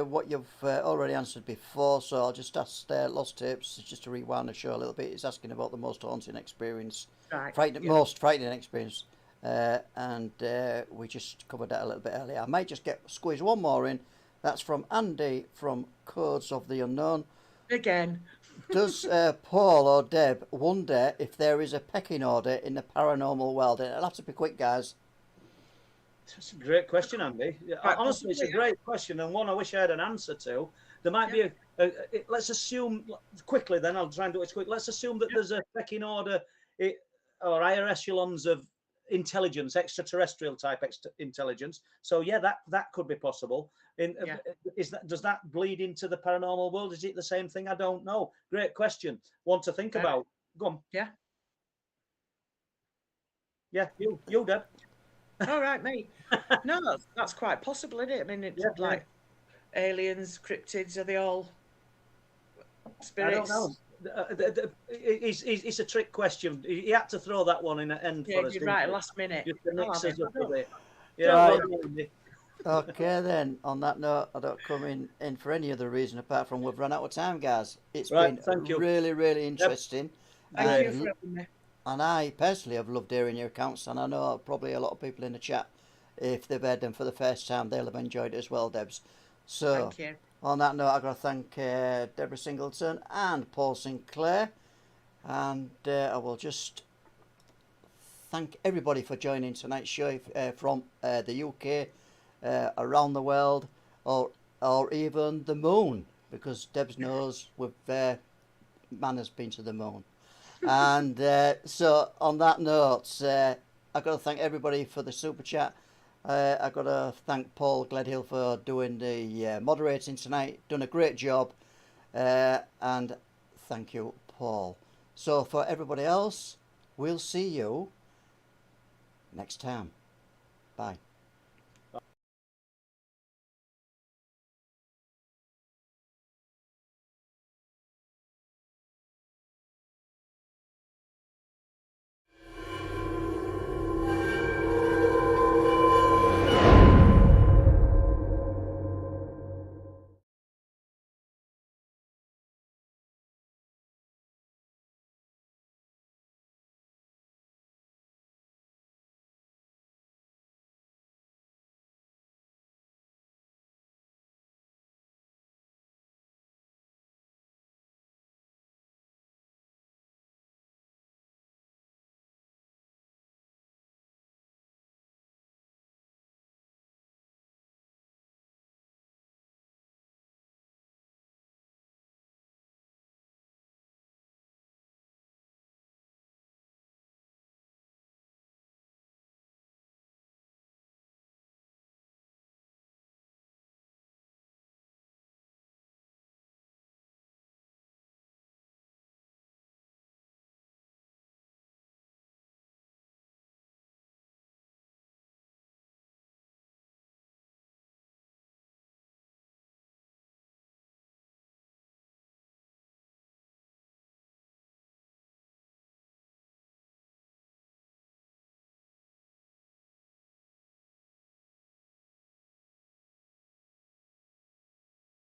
S1: what you've already answered before, so I'll just ask Lost Tapes just to rewind the show a little bit. He's asking about the most haunting experience, most frightening experience, and we just covered that a little bit earlier. I might just squeeze one more in. That's from Andy from Codes of the Unknown.
S3: Again.
S1: Does Paul or Deb wonder if there is a pecking order in the paranormal world? And it'll have to be quick, guys.
S2: That's a great question, Andy. Honestly, it's a great question, and one I wish I had an answer to. There might be let's assume quickly, then I'll try and do it quick. Let's assume that there's a pecking order or higher echelons of intelligence, extraterrestrial type intelligence. So that could be possible. Does that bleed into the paranormal world? Is it the same thing? I don't know. Great question. One to think about. Go on.
S3: Yeah,
S2: you Deb.
S3: All right, mate. No, that's quite possible, isn't it? I mean, it's like aliens, cryptids, are they all spirits?
S2: I don't know. It's a trick question. He had to throw that one in at end for us.
S3: You're right, last minute.
S2: Just to mix us up a bit.
S1: Okay, then, on that note, I don't come in for any other reason apart from we've run out of time, guys. It's been really, really interesting.
S3: Thank you for having me.
S1: And I personally have loved hearing your accounts, and I know probably a lot of people in the chat, if they've heard them for the first time, they'll have enjoyed it as well, Debs. So,
S3: thank you.
S1: On that note, I've got to thank Deborah Singleton and Paul Sinclair, and I will just thank everybody for joining tonight's show from the UK, around the world, or even the moon, because Debs knows we've man has been to the moon. And so on that note, I've got to thank everybody for the super chat. I've got to thank Paul Gledhill for doing the moderating tonight. Done a great job. And thank you, Paul. So for everybody else, we'll see you next time. Bye.